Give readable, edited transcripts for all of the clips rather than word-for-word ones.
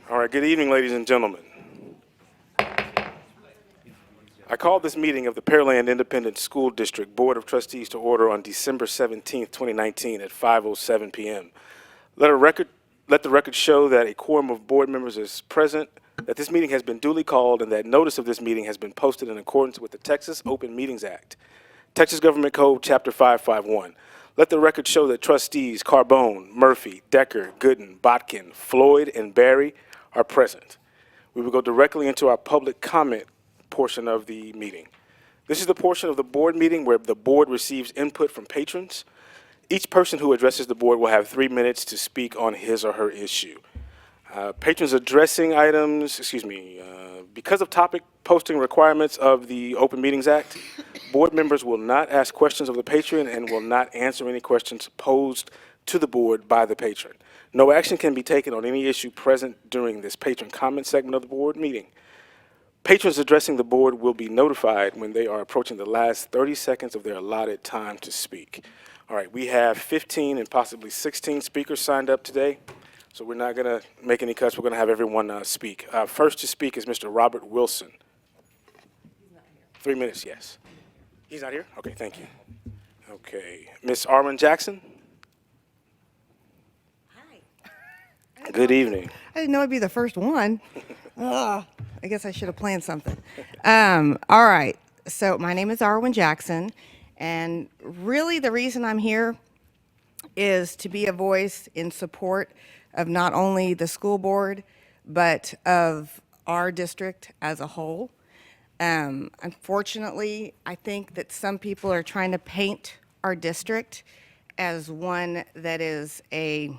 All right, good evening, ladies and gentlemen. I called this meeting of the Pearland Independent School District Board of Trustees to order on December 17th, 2019 at 5:07 p.m. Let the record show that a quorum of board members is present, that this meeting has been duly called, and that notice of this meeting has been posted in accordance with the Texas Open Meetings Act, Texas Government Code, Chapter 551. Let the record show that trustees Carbone, Murphy, Decker, Gooden, Botkin, Floyd, and Barry are present. We will go directly into our public comment portion of the meeting. This is the portion of the board meeting where the board receives input from patrons. Each person who addresses the board will have 3 minutes to speak on his or her issue. Patrons addressing items, because of topic posting requirements of the Open Meetings Act, board members will not ask questions of the patron and will not answer any questions posed to the board by the patron. No action can be taken on any issue present during this patron comment segment of the board meeting. Patrons addressing the board will be notified when they are approaching the last 30 seconds of their allotted time to speak. All right, we have 15 and possibly 16 speakers signed up today, so we're not going to make any cuts. We're going to have everyone speak. First to speak is Mr. Robert Wilson. He's not here. 3 minutes, yes. He's not here? Okay, thank you. Okay, Ms. Arwen Jackson. Hi. Good evening. I didn't know I'd be the first one. I guess I should have planned something. All right. So my name is Arwen Jackson, and really the reason I'm here is to be a voice in support of not only the school board, but of our district as a whole. Unfortunately, I think that some people are trying to paint our district as one that is a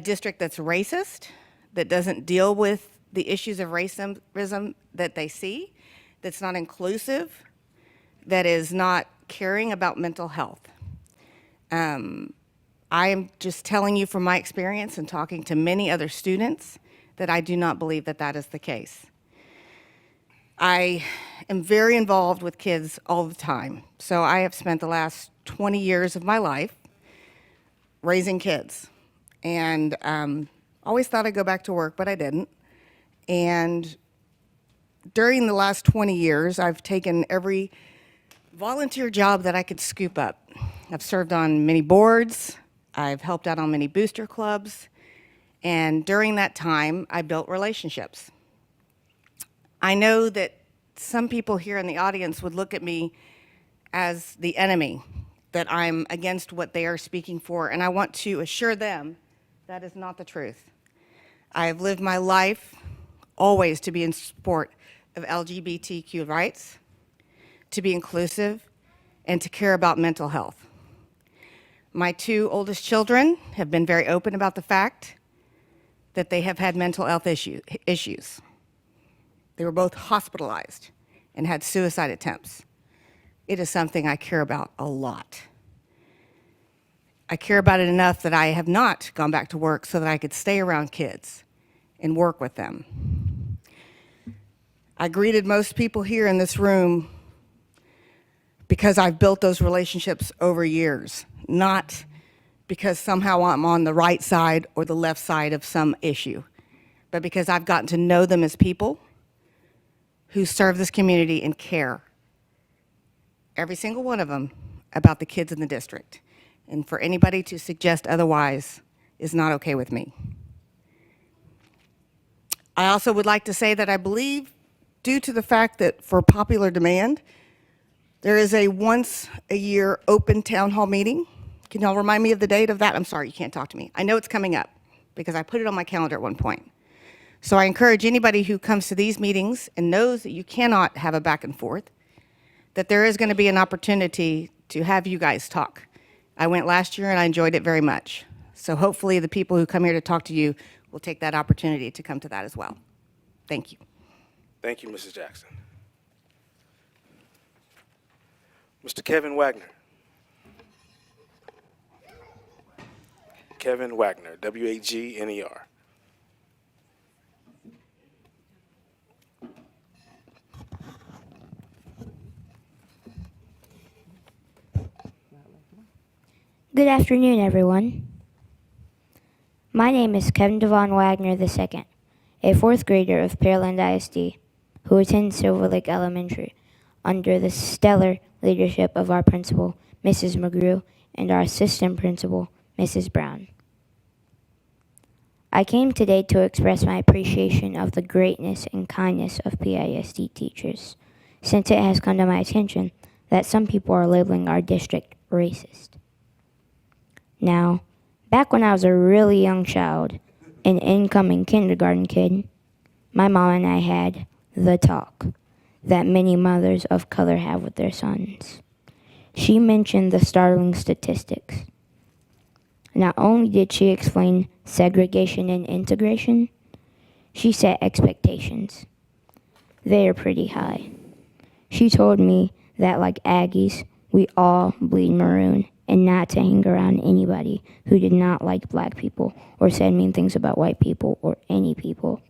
district that's racist, that doesn't deal with the issues of racism that they see, that's not inclusive, that is not caring about mental health. I am just telling you from my experience and talking to many other students that I do not believe that that is the case. I am very involved with kids all the time. So I have spent the last 20 years of my life raising kids. And always thought I'd go back to work, but I didn't. And during the last 20 years, I've taken every volunteer job that I could scoop up. I've served on many boards. I've helped out on many booster clubs. And during that time, I built relationships. I know that some people here in the audience would look at me as the enemy, that I'm against what they are speaking for, and I want to assure them that is not the truth. I have lived my life always to be in support of LGBTQ rights, to be inclusive, and to care about mental health. My 2 oldest children have been very open about the fact that they have had mental health issues. They were both hospitalized and had suicide attempts. It is something I care about a lot. I care about it enough that I have not gone back to work so that I could stay around kids and work with them. I greeted most people here in this room because I've built those relationships over years, not because somehow I'm on the right side or the left side of some issue, but because I've gotten to know them as people who serve this community and care, every single one of them, about the kids in the district. And for anybody to suggest otherwise is not okay with me. I also would like to say that I believe, due to the fact that for popular demand, there is a once-a-year open town hall meeting. Can y'all remind me of the date of that? I'm sorry, you can't talk to me. I know it's coming up because I put it on my calendar at one point. So I encourage anybody who comes to these meetings and knows that you cannot have a back and forth, that there is going to be an opportunity to have you guys talk. I went last year and I enjoyed it very much. So hopefully the people who come here to talk to you will take that opportunity to come to that as well. Thank you. Thank you, Mrs. Jackson. Mr. Kevin Wagner. Kevin Wagner, W-A-G-N-E-R. Good afternoon, everyone. My name is Kevin Devon Wagner II, a fourth grader of Pearland ISD, who attends Silver Lake Elementary under the stellar leadership of our principal, Mrs. McGrew, and our assistant principal, Mrs. Brown. I came today to express my appreciation of the greatness and kindness of PISD teachers, since it has come to my attention that some people are labeling our district racist. Now, back when I was a really young child, an incoming kindergarten kid, my mom and I had the talk that many mothers of color have with their sons. She mentioned the startling statistics. Not only did she explain segregation and integration, she set expectations. They are pretty high. She told me that, like Aggies, we all bleed maroon, and not to hang around anybody who did not like black people or said mean things about white people or any people.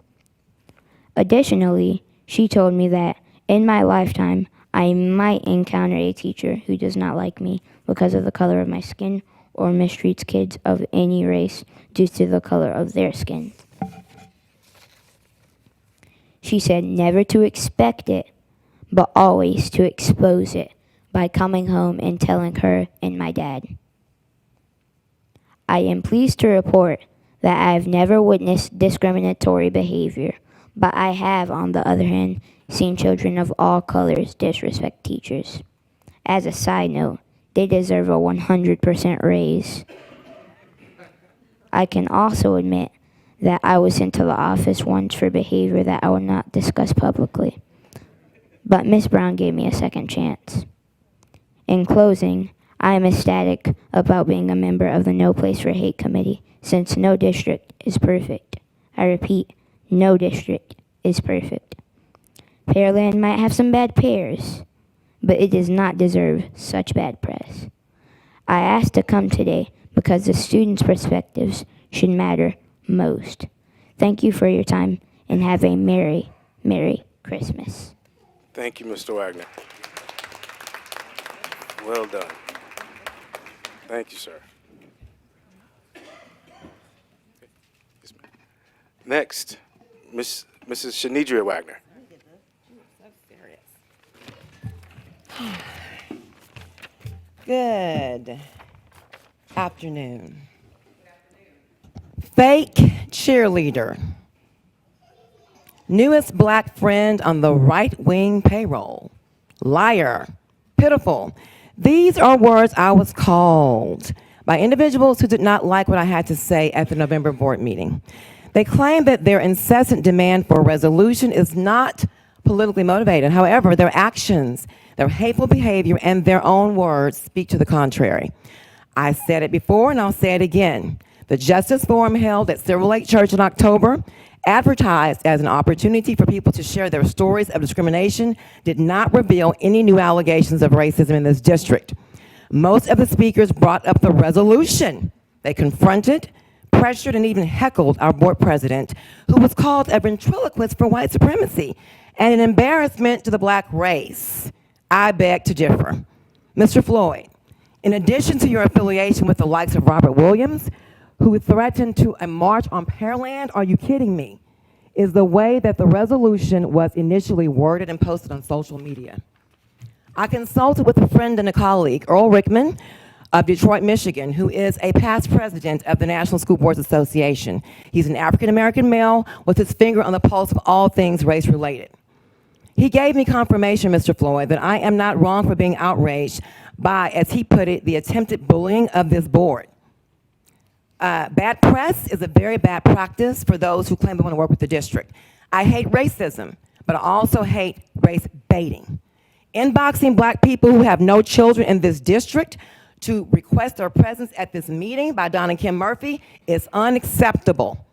Additionally, she told me that in my lifetime, I might encounter a teacher who does not like me because of the color of my skin or mistreats kids of any race due to the color of their skin. She said never to expect it, but always to expose it by coming home and telling her and my dad. I am pleased to report that I have never witnessed discriminatory behavior, but I have, on the other hand, seen children of all colors disrespect teachers. As a side note, they deserve a 100% raise. I can also admit that I was sent to the office once for behavior that I will not discuss publicly. But Ms. Brown gave me a second chance. In closing, I am ecstatic about being a member of the No Place for Hate Committee, since no district is perfect. I repeat, no district is perfect. Pearland might have some bad pears, but it does not deserve such bad press. I asked to come today because the students' perspectives should matter most. Thank you for your time, and have a Merry, Merry Christmas. Thank you, Mr. Wagner. Well done. Thank you, sir. Yes, ma'am. Next, Mrs. Shanidria Wagner. Good afternoon. Fake cheerleader. Newest black friend on the right-wing payroll. Liar. Pitiful. These are words I was called by individuals who did not like what I had to say at the November board meeting. They claim that their incessant demand for a resolution is not politically motivated. However, their actions, their hateful behavior, and their own words speak to the contrary. I said it before, and I'll say it again. The Justice Forum held at Silver Lake Church in October, advertised as an opportunity for people to share their stories of discrimination, did not reveal any new allegations of racism in this district. Most of the speakers brought up the resolution. They confronted, pressured, and even heckled our board president, who was called a ventriloquist for white supremacy and an embarrassment to the black race. I beg to differ. Mr. Floyd, in addition to your affiliation with the likes of Robert Williams, who threatened to a march on Pearland, are you kidding me? Is the way that the resolution was initially worded and posted on social media. I consulted with a friend and a colleague, Earl Rickman of Detroit, Michigan, who is a past president of the National School Boards Association. He's an African-American male with his finger on the pulse of all things race-related. He gave me confirmation, Mr. Floyd, that I am not wrong for being outraged by, as he put it, the attempted bullying of this board. Bad press is a very bad practice for those who claim they want to work with the district. I hate racism, but I also hate race baiting. Inboxing black people who have no children in this district to request their presence at this meeting by Don and Kim Murphy is unacceptable.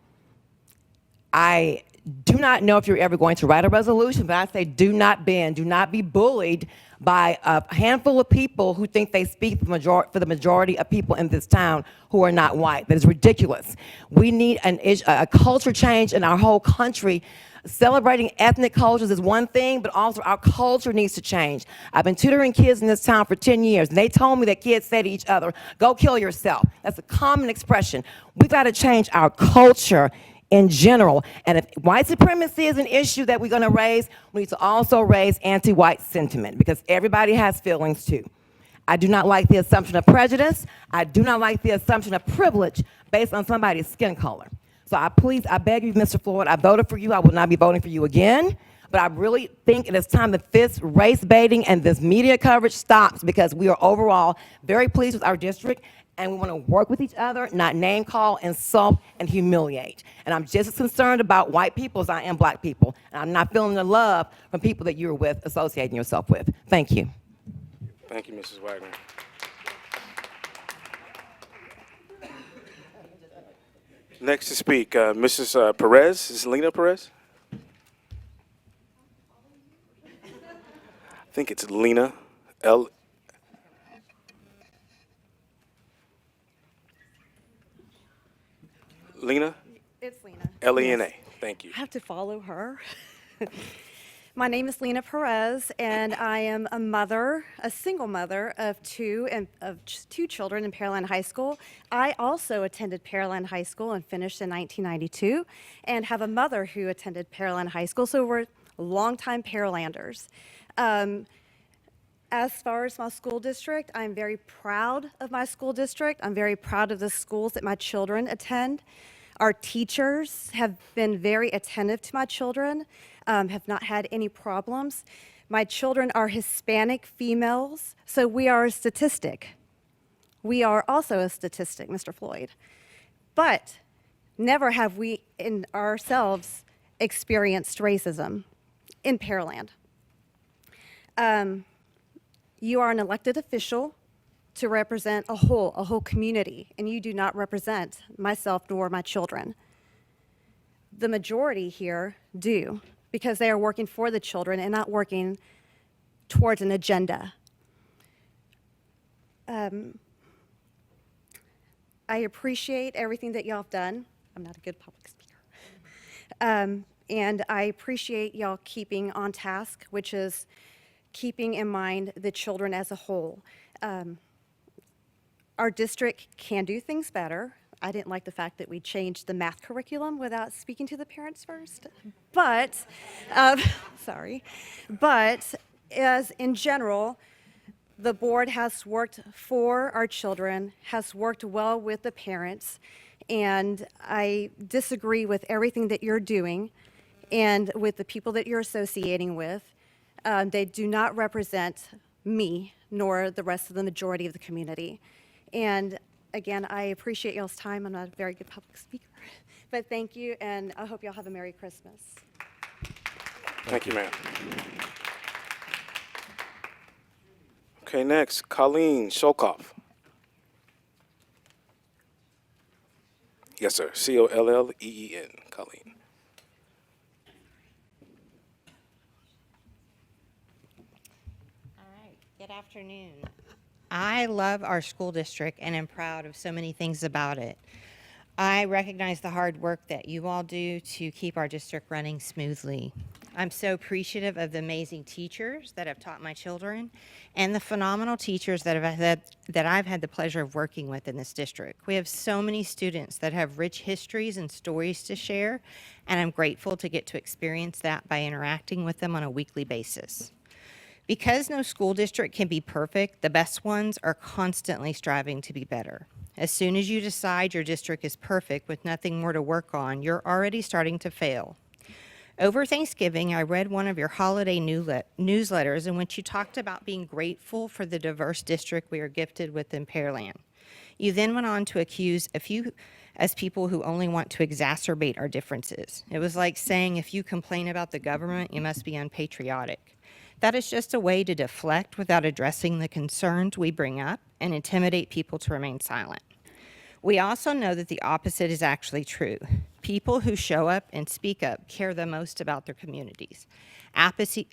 I do not know if you're ever going to write a resolution, but I say do not bend, do not be bullied by a handful of people who think they speak for the majority of people in this town who are not white. That is ridiculous. We need a culture change in our whole country celebrating ethnic cultures is one thing, but also our culture needs to change. I've been tutoring kids in this town for 10 years, and they told me that kids say to each other, "Go kill yourself." That's a common expression. We've got to change our culture in general. And if white supremacy is an issue that we're going to raise, we need to also raise anti-white sentiment, because everybody has feelings too. I do not like the assumption of prejudice. I do not like the assumption of privilege based on somebody's skin color. So I beg you, Mr. Floyd, I voted for you. I will not be voting for you again. But I really think it is time that this race baiting and this media coverage stops, because we are overall very pleased with our district, and we want to work with each other, not name call, insult, and humiliate. And I'm just as concerned about white people as I am black people. And I'm not feeling the love from people that you're with, associating yourself with. Thank you. Thank you, Mrs. Wagner. Next to speak, Mrs. Perez. Is Lena Perez? I think it's Lena. Lena? It's Lena. Lena. Yes. Thank you. I have to follow her. My name is Lena Perez, and I am a mother, a single mother of two children in Pearland High School. I also attended Pearland High School and finished in 1992, and have a mother who attended Pearland High School, so we're longtime Pearlanders. As far as my school district, I'm very proud of my school district. I'm very proud of the schools that my children attend. Our teachers have been very attentive to my children, have not had any problems. My children are Hispanic females, so we are a statistic. We are also a statistic, Mr. Floyd. But never have we in ourselves experienced racism in Pearland. You are an elected official to represent a whole community, and you do not represent myself nor my children. The majority here do, because they are working for the children and not working towards an agenda. I appreciate everything that y'all have done. I'm not a good public speaker. And I appreciate y'all keeping on task, which is keeping in mind the children as a whole. Our district can do things better. I didn't like the fact that we changed the math curriculum without speaking to the parents first, but, sorry. But as in general, the board has worked for our children, has worked well with the parents, and I disagree with everything that you're doing and with the people that you're associating with. They do not represent me nor the rest of the majority of the community. And again, I appreciate y'all's time. I'm not a very good public speaker, but thank you, and I hope y'all have a Merry Christmas. Thank you, ma'am. Okay, next, Colleen Sholkoff. Yes, sir. Colleen. Colleen. All right, good afternoon. I love our school district and am proud of so many things about it. I recognize the hard work that you all do to keep our district running smoothly. I'm so appreciative of the amazing teachers that have taught my children and the phenomenal teachers that I've had the pleasure of working with in this district. We have so many students that have rich histories and stories to share, and I'm grateful to get to experience that by interacting with them on a weekly basis. Because no school district can be perfect, the best ones are constantly striving to be better. As soon as you decide your district is perfect with nothing more to work on, you're already starting to fail. Over Thanksgiving, I read one of your holiday newsletters in which you talked about being grateful for the diverse district we are gifted with in Pearland. You then went on to accuse a few as people who only want to exacerbate our differences. It was like saying if you complain about the government, you must be unpatriotic. That is just a way to deflect without addressing the concerns we bring up and intimidate people to remain silent. We also know that the opposite is actually true. People who show up and speak up care the most about their communities. Apathy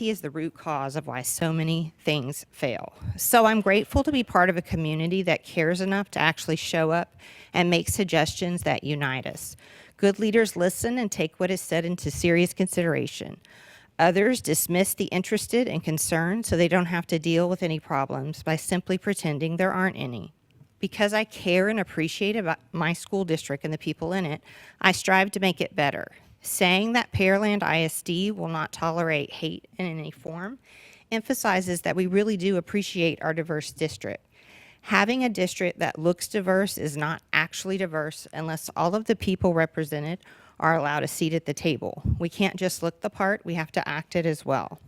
is the root cause of why so many things fail. So I'm grateful to be part of a community that cares enough to actually show up and make suggestions that unite us. Good leaders listen and take what is said into serious consideration. Others dismiss the interested and concerned so they don't have to deal with any problems by simply pretending there aren't any. Because I care and appreciate about my school district and the people in it, I strive to make it better. Saying that Pearland ISD will not tolerate hate in any form emphasizes that we really do appreciate our diverse district. Having a district that looks diverse is not actually diverse unless all of the people represented are allowed a seat at the table. We can't just look the part, we have to act it as well.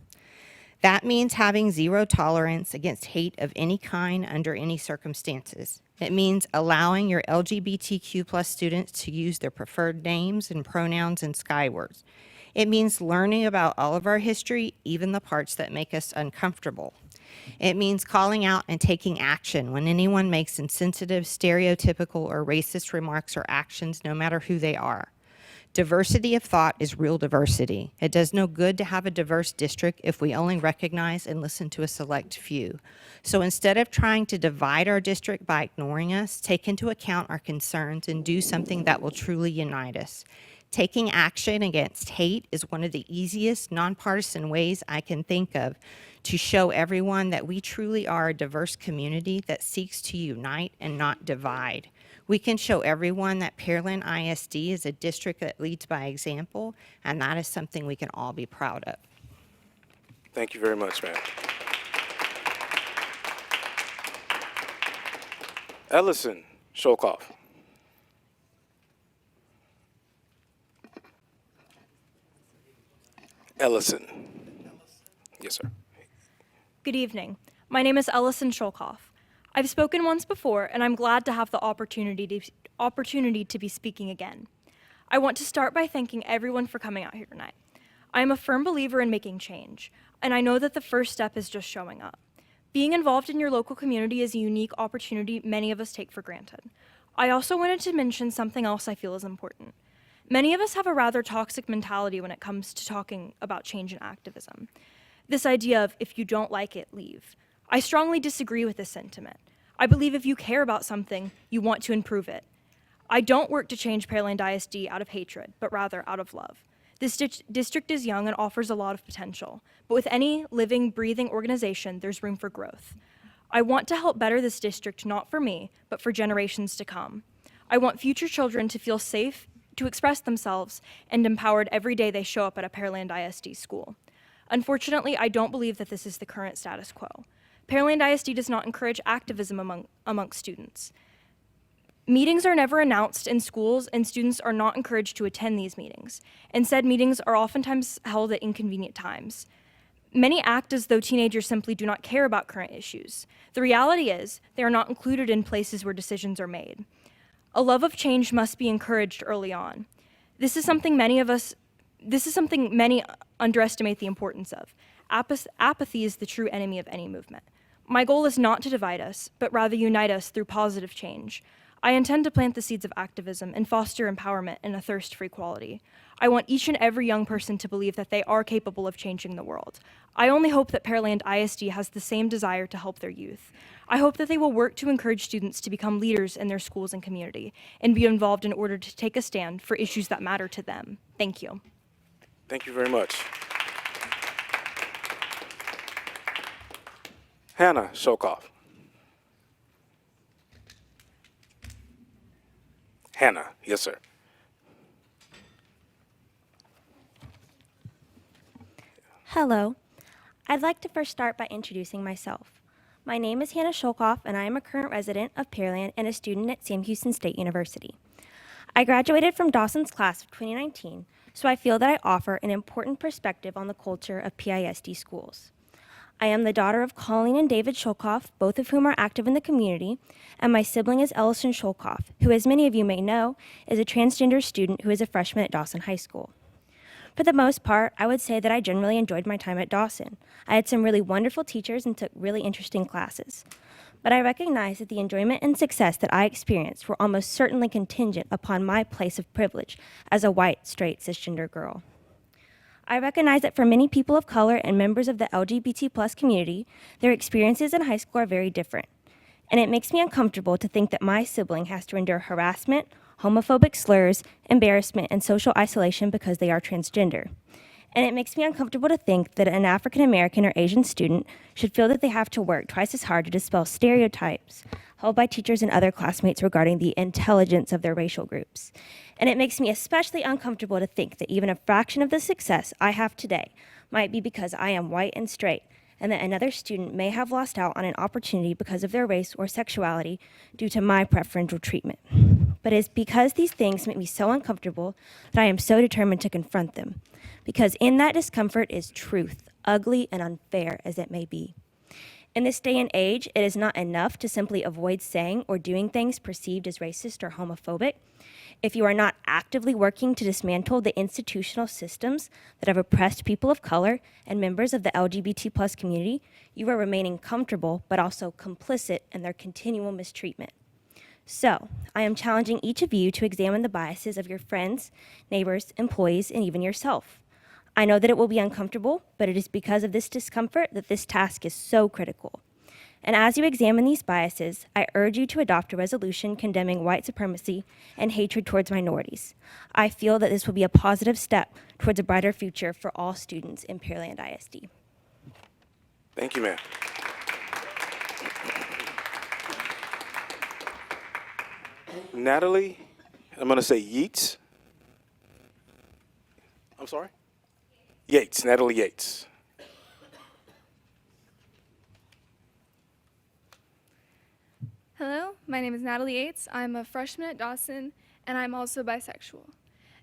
That means having zero tolerance against hate of any kind under any circumstances. It means allowing your LGBTQ plus students to use their preferred names and pronouns and skywords. It means learning about all of our history, even the parts that make us uncomfortable. It means calling out and taking action when anyone makes insensitive, stereotypical, or racist remarks or actions, no matter who they are. Diversity of thought is real diversity. It does no good to have a diverse district if we only recognize and listen to a select few. So instead of trying to divide our district by ignoring us, take into account our concerns and do something that will truly unite us. Taking action against hate is one of the easiest nonpartisan ways I can think of to show everyone that we truly are a diverse community that seeks to unite and not divide. We can show everyone that Pearland ISD is a district that leads by example, and that is something we can all be proud of. Thank you very much, ma'am. Ellison Sholkoff. Ellison. Yes, sir. Good evening. My name is Ellison Sholkoff. I've spoken once before, and I'm glad to have the opportunity to be speaking again. I want to start by thanking everyone for coming out here tonight. I am a firm believer in making change, and I know that the first step is just showing up. Being involved in your local community is a unique opportunity many of us take for granted. I also wanted to mention something else I feel is important. Many of us have a rather toxic mentality when it comes to talking about change and activism. This idea of, if you don't like it, leave. I strongly disagree with this sentiment. I believe if you care about something, you want to improve it. I don't work to change Pearland ISD out of hatred, but rather out of love. This district is young and offers a lot of potential, but with any living, breathing organization, there's room for growth. I want to help better this district, not for me, but for generations to come. I want future children to feel safe, to express themselves, and empowered every day they show up at a Pearland ISD school. Unfortunately, I don't believe that this is the current status quo. Pearland ISD does not encourage activism amongst students. Meetings are never announced in schools, and students are not encouraged to attend these meetings. Instead, meetings are oftentimes held at inconvenient times. Many act as though teenagers simply do not care about current issues. The reality is, they are not included in places where decisions are made. A love of change must be encouraged early on. This is something many underestimate the importance of. Apathy is the true enemy of any movement. My goal is not to divide us, but rather unite us through positive change. I intend to plant the seeds of activism and foster empowerment and a thirst for equality. I want each and every young person to believe that they are capable of changing the world. I only hope that Pearland ISD has the same desire to help their youth. I hope that they will work to encourage students to become leaders in their schools and community and be involved in order to take a stand for issues that matter to them. Thank you. Thank you very much. Hannah Sholkoff. Hannah, yes, sir. Hello. I'd like to first start by introducing myself. My name is Hannah Sholkoff, and I am a current resident of Pearland and a student at Sam Houston State University. I graduated from Dawson's class of 2019, so I feel that I offer an important perspective on the culture of PISD schools. I am the daughter of Colleen and David Sholkoff, both of whom are active in the community, and my sibling is Ellison Sholkoff, who, as many of you may know, is a transgender student who is a freshman at Dawson High School. For the most part, I would say that I generally enjoyed my time at Dawson. I had some really wonderful teachers and took really interesting classes. But I recognize that the enjoyment and success that I experienced were almost certainly contingent upon my place of privilege as a white, straight, cisgender girl. I recognize that for many people of color and members of the LGBT+ community, their experiences in high school are very different. And it makes me uncomfortable to think that my sibling has to endure harassment, homophobic slurs, embarrassment, and social isolation because they are transgender. And it makes me uncomfortable to think that an African American or Asian student should feel that they have to work twice as hard to dispel stereotypes held by teachers and other classmates regarding the intelligence of their racial groups. And it makes me especially uncomfortable to think that even a fraction of the success I have today might be because I am white and straight, and that another student may have lost out on an opportunity because of their race or sexuality due to my preferential treatment. But it's because these things make me so uncomfortable that I am so determined to confront them. Because in that discomfort is truth, ugly and unfair as it may be. In this day and age, it is not enough to simply avoid saying or doing things perceived as racist or homophobic. If you are not actively working to dismantle the institutional systems that have oppressed people of color and members of the LGBT plus community, you are remaining comfortable but also complicit in their continual mistreatment. So, I am challenging each of you to examine the biases of your friends, neighbors, employees, and even yourself. I know that it will be uncomfortable, but it is because of this discomfort that this task is so critical. And as you examine these biases, I urge you to adopt a resolution condemning white supremacy and hatred towards minorities. I feel that this will be a positive step towards a brighter future for all students in Pearland ISD. Thank you, ma'am. Natalie, I'm going to say Yeats. I'm sorry? Yates, Natalie Yates. Hello, my name is Natalie Yates. I'm a freshman at Dawson, and I'm also bisexual.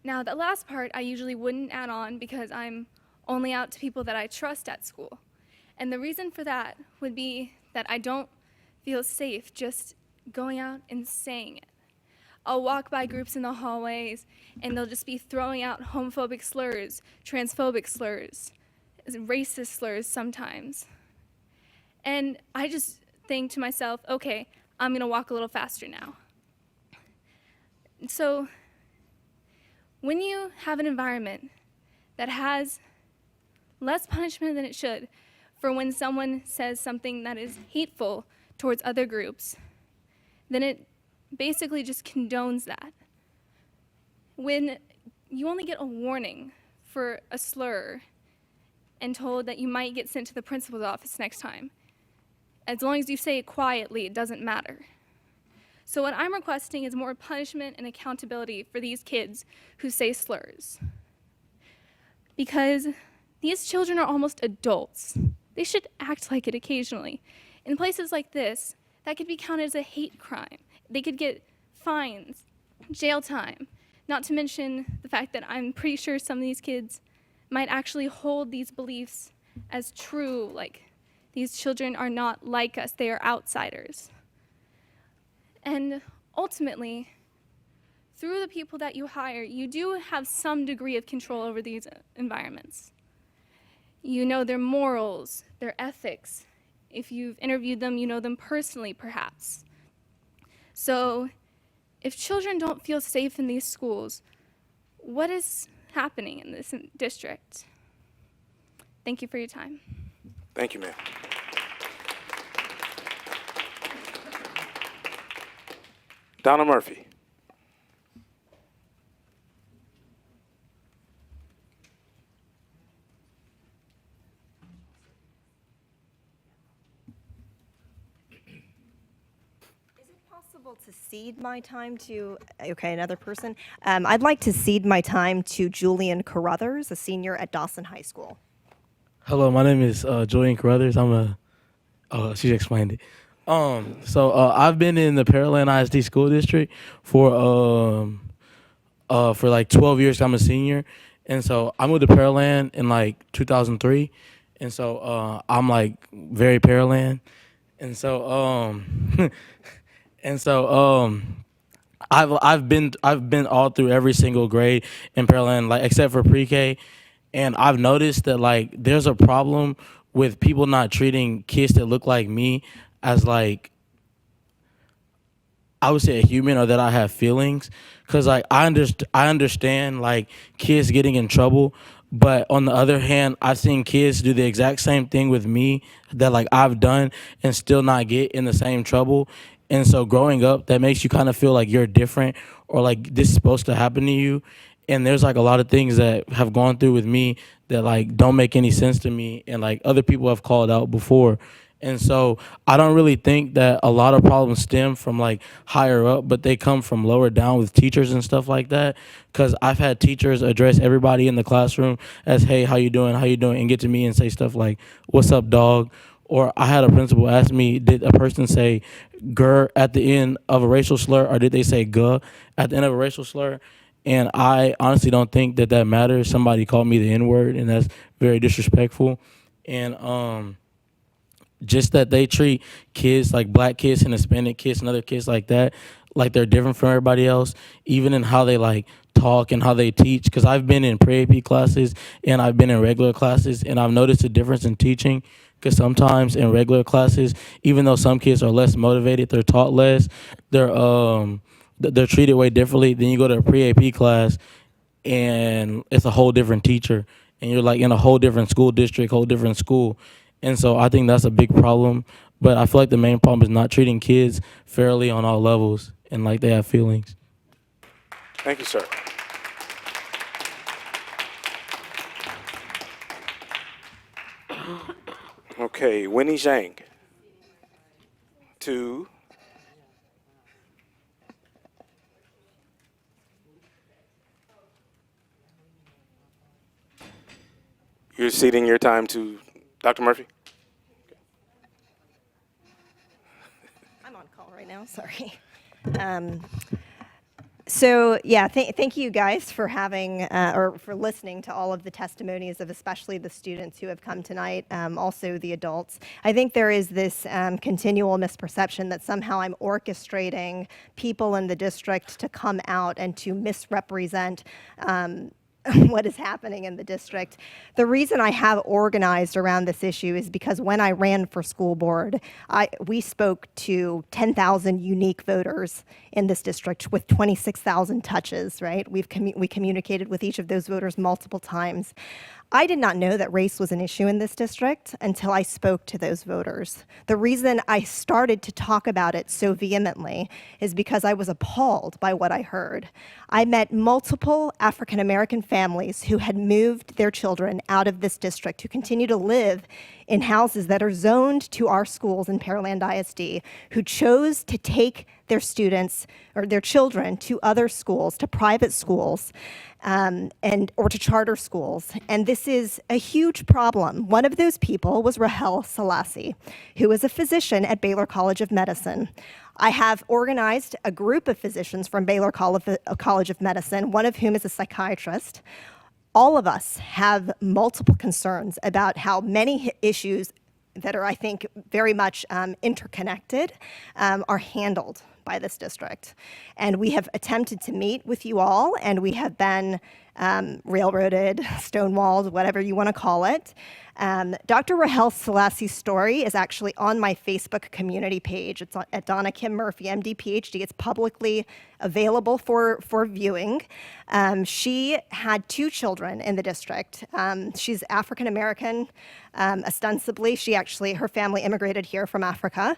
Now, that last part I usually wouldn't add on because I'm only out to people that I trust at school. And the reason for that would be that I don't feel safe just going out and saying it. I'll walk by groups in the hallways, and they'll just be throwing out homophobic slurs, transphobic slurs, racist slurs sometimes. And I just think to myself, okay, I'm gonna walk a little faster now. So when you have an environment that has less punishment than it should for when someone says something that is hateful towards other groups, then it basically just condones that. When you only get a warning for a slur and told that you might get sent to the principal's office next time, as long as you say it quietly, it doesn't matter. So what I'm requesting is more punishment and accountability for these kids who say slurs. Because these children are almost adults. They should act like it occasionally. In places like this, that could be counted as a hate crime. They could get fines, jail time, not to mention the fact that I'm pretty sure some of these kids might actually hold these beliefs as true, like these children are not like us, they are outsiders. And ultimately, through the people that you hire, you do have some degree of control over these environments. You know their morals, their ethics. If you've interviewed them, you know them personally, perhaps. So if children don't feel safe in these schools, what is happening in this district? Thank you for your time. Thank you, ma'am. Donna Murphy. To cede my time to, another person. I'd like to cede my time to Julian Carruthers, a senior at Dawson High School. Hello, my name is Julian Carruthers. She explained it. I've been in the Pearland ISD school district for like 12 years. I'm a senior, and so I moved to Pearland in like 2003, and so I'm like very Pearland, and so I've been all through every single grade in Pearland, like except for pre-K, and I've noticed that like there's a problem with people not treating kids that look like me as like, I would say, a human, or that I have feelings, because like I understand like kids getting in trouble, but on the other hand, I've seen kids do the exact same thing with me that like I've done and still not get in the same trouble. And so growing up, that makes you kind of feel like you're different or like this is supposed to happen to you. And there's like a lot of things that have gone through with me that like don't make any sense to me and like other people have called out before. And so I don't really think that a lot of problems stem from like higher up, but they come from lower down with teachers and stuff like that. Cause I've had teachers address everybody in the classroom as, hey, how you doing? How you doing? And get to me and say stuff like, what's up, dog? Or I had a principal ask me, did a person say "gur" at the end of a racial slur, or did they say "guh" at the end of a racial slur? And I honestly don't think that that matters. Somebody called me the N-word, and that's very disrespectful. And just that they treat kids like black kids and Hispanic kids and other kids like that, like they're different from everybody else, even in how they like talk and how they teach. Because I've been in pre-AP classes and I've been in regular classes, and I've noticed a difference in teaching. Because sometimes in regular classes, even though some kids are less motivated, they're taught less, they're treated way differently. Then you go to a pre-AP class, and it's a whole different teacher, and you're like in a whole different school district, whole different school. And so I think that's a big problem. But I feel like the main problem is not treating kids fairly on all levels and like they have feelings. Thank you, sir. Okay, Winnie Zhang. 2. You're ceding your time to Dr. Murphy? I'm on call right now, sorry. So yeah, thank you guys for having or for listening to all of the testimonies of especially the students who have come tonight, also the adults. I think there is this continual misperception that somehow I'm orchestrating people in the district to come out and to misrepresent what is happening in the district. The reason I have organized around this issue is because when I ran for school board, we spoke to 10,000 unique voters in this district with 26,000 touches, right? We communicated with each of those voters multiple times. I did not know that race was an issue in this district until I spoke to those voters. The reason I started to talk about it so vehemently is because I was appalled by what I heard. I met multiple African American families who had moved their children out of this district, who continue to live in houses that are zoned to our schools in Pearland ISD, who chose to take their students or their children to other schools, to private schools, or to charter schools. And this is a huge problem. One of those people was Rahel Selassie, who is a physician at Baylor College of Medicine. I have organized a group of physicians from Baylor College of Medicine, one of whom is a psychiatrist. All of us have multiple concerns about how many issues that are, I think, very much interconnected are handled by this district. And we have attempted to meet with you all, and we have been railroaded, stonewalled, whatever you want to call it. Dr. Rahel Selassie's story is actually on my Facebook community page. It's at Donna Kim Murphy, MD, PhD. It's publicly available for viewing. She had 2 children in the district. She's African American, ostensibly. Her family immigrated here from Africa.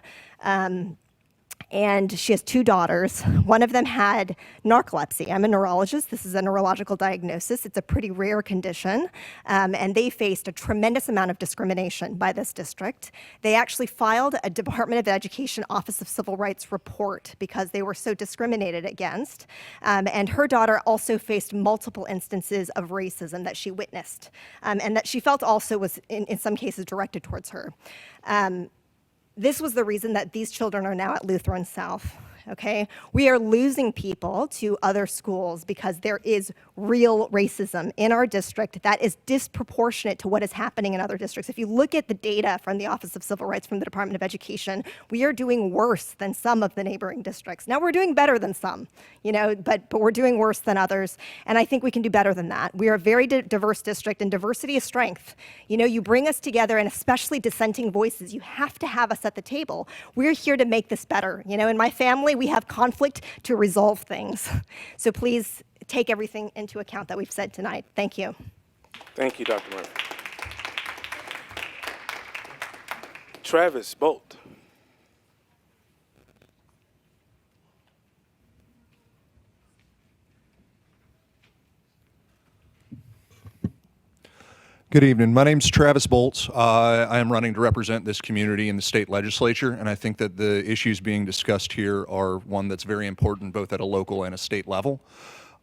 And she has 2 daughters. One of them had narcolepsy. I'm a neurologist. This is a neurological diagnosis. It's a pretty rare condition. And they faced a tremendous amount of discrimination by this district. They actually filed a Department of Education Office of Civil Rights report because they were so discriminated against. And her daughter also faced multiple instances of racism that she witnessed, and that she felt also was, in some cases, directed towards her. This was the reason that these children are now at Lutheran South, okay? We are losing people to other schools because there is real racism in our district that is disproportionate to what is happening in other districts. If you look at the data from the Office of Civil Rights from the Department of Education, we are doing worse than some of the neighboring districts. Now, we're doing better than some, but we're doing worse than others, and I think we can do better than that. We are a very diverse district, and diversity is strength. You bring us together, and especially dissenting voices, you have to have us at the table. We're here to make this better. In my family, we have conflict to resolve things. So please take everything into account that we've said tonight. Thank you. Thank you, Dr. Murphy. Travis Bolt. Good evening. My name's Travis Bolts. I am running to represent this community in the state legislature, and I think that the issues being discussed here are one that's very important both at a local and a state level.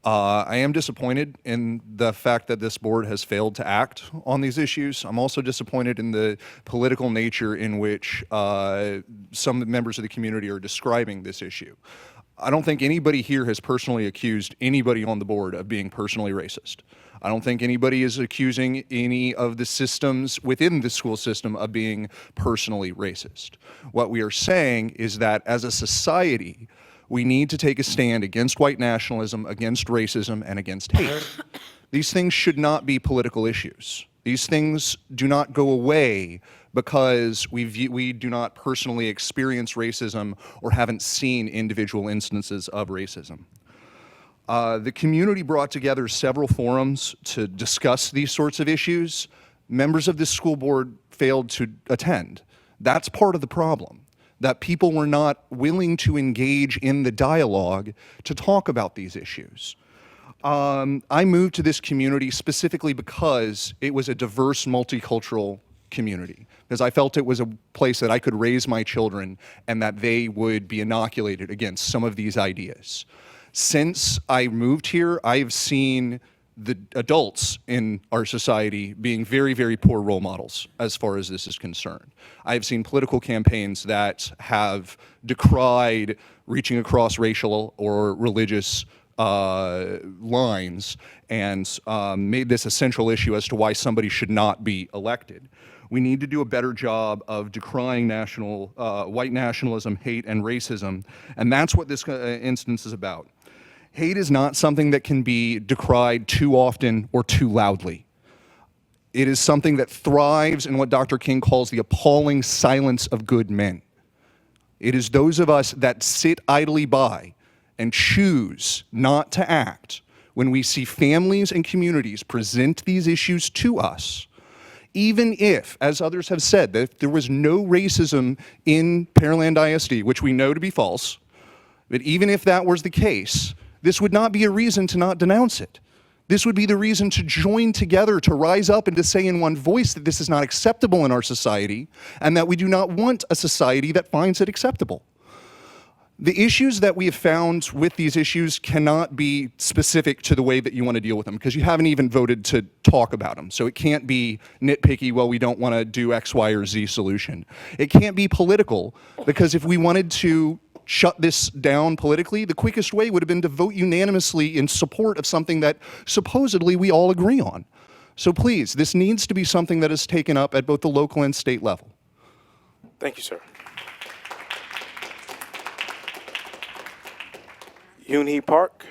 I am disappointed in the fact that this board has failed to act on these issues. I'm also disappointed in the political nature in which some members of the community are describing this issue. I don't think anybody here has personally accused anybody on the board of being personally racist. I don't think anybody is accusing any of the systems within the school system of being personally racist. What we are saying is that as a society, we need to take a stand against white nationalism, against racism, and against hate. These things should not be political issues. These things do not go away because we do not personally experience racism or haven't seen individual instances of racism. The community brought together several forums to discuss these sorts of issues. Members of this school board failed to attend. That's part of the problem, that people were not willing to engage in the dialogue to talk about these issues. I moved to this community specifically because it was a diverse, multicultural community, because I felt it was a place that I could raise my children and that they would be inoculated against some of these ideas. Since I moved here, I've seen the adults in our society being very, very poor role models as far as this is concerned. I've seen political campaigns that have decried reaching across racial or religious lines and made this a central issue as to why somebody should not be elected. We need to do a better job of decrying white nationalism, hate, and racism, and that's what this instance is about. Hate is not something that can be decried too often or too loudly. It is something that thrives in what Dr. King calls the appalling silence of good men. It is those of us that sit idly by and choose not to act when we see families and communities present these issues to us, even if, as others have said, that if there was no racism in Pearland ISD, which we know to be false, but even if that was the case, this would not be a reason to not denounce it. This would be the reason to join together, to rise up and to say in one voice that this is not acceptable in our society and that we do not want a society that finds it acceptable. The issues that we have found with these issues cannot be specific to the way that you want to deal with them because you haven't even voted to talk about them. So it can't be nitpicky, well, we don't want to do X, Y, or Z solution. It can't be political because if we wanted to shut this down politically, the quickest way would have been to vote unanimously in support of something that supposedly we all agree on. So please, this needs to be something that is taken up at both the local and state level. Thank you, sir. Yoon-hee Park.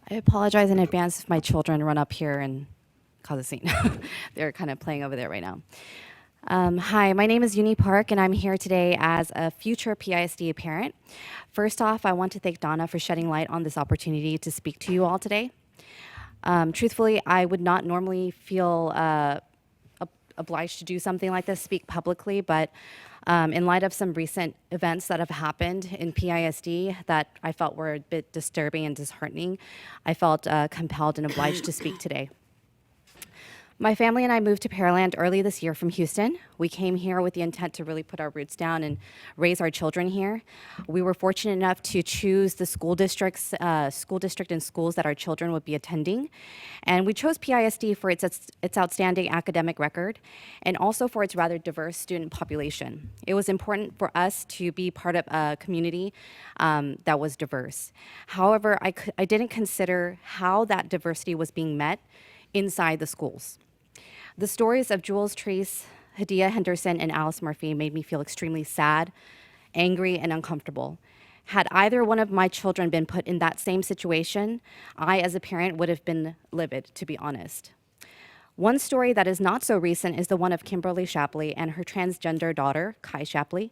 I apologize in advance if my children run up here and cause a scene. They're kind of playing over there right now. Hi, my name is Yoon-hee Park, and I'm here today as a future PISD parent. First off, I want to thank Donna for shedding light on this opportunity to speak to you all today. Truthfully, I would not normally feel obliged to do something like this, speak publicly, but in light of some recent events that have happened in PISD that I felt were a bit disturbing and disheartening, I felt compelled and obliged to speak today. My family and I moved to Pearland early this year from Houston. We came here with the intent to really put our roots down and raise our children here. We were fortunate enough to choose the school district and schools that our children would be attending. And we chose PISD for its outstanding academic record and also for its rather diverse student population. It was important for us to be part of a community that was diverse. However, I didn't consider how that diversity was being met inside the schools. The stories of Jules Treese, Hadia Henderson, and Alice Murphy made me feel extremely sad, angry, and uncomfortable. Had either one of my children been put in that same situation, I, as a parent, would have been livid, to be honest. One story that is not so recent is the one of Kimberly Shapley and her transgender daughter, Kai Shapley.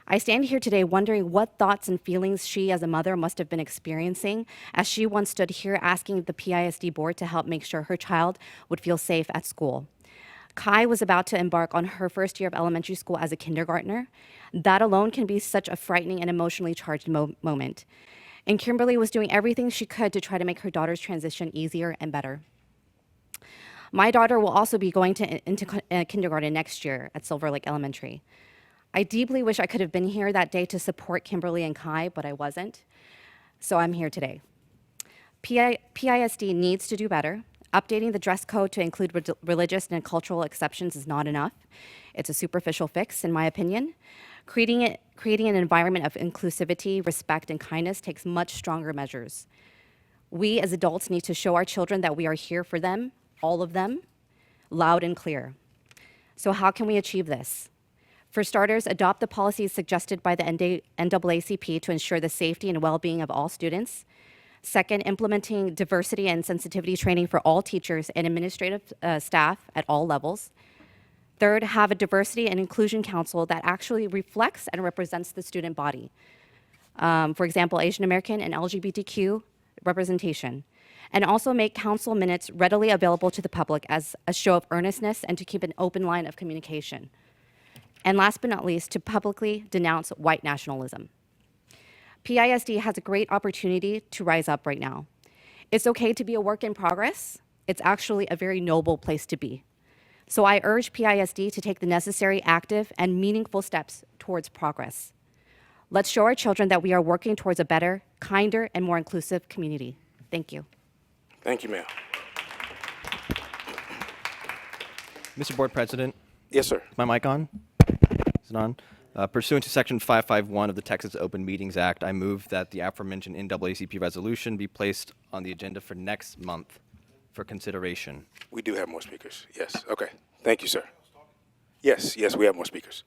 I stand here today wondering what thoughts and feelings she as a mother must have been experiencing as she once stood here asking the PISD board to help make sure her child would feel safe at school. Kai was about to embark on her first year of elementary school as a kindergartner. That alone can be such a frightening and emotionally charged moment. And Kimberly was doing everything she could to try to make her daughter's transition easier and better. My daughter will also be going into kindergarten next year at Silver Lake Elementary. I deeply wish I could have been here that day to support Kimberly and Kai, but I wasn't. So I'm here today. PISD needs to do better. Updating the dress code to include religious and cultural exceptions is not enough. It's a superficial fix, in my opinion. Creating an environment of inclusivity, respect, and kindness takes much stronger measures. We as adults need to show our children that we are here for them, all of them, loud and clear. So how can we achieve this? For starters, adopt the policies suggested by the NAACP to ensure the safety and well-being of all students. Second, implementing diversity and sensitivity training for all teachers and administrative staff at all levels. Third, have a diversity and inclusion council that actually reflects and represents the student body. For example, Asian American and LGBTQ representation. And also make council minutes readily available to the public as a show of earnestness and to keep an open line of communication. And last but not least, to publicly denounce white nationalism. PISD has a great opportunity to rise up right now. It's okay to be a work in progress. It's actually a very noble place to be. So I urge PISD to take the necessary active and meaningful steps towards progress. Let's show our children that we are working towards a better, kinder, and more inclusive community. Thank you. Thank you, ma'am. Mr. Board President, Yes, sir. is my mic on? Is it on? Pursuant to Section 551 of the Texas Open Meetings Act, I move that the aforementioned NAACP resolution be placed on the agenda for next month for consideration. We do have more speakers. Yes. Okay. Thank you, sir. Yes, we have more speakers.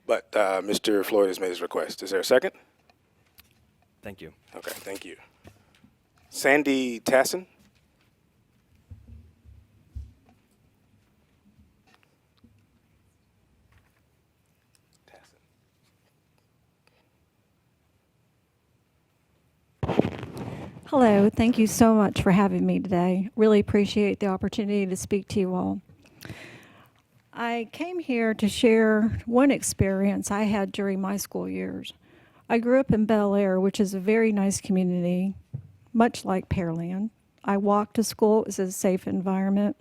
But Mr. Floyd has made his request. Is there a second? Thank you. Okay, thank you. Sandy Tassin? Hello, thank you so much for having me today. Really appreciate the opportunity to speak to you all. I came here to share one experience I had during my school years. I grew up in Bel Air, which is a very nice community, much like Pearland. I walked to school, it was a safe environment.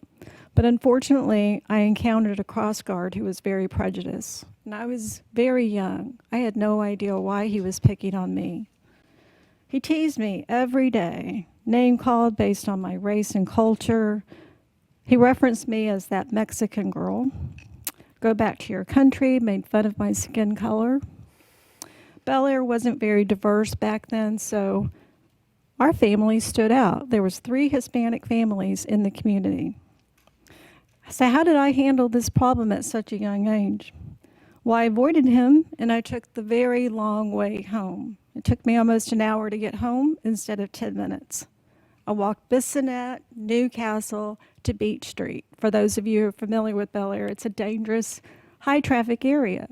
But unfortunately, I encountered a cross guard who was very prejudiced. And I was very young. I had no idea why he was picking on me. He teased me every day, name called based on my race and culture. He referenced me as that Mexican girl. Go back to your country, made fun of my skin color. Bel Air wasn't very diverse back then, so our family stood out. There was 3 Hispanic families in the community. So how did I handle this problem at such a young age? Well, I avoided him, and I took the very long way home. It took me almost an hour to get home instead of 10 minutes. I walked Bissonnette, Newcastle to Beach Street. For those of you who are familiar with Bel Air, it's a dangerous, high-traffic area.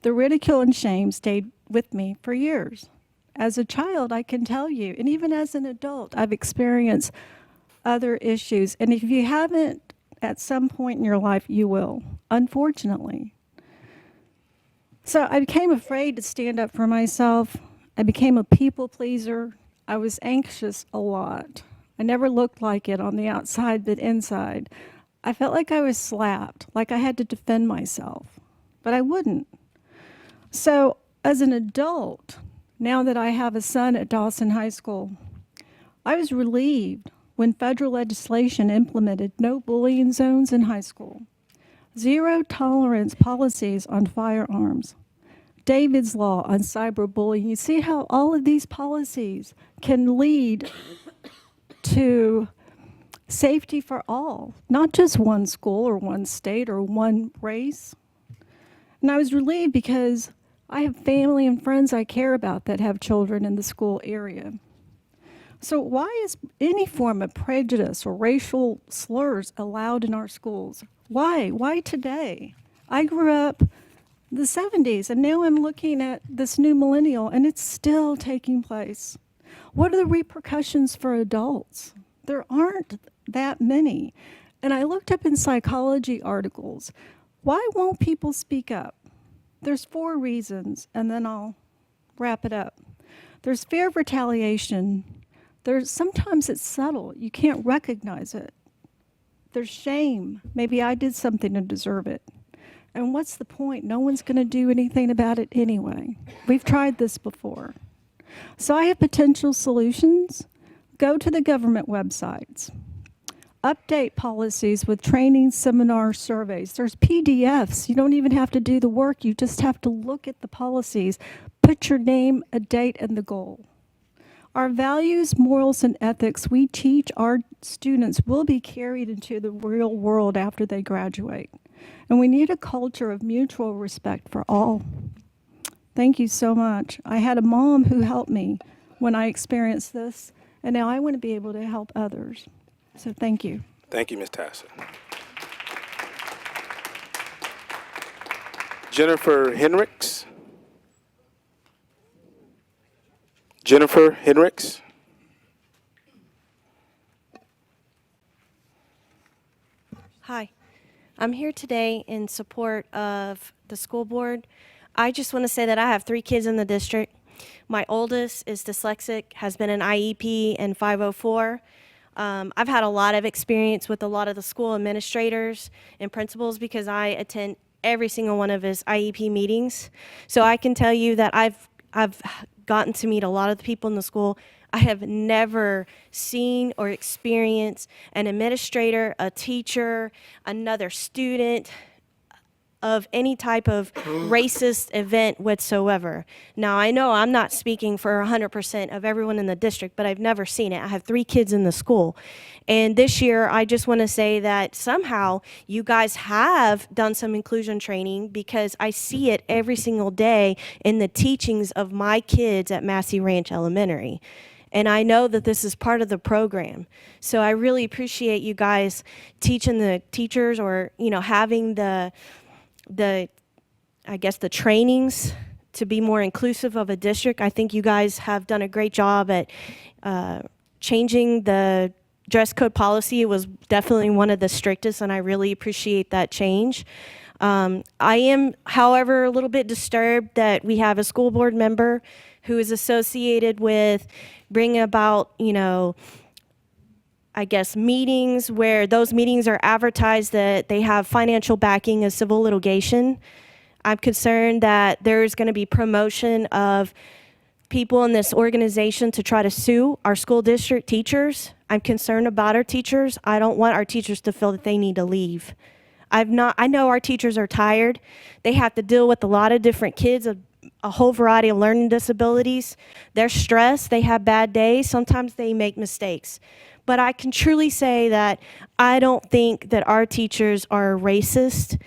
The ridicule and shame stayed with me for years. As a child, I can tell you, and even as an adult, I've experienced other issues. And if you haven't, at some point in your life, you will, unfortunately. So I became afraid to stand up for myself. I became a people pleaser. I was anxious a lot. I never looked like it on the outside, but inside. I felt like I was slapped, like I had to defend myself, but I wouldn't. So as an adult, now that I have a son at Dawson High School, I was relieved when federal legislation implemented no bullying zones in high school, 0 tolerance policies on firearms, David's Law on cyberbullying. You see how all of these policies can lead to safety for all, not just one school or one state or one race. And I was relieved because I have family and friends I care about that have children in the school area. So why is any form of prejudice or racial slurs allowed in our schools? Why? Why today? I grew up in the 70s, and now I'm looking at this new millennial, and it's still taking place. What are the repercussions for adults? There aren't that many. And I looked up in psychology articles, why won't people speak up? There's 4 reasons, and then I'll wrap it up. There's fear of retaliation. Sometimes it's subtle. You can't recognize it. There's shame. Maybe I did something to deserve it. And what's the point? No one's going to do anything about it anyway. We've tried this before. So I have potential solutions. Go to the government websites. Update policies with training, seminars, surveys. There's PDFs. You don't even have to do the work. You just have to look at the policies. Put your name, a date, and the goal. Our values, morals, and ethics we teach our students will be carried into the real world after they graduate. And we need a culture of mutual respect for all. Thank you so much. I had a mom who helped me when I experienced this, and now I want to be able to help others. So thank you. Thank you, Ms. Tasser. Jennifer Henricks. Jennifer Henricks. Hi, I'm here today in support of the school board. I just want to say that I have 3 kids in the district. My oldest is dyslexic, has been an IEP and 504. I've had a lot of experience with a lot of the school administrators and principals because I attend every single one of his IEP meetings. So I can tell you that I've gotten to meet a lot of the people in the school. I have never seen or experienced an administrator, a teacher, another student of any type of racist event whatsoever. Now, I know I'm not speaking for 100% of everyone in the district, but I've never seen it. I have 3 kids in the school. And this year, I just want to say that somehow you guys have done some inclusion training because I see it every single day in the teachings of my kids at Massey Ranch Elementary. And I know that this is part of the program. So I really appreciate you guys teaching the teachers or, having the trainings to be more inclusive of a district. I think you guys have done a great job at changing the dress code policy. It was definitely one of the strictest, and I really appreciate that change. I am, however, a little bit disturbed that we have a school board member who is associated with bringing about, meetings where those meetings are advertised that they have financial backing of civil litigation. I'm concerned that there's going to be promotion of people in this organization to try to sue our school district teachers. I'm concerned about our teachers. I don't want our teachers to feel that they need to leave. I know our teachers are tired. They have to deal with a lot of different kids, a whole variety of learning disabilities. They're stressed. They have bad days. Sometimes they make mistakes. But I can truly say that I don't think that our teachers are racist.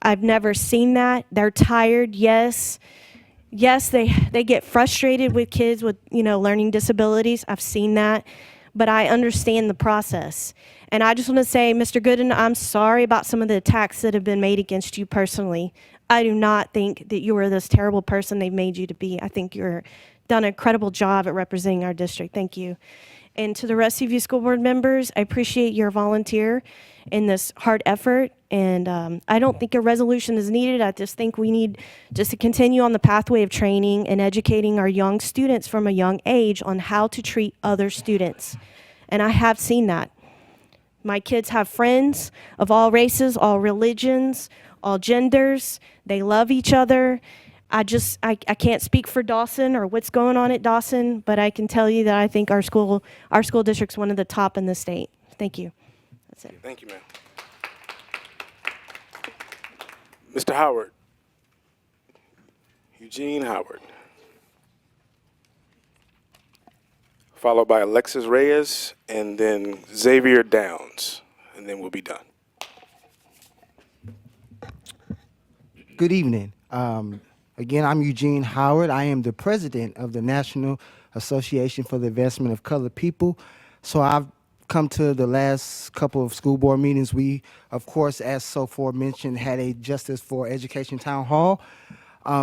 I've never seen that. They're tired, yes. Yes, they get frustrated with kids with, learning disabilities. I've seen that. But I understand the process. And I just want to say, Mr. Gooden, I'm sorry about some of the attacks that have been made against you personally. I do not think that you are this terrible person they've made you to be. I think you're done an incredible job at representing our district. Thank you. And to the rest of you school board members, I appreciate your volunteer in this hard effort. And I don't think a resolution is needed. I just think we need just to continue on the pathway of training and educating our young students from a young age on how to treat other students. And I have seen that. My kids have friends of all races, all religions, all genders. They love each other. I can't speak for Dawson or what's going on at Dawson, but I can tell you that I think our school district's one of the top in the state. Thank you. That's it. Thank you, ma'am. Mr. Howard. Eugene Howard. Followed by Alexis Reyes, and then Xavier Downs, and then we'll be done. Good evening. Again, I'm Eugene Howard. I am the president of the National Association for the Advancement of Colored People. So I've come to the last couple of school board meetings. We, of course, as so far mentioned, had a Justice for Education town hall.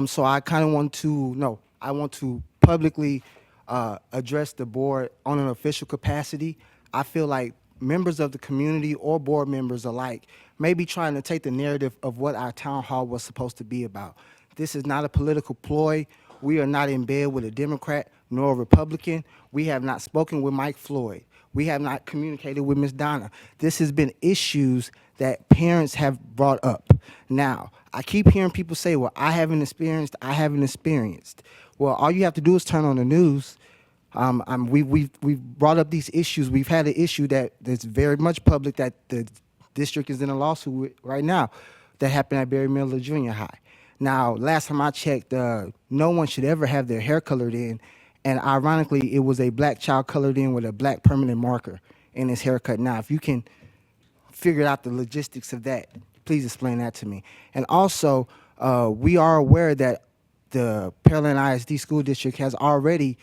So I kind of want to publicly address the board on an official capacity. I feel like members of the community or board members alike may be trying to take the narrative of what our town hall was supposed to be about. This is not a political ploy. We are not in bed with a Democrat nor a Republican. We have not spoken with Mike Floyd. We have not communicated with Ms. Donna. This has been issues that parents have brought up. Now, I keep hearing people say, well, I haven't experienced. Well, all you have to do is turn on the news. We've brought up these issues. We've had an issue that's very much public that the district is in a lawsuit with right now that happened at Barry Miller Junior High. Now, last time I checked, no one should ever have their hair colored in, and ironically, it was a black child colored in with a black permanent marker in his haircut. Now, if you can figure out the logistics of that, please explain that to me. And also, we are aware that the Pearland ISD School District has already,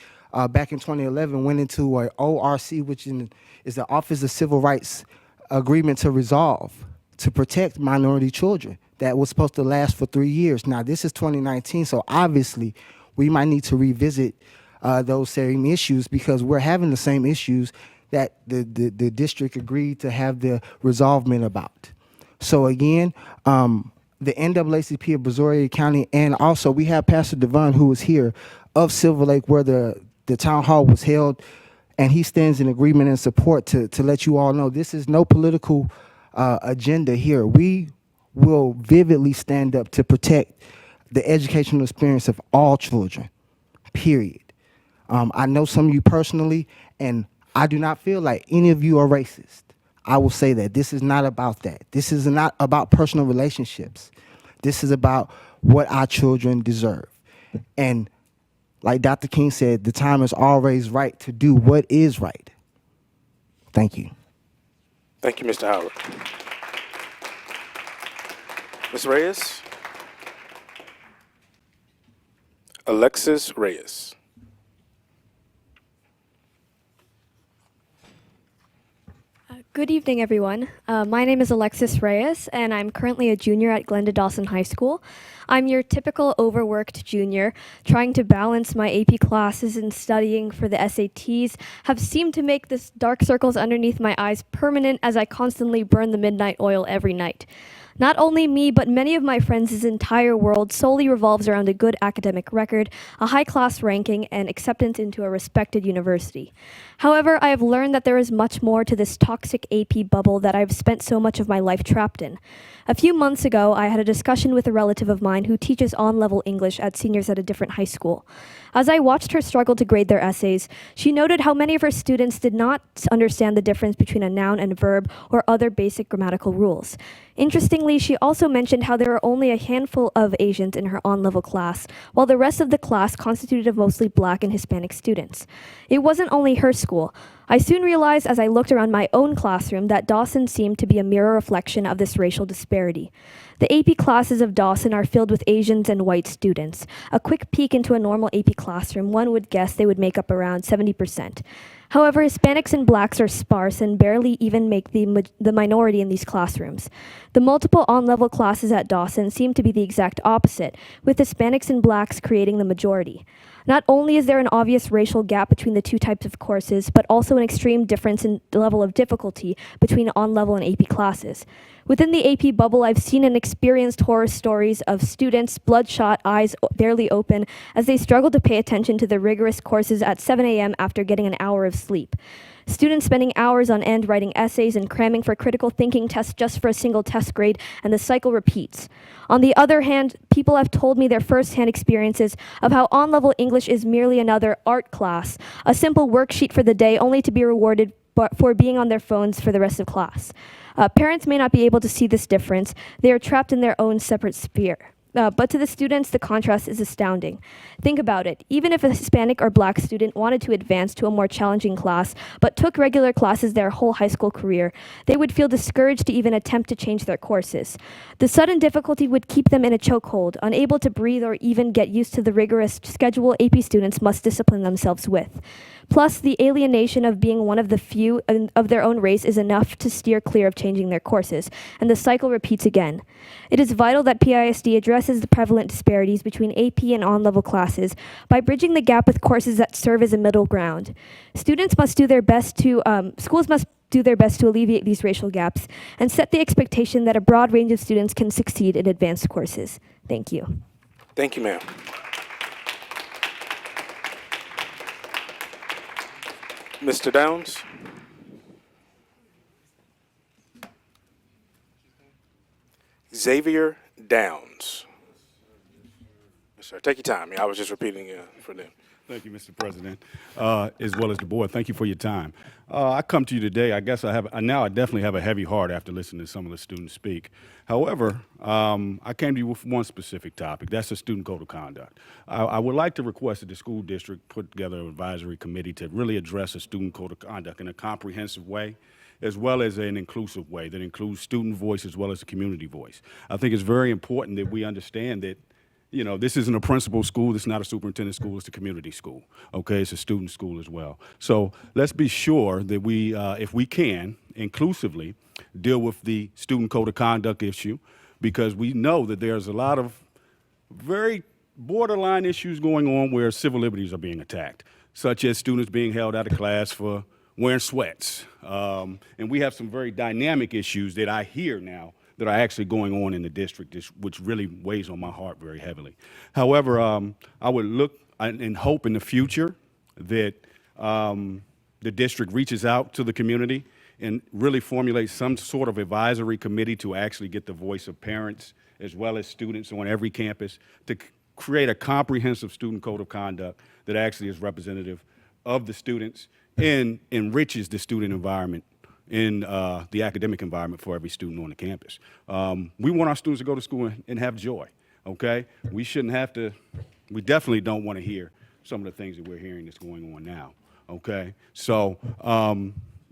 back in 2011, went into an ORC, which is the Office of Civil Rights Agreement to Resolve, to protect minority children. That was supposed to last for 3 years. Now, this is 2019, so obviously we might need to revisit those same issues because we're having the same issues that the district agreed to have the resolvement about. So again, the NAACP of Brazoria County, and also we have Pastor Devon, who is here, of Silver Lake, where the town hall was held, and he stands in agreement and support to let you all know this is no political agenda here. We will vividly stand up to protect the educational experience of all children, period. I know some of you personally, and I do not feel like any of you are racist. I will say that. This is not about that. This is not about personal relationships. This is about what our children deserve. And like Dr. King said, the time is always right to do what is right. Thank you. Thank you, Mr. Howard. Ms. Reyes? Alexis Reyes. Good evening, everyone. My name is Alexis Reyes, and I'm currently a junior at Glenda Dawson High School. I'm your typical overworked junior, trying to balance my AP classes and studying for the SATs have seemed to make this dark circles underneath my eyes permanent as I constantly burn the midnight oil every night. Not only me, but many of my friends' entire world solely revolves around a good academic record, a high-class ranking, and acceptance into a respected university. However, I have learned that there is much more to this toxic AP bubble that I've spent so much of my life trapped in. A few months ago, I had a discussion with a relative of mine who teaches on-level English at seniors at a different high school. As I watched her struggle to grade their essays, she noted how many of her students did not understand the difference between a noun and a verb or other basic grammatical rules. Interestingly, she also mentioned how there were only a handful of Asians in her on-level class, while the rest of the class constituted of mostly Black and Hispanic students. It wasn't only her school. I soon realized as I looked around my own classroom that Dawson seemed to be a mirror reflection of this racial disparity. The AP classes of Dawson are filled with Asians and white students. A quick peek into a normal AP classroom, one would guess they would make up around 70%. However, Hispanics and Blacks are sparse and barely even make the minority in these classrooms. The multiple on-level classes at Dawson seem to be the exact opposite, with Hispanics and Blacks creating the majority. Not only is there an obvious racial gap between the two types of courses, but also an extreme difference in the level of difficulty between on-level and AP classes. Within the AP bubble, I've seen and experienced horror stories of students, bloodshot, eyes barely open, as they struggle to pay attention to the rigorous courses at 7 a.m. after getting an hour of sleep. Students spending hours on end writing essays and cramming for critical thinking tests just for a single test grade, and the cycle repeats. On the other hand, people have told me their first-hand experiences of how on-level English is merely another art class, a simple worksheet for the day only to be rewarded for being on their phones for the rest of class. Parents may not be able to see this difference. They are trapped in their own separate sphere. But to the students, the contrast is astounding. Think about it. Even if a Hispanic or Black student wanted to advance to a more challenging class, but took regular classes their whole high school career, they would feel discouraged to even attempt to change their courses. The sudden difficulty would keep them in a chokehold, unable to breathe or even get used to the rigorous schedule AP students must discipline themselves with. Plus, the alienation of being one of the few of their own race is enough to steer clear of changing their courses, and the cycle repeats again. It is vital that PISD addresses the prevalent disparities between AP and on-level classes by bridging the gap with courses that serve as a middle ground. Schools must do their best to alleviate these racial gaps and set the expectation that a broad range of students can succeed in advanced courses. Thank you. Thank you, ma'am. Mr. Downs? Xavier Downs. Yes, sir. Take your time. I was just repeating for them. Thank you, Mr. President, as well as the board. Thank you for your time. I come to you today. I guess I definitely have a heavy heart after listening to some of the students speak. However, I came to you with one specific topic. That's the student code of conduct. I would like to request that the school district put together an advisory committee to really address a student code of conduct in a comprehensive way, as well as an inclusive way that includes student voice as well as the community voice. I think it's very important that we understand that this isn't a principal school, this is not a superintendent school, it's a community school, okay? It's a student school as well. So let's be sure that we, if we can, inclusively deal with the student code of conduct issue, because we know that there's a lot of very borderline issues going on where civil liberties are being attacked, such as students being held out of class for wearing sweats. And we have some very dynamic issues that I hear now that are actually going on in the district, which really weighs on my heart very heavily. However, I would look and hope in the future that the district reaches out to the community and really formulates some sort of advisory committee to actually get the voice of parents as well as students on every campus to create a comprehensive student code of conduct that actually is representative of the students and enriches the student environment in the academic environment for every student on the campus. We want our students to go to school and have joy, okay? We shouldn't have to, we definitely don't want to hear some of the things that we're hearing that's going on now, okay? So,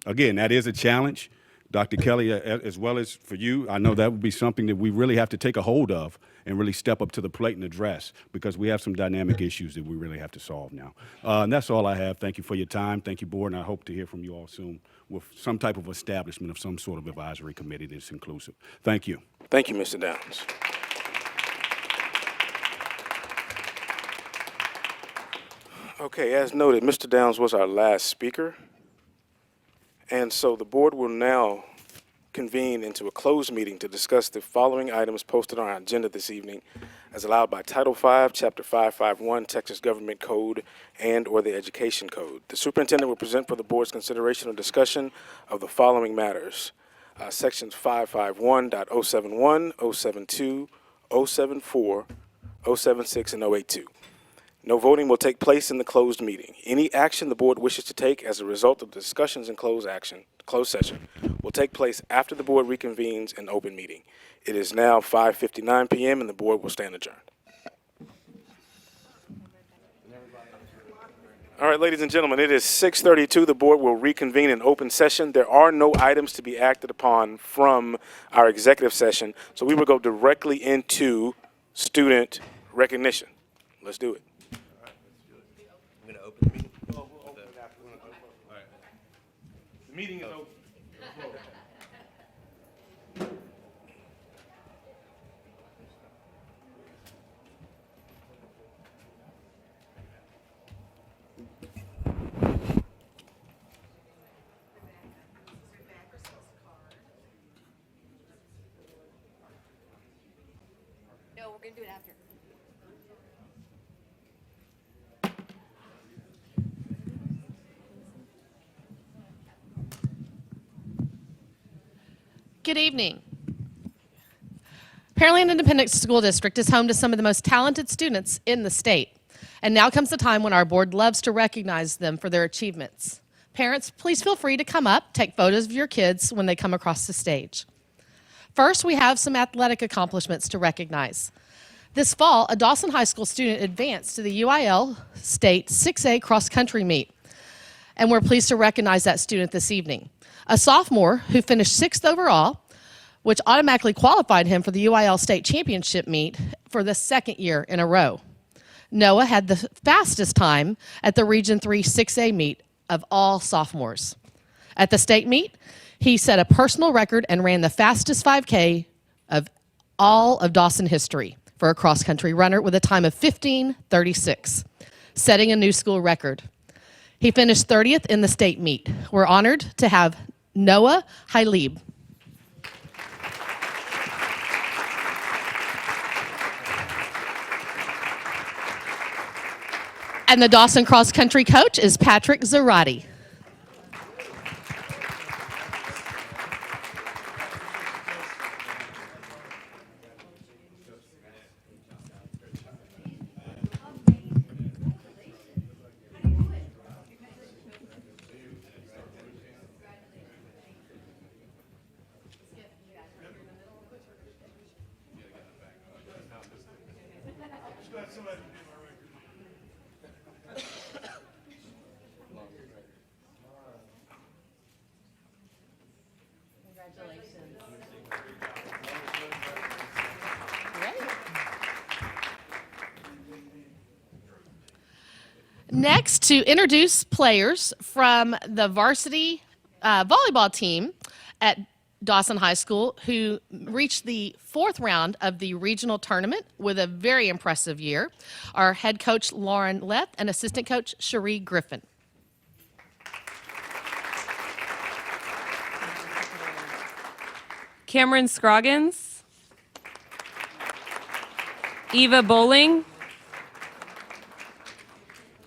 again, that is a challenge. Dr. Kelly, as well as for you, I know that would be something that we really have to take a hold of and really step up to the plate and address, because we have some dynamic issues that we really have to solve now. And that's all I have. Thank you for your time. Thank you, board, and I hope to hear from you all soon with some type of establishment of some sort of advisory committee that's inclusive. Thank you. Thank you, Mr. Downs. Okay, as noted, Mr. Downs was our last speaker. And so the board will now convene into a closed meeting to discuss the following items posted on our agenda this evening as allowed by Title V, Chapter 551, Texas Government Code, and/or the Education Code. The superintendent will present for the board's consideration or discussion of the following matters. Sections 551.071, 072, 074, 076, and 082. No voting will take place in the closed meeting. Any action the board wishes to take as a result of the discussions in closed session will take place after the board reconvenes in open meeting. It is now 5:59 p.m. and the board will stand adjourned. All right, ladies and gentlemen, it is 6:32. The board will reconvene in open session. There are no items to be acted upon from our executive session, so we will go directly into student recognition. Let's do it. I'm going to open the meeting. The meeting is open. No, we're going to do it after. Good evening. Pearland Independent School District is home to some of the most talented students in the state. And now comes the time when our board loves to recognize them for their achievements. Parents, please feel free to come up, take photos of your kids when they come across the stage. First, we have some athletic accomplishments to recognize. This fall, a Dawson High School student advanced to the UIL State 6A cross-country meet. And we're pleased to recognize that student this evening. A sophomore who finished 6th overall, which automatically qualified him for the UIL State Championship meet for the second year in a row. Noah had the fastest time at the Region 3 6A meet of all sophomores. At the state meet, he set a personal record and ran the fastest 5K of all of Dawson history for a cross-country runner with a time of 15:36, setting a new school record. He finished 30th in the state meet. We're honored to have Noah Hailib. And the Dawson Cross Country coach is Patrick Zarati. Next, to introduce players from the varsity volleyball team at Dawson High School who reached the 4th round of the regional tournament with a very impressive year, our head coach Lauren Leth and assistant coach Cherie Griffin. Cameron Scroggins, Eva Bowling,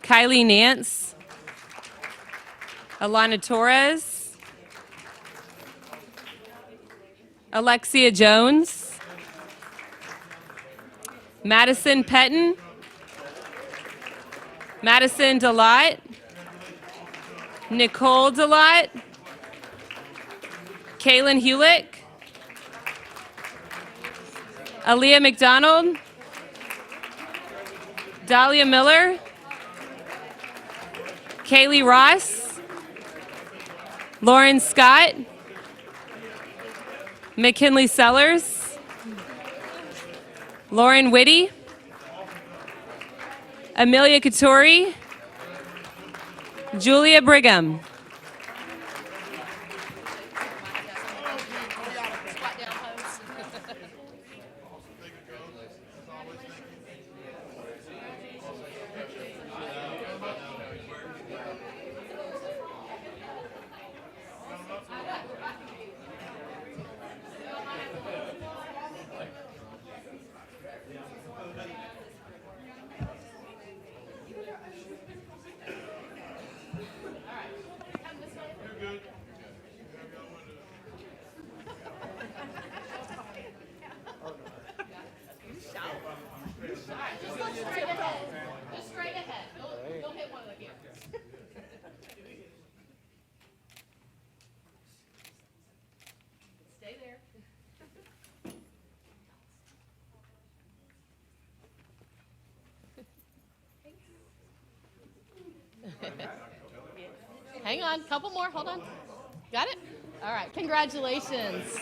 Kylie Nance, Alana Torres, Alexia Jones, Madison Petton, Madison Delott, Nicole Delott, Kaylin Hewlick, Aaliyah McDonald, Dahlia Miller, Kaylee Ross, Lauren Scott, McKinley Sellers, Lauren Whitty, Amelia Katuri, Julia Brigham. Hang on, couple more, hold on. Got it? All right, congratulations.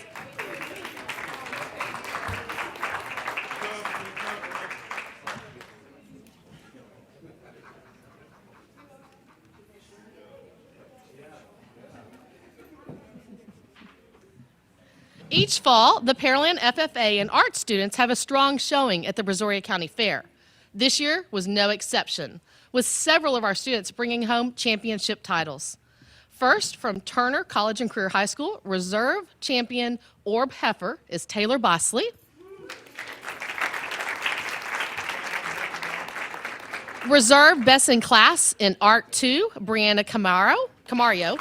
Each fall, the Pearland FFA and art students have a strong showing at the Brazoria County Fair. This year was no exception, with several of our students bringing home championship titles. First, from Turner College and Career High School, Reserve Champion Orb Heifer is Taylor Bosley. Reserve Best in Class in Art 2, Brianna Camario.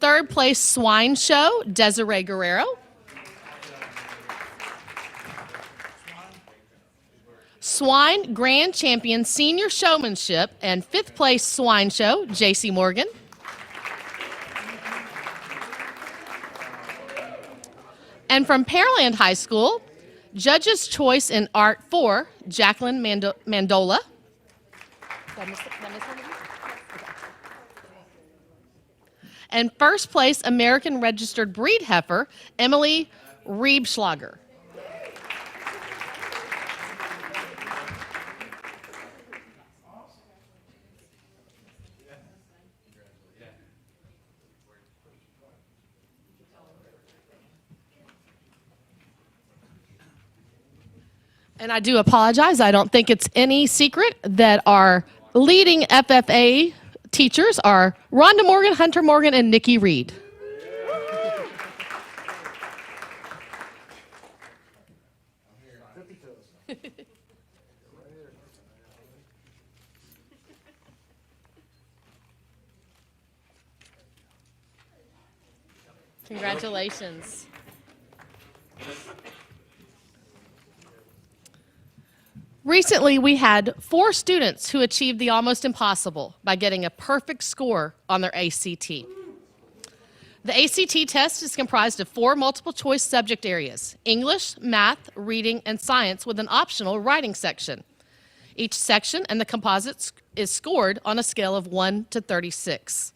Third place Swine Show, Desiree Guerrero. Swine Grand Champion Senior Showmanship and fifth place Swine Show, JC Morgan. And from Pearland High School, Judge's Choice in Art 4, Jacqueline Mandola. And first place American Registered Breed Heifer, Emily Riebschlager. And I do apologize. I don't think it's any secret that our leading FFA teachers are Rhonda Morgan, Hunter Morgan, and Nikki Reed. Congratulations. Recently, we had 4 students who achieved the almost impossible by getting a perfect score on their ACT. The ACT test is comprised of 4 multiple choice subject areas: English, math, reading, and science, with an optional writing section. Each section and the composite is scored on a scale of 1 to 36.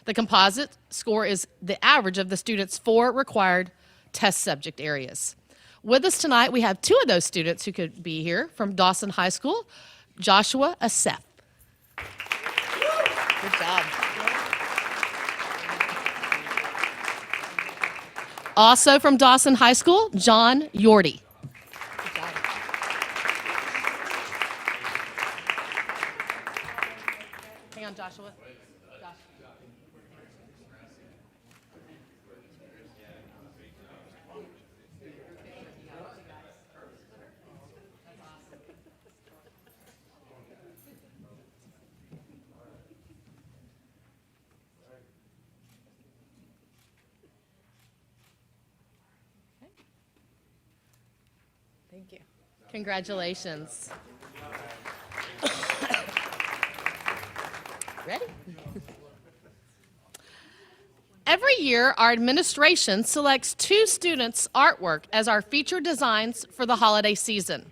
The composite score is the average of the students' 4 required test subject areas. With us tonight, we have 2 of those students who could be here from Dawson High School, Joshua Asef. Good job. Also from Dawson High School, John Yorty. Hang on, Joshua. Thank you. Congratulations. Ready? Every year, our administration selects 2 students' artwork as our featured designs for the holiday season.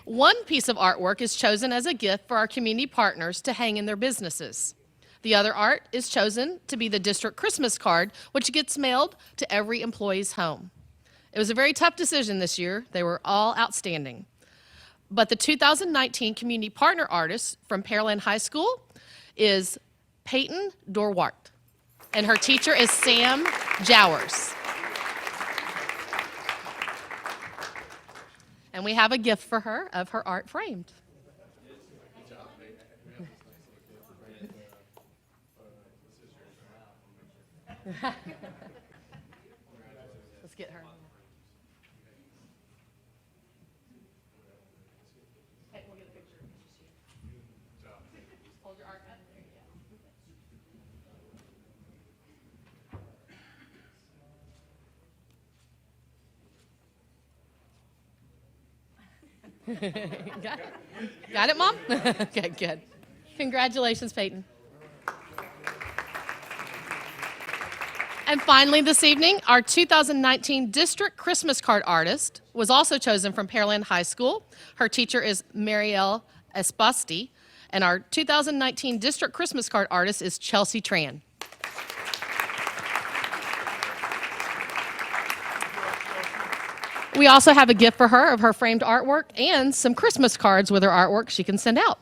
One piece of artwork is chosen as a gift for our community partners to hang in their businesses. The other art is chosen to be the district Christmas card, which gets mailed to every employee's home. It was a very tough decision this year. They were all outstanding. But the 2019 Community Partner Artist from Pearland High School is Peyton Dorwart, and her teacher is Sam Jowers. And we have a gift for her of her art framed. Let's get her. Hey, we'll get a picture. Hold your art up. There you go. Got it? Got it, Mom? Okay, good. Congratulations, Peyton. And finally this evening, our 2019 District Christmas Card Artist was also chosen from Pearland High School. Her teacher is Marielle Espasti, and our 2019 District Christmas Card Artist is Chelsea Tran. We also have a gift for her of her framed artwork and some Christmas cards with her artwork she can send out.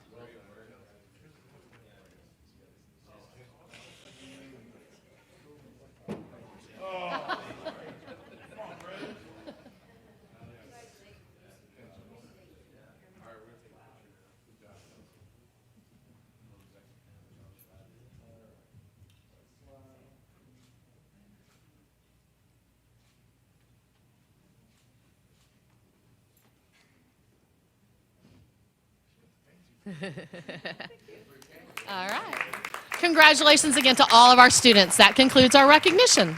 All right. Congratulations again to all of our students. That concludes our recognition.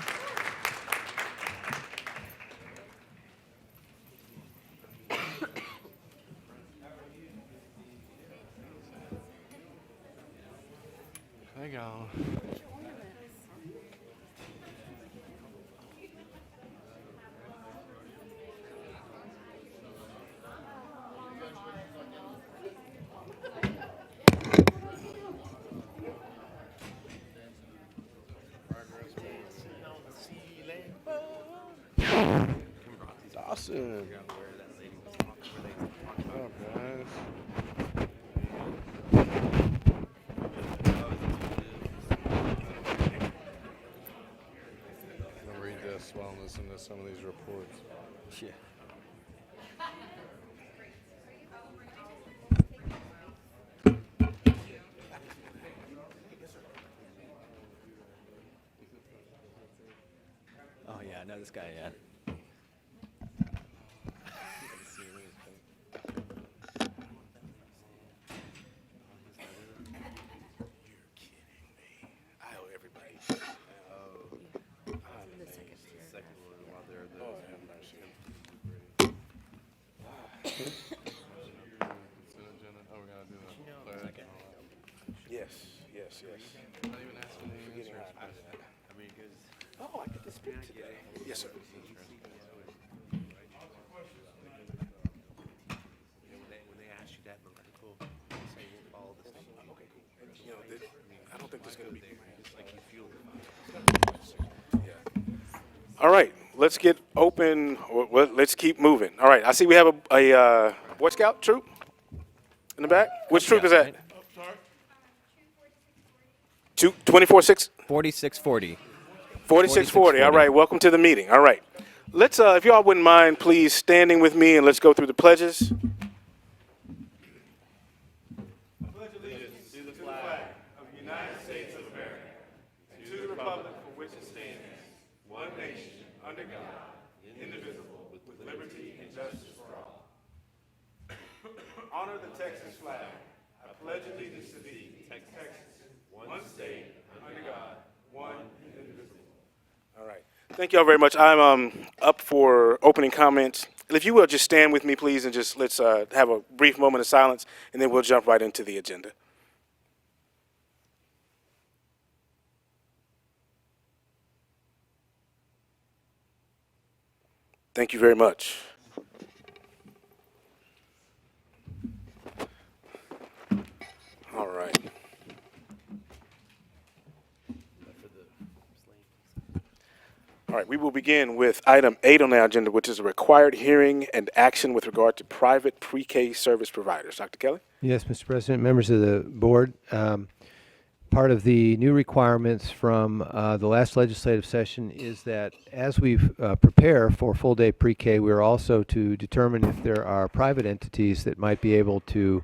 Hang on. Dawson. Oh, guys. I'm gonna read this while I'm listening to some of these reports. Yeah. this guy yet. I owe everybody. Yes, yes, yes. Oh, I get to speak today. Yes, sir. When they ask you that in article, say we'll follow the same. Okay, cool. You know, I don't think there's going to be. It's like you feel. Yeah. All right, let's get open. Let's keep moving. All right, I see we have a Boy Scout troop in the back. Which troop is that? 24-6? 4640. 4640. All right, welcome to the meeting. All right. Let's, if y'all wouldn't mind, please standing with me and let's go through the pledges. Pledge allegiance to the flag of the United States of America and to the republic for which it stands, one nation, under God, indivisible, with liberty and justice for all. Honor the Texas flag. I pledge allegiance to thee, Texas, one state, under God, one indivisible. All right. Thank you all very much. I'm up for opening comments. If you will just stand with me, please, and just let's have a brief moment of silence, and then we'll jump right into the agenda. Thank you very much. All right. All right, we will begin with item 8 on the agenda, which is a required hearing and action with regard to private pre-K service providers. Dr. Kelly? Yes, Mr. President, members of the board. Part of the new requirements from the last legislative session is that as we prepare for full-day pre-K, we're also to determine if there are private entities that might be able to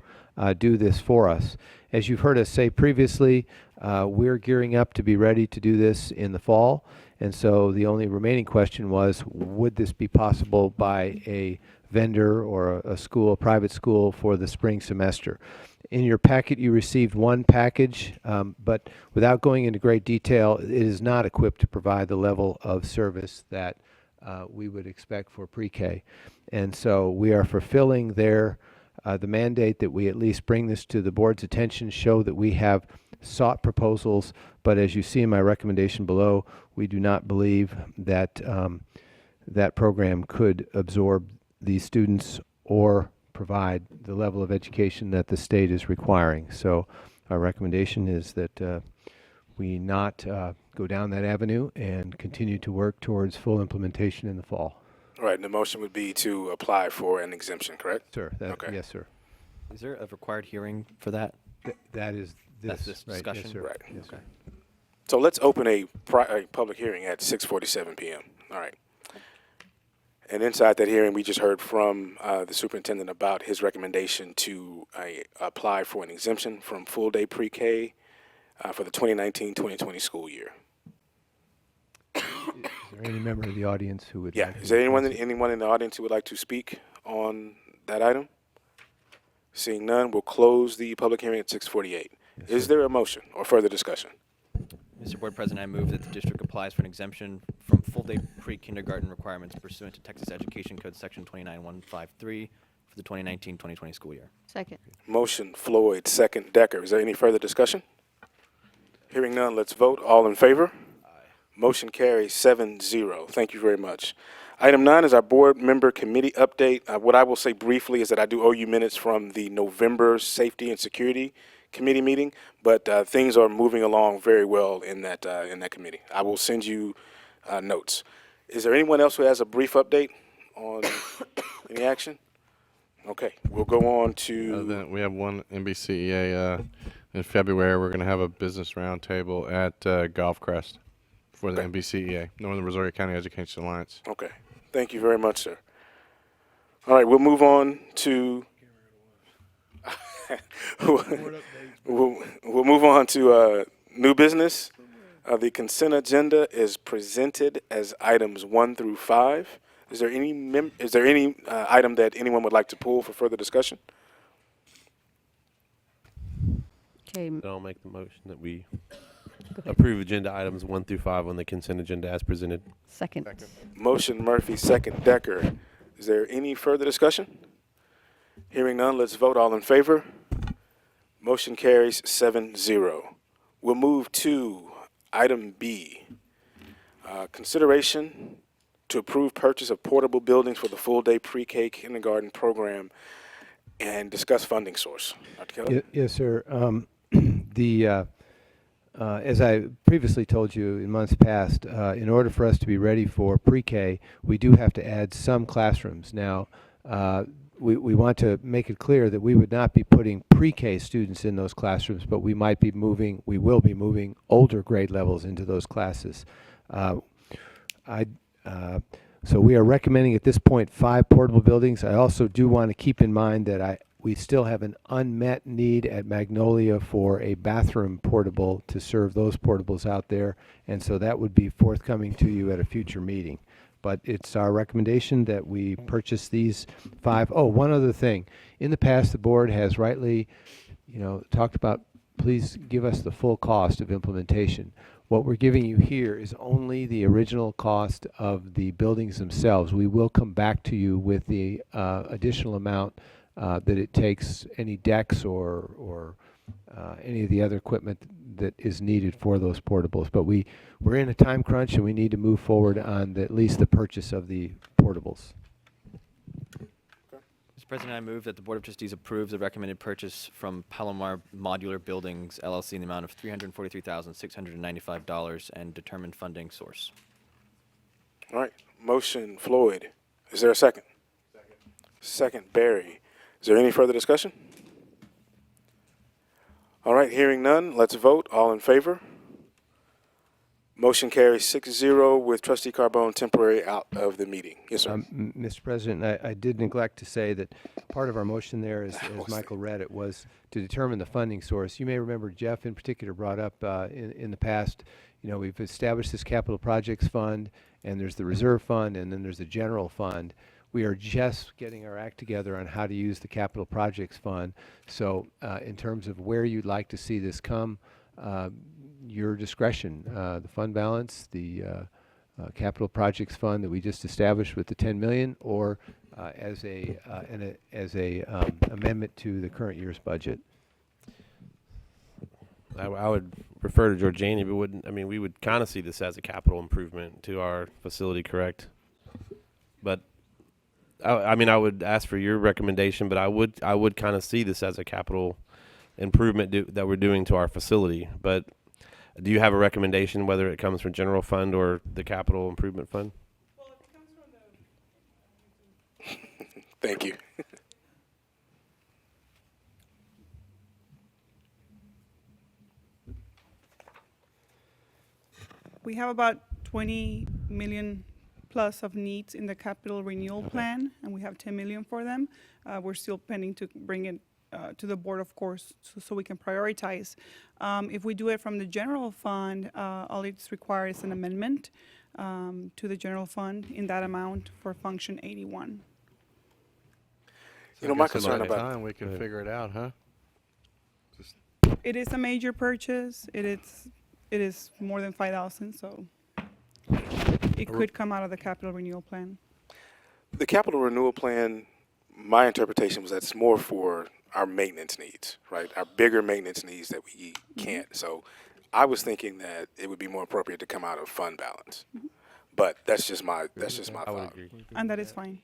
do this for us. As you've heard us say previously, we're gearing up to be ready to do this in the fall. And so the only remaining question was, would this be possible by a vendor or a school, a private school, for the spring semester? In your packet, you received one package, but without going into great detail, it is not equipped to provide the level of service that we would expect for pre-K. And so we are fulfilling the mandate that we at least bring this to the board's attention, show that we have sought proposals, but as you see in my recommendation below, we do not believe that that program could absorb these students or provide the level of education that the state is requiring. So our recommendation is that we not go down that avenue and continue to work towards full implementation in the fall. All right, and the motion would be to apply for an exemption, correct? Sir, Okay. Yes, sir. Is there a required hearing for that? That is That's this right, discussion? Yes, sir. Right. Yes, sir. So let's open a public hearing at 6:47 p.m. All right. And inside that hearing, we just heard from the superintendent about his recommendation to apply for an exemption from full-day pre-K for the 2019-2020 school year. Is there any member of the audience who would Yeah. like Is to there anyone address it? in the audience who would like to speak on that item? Seeing none, we'll close the public hearing at 6:48. Yes, Is sir. there a motion or further discussion? Mr. Board President, I move that the district applies for an exemption from full-day pre-kindergarten requirements pursuant to Texas Education Code Section 29153 for the 2019-2020 school year. Second. Motion Floyd, second Decker. Is there any further discussion? Hearing none, let's vote. All in favor? Aye. Motion carries 7-0. Thank you very much. Item 9 is our board member committee update. What I will say briefly is that I do owe you minutes from the November Safety and Security Committee meeting, but things are moving along very well in that committee. I will send you notes. Is there anyone else who has a brief update on any action? Okay, we'll go on to. We have one NBCEA in February. We're going to have a business roundtable at Golf Crest for the NBCEA, Northern Missouri County Education Alliance. Okay, thank you very much, sir. All right, we'll move on to. we'll move on to new business. The consent agenda is presented as items 1 through 5. Is there any item that anyone would like to pull for further discussion? Okay. I'll make the motion that we approve agenda items 1 through 5 on the consent agenda as presented. Second. Motion Murphy, second Decker. Is there any further discussion? Hearing none, let's vote. All in favor? Motion carries 7-0. We'll move to item B. Consideration to approve purchase of portable buildings for the full-day pre-K kindergarten program and discuss funding source. Dr. Keller? Yes, sir. As I previously told you in months past, in order for us to be ready for pre-K, we do have to add some classrooms. Now, we want to make it clear that we would not be putting pre-K students in those classrooms, but we will be moving older grade levels into those classes. So we are recommending at this point 5 portable buildings. I also do want to keep in mind that we still have an unmet need at Magnolia for a bathroom portable to serve those portables out there, and so that would be forthcoming to you at a future meeting. But it's our recommendation that we purchase these 5. Oh, one other thing. In the past, the board has rightly, talked about, please give us the full cost of implementation. What we're giving you here is only the original cost of the buildings themselves. We will come back to you with the additional amount that it takes, any decks or any of the other equipment that is needed for those portables. But we're in a time crunch and we need to move forward on at least the purchase of the portables. Mr. President, I move that the Board of Trustees approves the recommended purchase from Palomar Modular Buildings, LLC, in the amount of $343,695 and determine funding source. All right. Motion Floyd. Is there a second? Second Barry. Is there any further discussion? All right. Hearing none, let's vote. All in favor? Motion carries 6-0 with Trustee Carbone temporarily out of the meeting. Yes, sir. Mr. President, I did neglect to say that part of our motion there, as Michael read it, was to determine the funding source. You may remember Jeff in particular brought up in the past, we've established this capital projects fund, and there's the reserve fund, and then there's the general fund. We are just getting our act together on how to use the capital projects fund. So in terms of where you'd like to see this come, your discretion, the fund balance, the capital projects fund that we just established with the 10 million, or as a amendment to the current year's budget. I would refer to Georgiani, but we would kind of see this as a capital improvement to our facility, correct? But I would ask for your recommendation, but I would kind of see this as a capital improvement that we're doing to our facility. But do you have a recommendation whether it comes from general fund or the capital improvement fund? Well, if it comes from the Thank you. we have about 20 million plus of needs in the capital renewal plan, and we have 10 million for them. We're still pending to bring it to the board, of course, so we can prioritize. If we do it from the general fund, all it's required is an amendment to the general fund in that amount for function 81. My concern about time we can figure it out, huh? It is a major purchase. It is more than 5,000, so it could come out of the capital renewal plan. The capital renewal plan, my interpretation was that's more for our maintenance needs, right? Our bigger maintenance needs that we can't. So I was thinking that it would be more appropriate to come out of fund balance. But that's just my thought. And that is fine.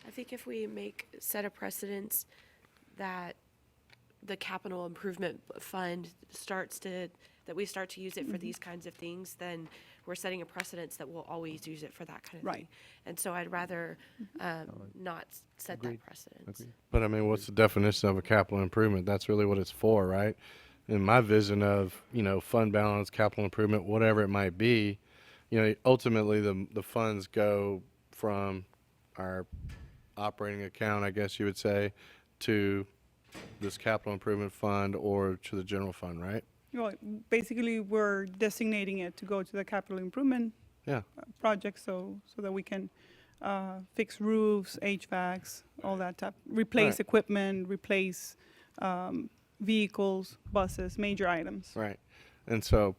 I think if we set a precedence that the capital improvement fund that we start to use it for these kinds of things, then we're setting a precedence that we'll always use it for that kind of thing. And so I'd rather not set that precedence. But what's the definition of a capital improvement? That's really what it's for, right? In my vision of, fund balance, capital improvement, whatever it might be, ultimately the funds go from our operating account, I guess you would say, to this capital improvement fund or to the general fund, right? Well, basically, we're designating it to go to the capital improvement Yeah. project, so that we can fix roofs, HVACs, all that type, replace Right. equipment, replace vehicles, buses, major items. Right. And so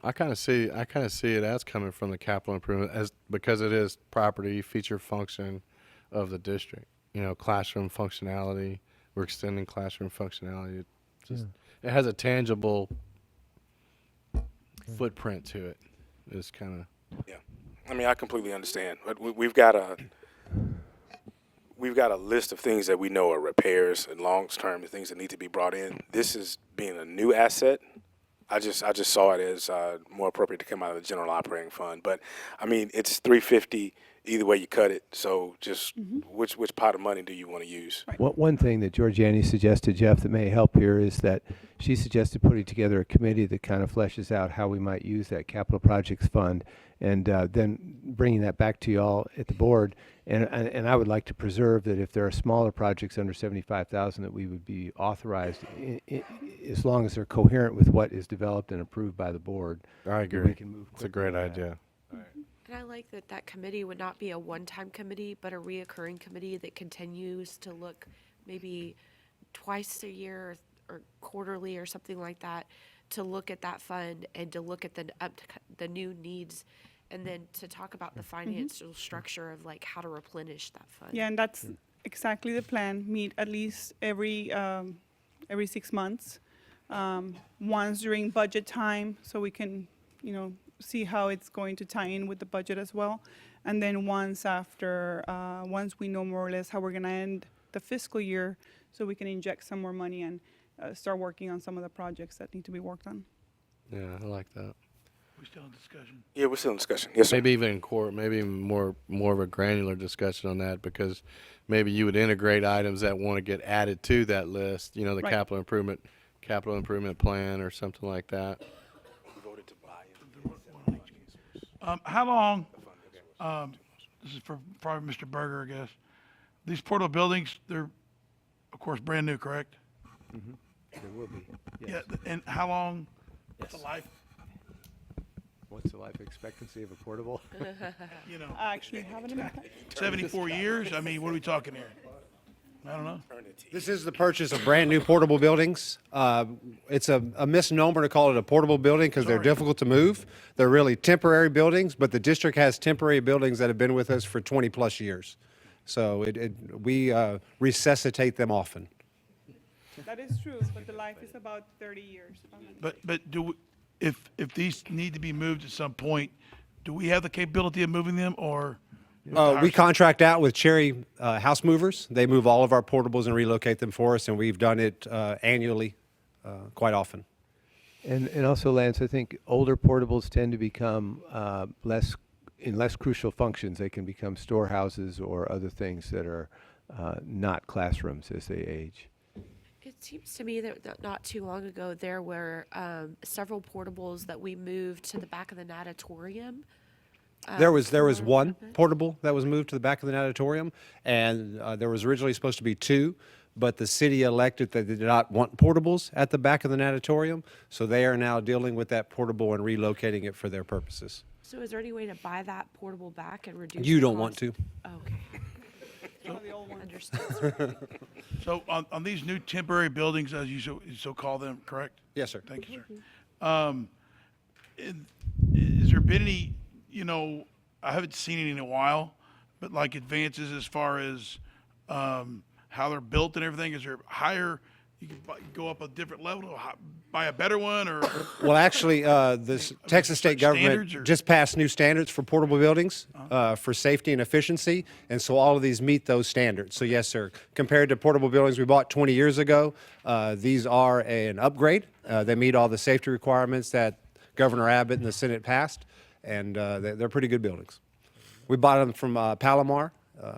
I kind of see it as coming from the capital improvement as because it is property feature function of the district. You know, classroom functionality. We're extending classroom functionality. It just it has a tangible footprint to it. It's kind of Yeah, I mean, I completely understand, but we've got a list of things that we know are repairs and long-term things that need to be brought in. This is being a new asset. I just saw it as more appropriate to come out of the general operating fund. But I mean, it's $350 either way you cut it. So just which pot of money do you want to use? One thing that Georgiani suggested, Jeff, that may help here is that she suggested putting together a committee that kind of fleshes out how we might use that capital projects fund, and then bringing that back to y'all at the board. And I would like to preserve that if there are smaller projects under 75,000, that we would be authorized, as long as they're coherent with what is developed and approved by the board. I that we agree. can move It's a quickly great on that. idea. And I like that that committee would not be a one-time committee, but a reoccurring committee that continues to look maybe twice a year or quarterly or something like that, to look at that fund and to look at the new needs, and then to talk about the financial structure of like how to replenish that fund. Yeah, and that's exactly the plan. Meet at least every 6 months, once during budget time, so we can, see how it's going to tie in with the budget as well. And then once we know more or less how we're going to end the fiscal year, so we can inject some more money and start working on some of the projects that need to be worked on. Yeah, I like that. We still in discussion? Yeah, we're still in discussion. Yes, sir. Maybe even in court, maybe even more of a granular discussion on that, because maybe you would integrate items that want to get added to that list. The Right. capital improvement plan or something like that. How long, this is for probably Mr. Berger, I guess. These portable buildings, they're, of course, brand new, correct? There will be. Yeah, and how long, what's the life? What's the life expectancy of a portable? I actually have it in my 74 years? I mean, what are we talking here? I don't know. This is the purchase of brand-new portable buildings. It's a misnomer to call it a portable building because they're difficult to move. They're really temporary buildings, but the district has temporary buildings that have been with us for 20-plus years. So we resuscitate them often. That is true, but the life is about 30 years. But if these need to be moved at some point, do we have the capability of moving them, or? We contract out with Cherry House Movers. They move all of our portables and relocate them for us, and we've done it annually quite often. And also, Lance, I think older portables tend to become less crucial functions. They can become storehouses or other things that are not classrooms as they age. It seems to me that not too long ago, there were several portables that we moved to the back of the natatorium. There was one portable that was moved to the back of the natatorium, and there was originally supposed to be two, but the city elected that they did not want portables at the back of the natatorium, so they are now dealing with that portable and relocating it for their purposes. So is there any way to buy that portable back and reduce You the don't want cost? to. Oh, okay. Understood. So on these new temporary buildings, as you so call them, correct? Yes, sir. Thank you, sir. Has there been any, I haven't seen it in a while, but like advances as far as how they're built and everything? Is there higher, you can go up a different level, buy a better one, or? Well, actually, the Texas state government just passed new standards for portable buildings for safety and efficiency, and so all of these meet those standards. So yes, sir, compared to portable buildings we bought 20 years ago, these are an upgrade. They meet all the safety requirements that Governor Abbott and the Senate passed, and they're pretty good buildings. We bought them from Palomar.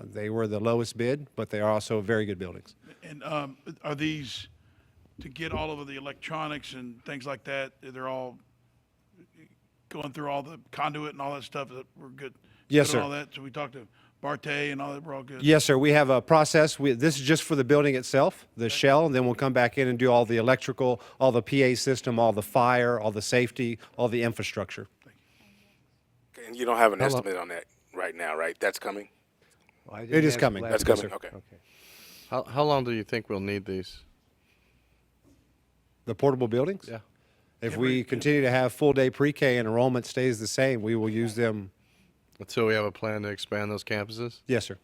They were the lowest bid, but they are also very good buildings. And are these, to get all of the electronics and things like that, they're all going through all the conduit and all that stuff that we're good? Yes, good on sir. all that? So we talked to Barte and all that, we're all good? Yes, sir. We have a process. This is just for the building itself, the shell, and then we'll come back in and do all the electrical, all the PA system, all the fire, all the safety, all the infrastructure. And you don't have an How long- estimate on that right now, right? That's coming? Well, I It didn't is ask coming. last That's week, coming, sir. okay. How long do you think we'll need these? The portable buildings? Yeah. If we continue to have full-day pre-K and enrollment stays the same, we will use them. Until we have a plan to expand those campuses? Yes, sir.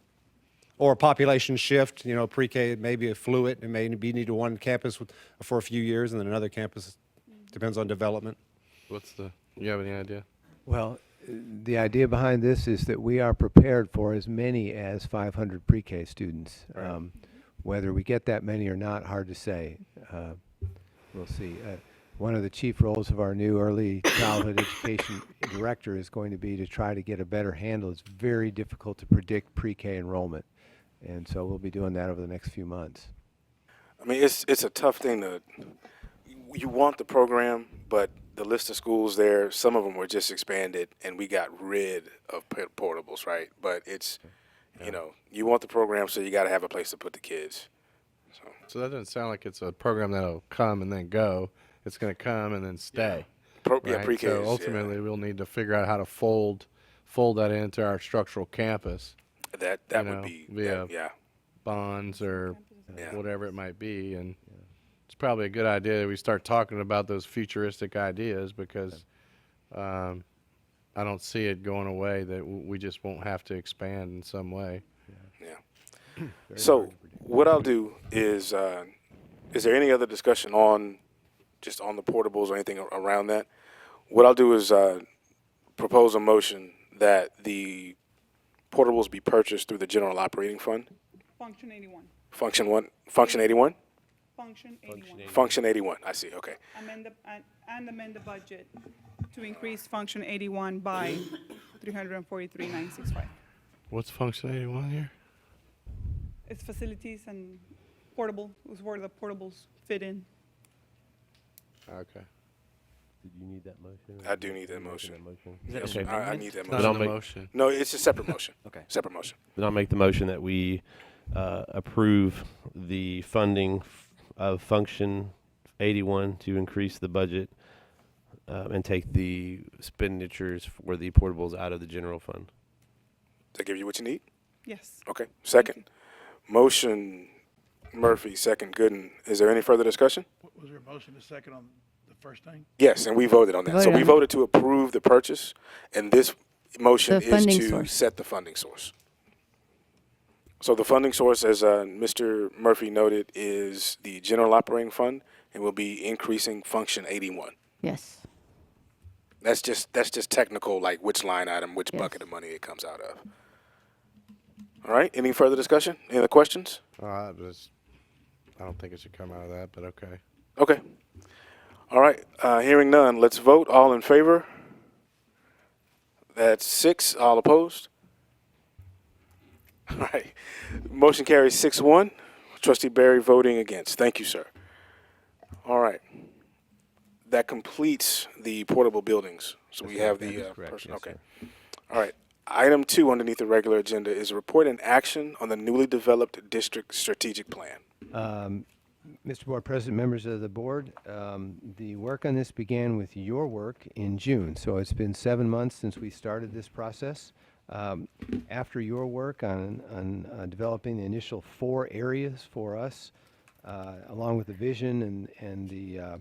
Or a population shift, pre-K may be a fluid. It may be need to one campus for a few years and then another campus. Depends on development. You have any idea? Well, the idea behind this is that we are prepared for as many as 500 pre-K students. Whether we get that many or not, hard to say. We'll see. One of the chief roles of our new early childhood education director is going to be to try to get a better handle. It's very difficult to predict pre-K enrollment. And so we'll be doing that over the next few months. I mean, it's a tough thing you want the program, but the list of schools there, some of them were just expanded and we got rid of portables, right? But it's, you want the program, so you got to have a place to put the kids. So that doesn't sound like it's a program that'll come and then go. It's going to come and then stay. Yeah, pre-K So is, ultimately, we'll need to figure out how to fold that into our structural campus. That would be, via bonds or Yeah. whatever it might be, and it's probably a good idea that we start talking about those futuristic ideas because I don't see it going away. That we just won't have to expand in some way. Yeah. So what I'll do is there any other discussion on the portables or anything around that? What I'll do is propose a motion that the portables be purchased through the general operating fund. Function 81. Function 81? Function 81. Function 81, I see, okay. Amend the budget to increase function 81 by 343,965. What's function 81 here? It's facilities and portable, is where the portables fit in. Okay. Did you need that motion? I do need that motion. Yes, Okay. I need that It's not motion. in the motion. No, it's a separate motion. Okay. Separate motion. Then I'll make the motion that we approve the funding of Function 81 to increase the budget and take the expenditures for the portables out of the general fund. Does that give you what you need? Yes. Okay. Second. Motion Murphy, second Gooden. Is there any further discussion? Was there a motion to second on the first thing? Yes, and we voted on that. So we voted to approve the purchase, and this motion The is funding to source. set the funding source. So the funding source, as Mr. Murphy noted, is the general operating fund, and will be increasing Function 81. Yes. That's just technical, like which line item, which bucket of money it comes out of. All right. Any further discussion? Any other questions? I don't think it should come out of that, but okay. Okay. All right. Hearing none, let's vote. All in favor? That's 6. All opposed? All right. Motion carries 6-1. Trustee Barry voting against. Thank you, sir. All right. That completes the portable buildings. So we have the correct, person. yes, Okay. sir. All right. Item 2 underneath the regular agenda is a report and action on the newly developed district strategic plan. Mr. Board President, members of the board, the work on this began with your work in June. So it's been 7 months since we started this process. After your work on developing the initial 4 areas for us, along with the vision and the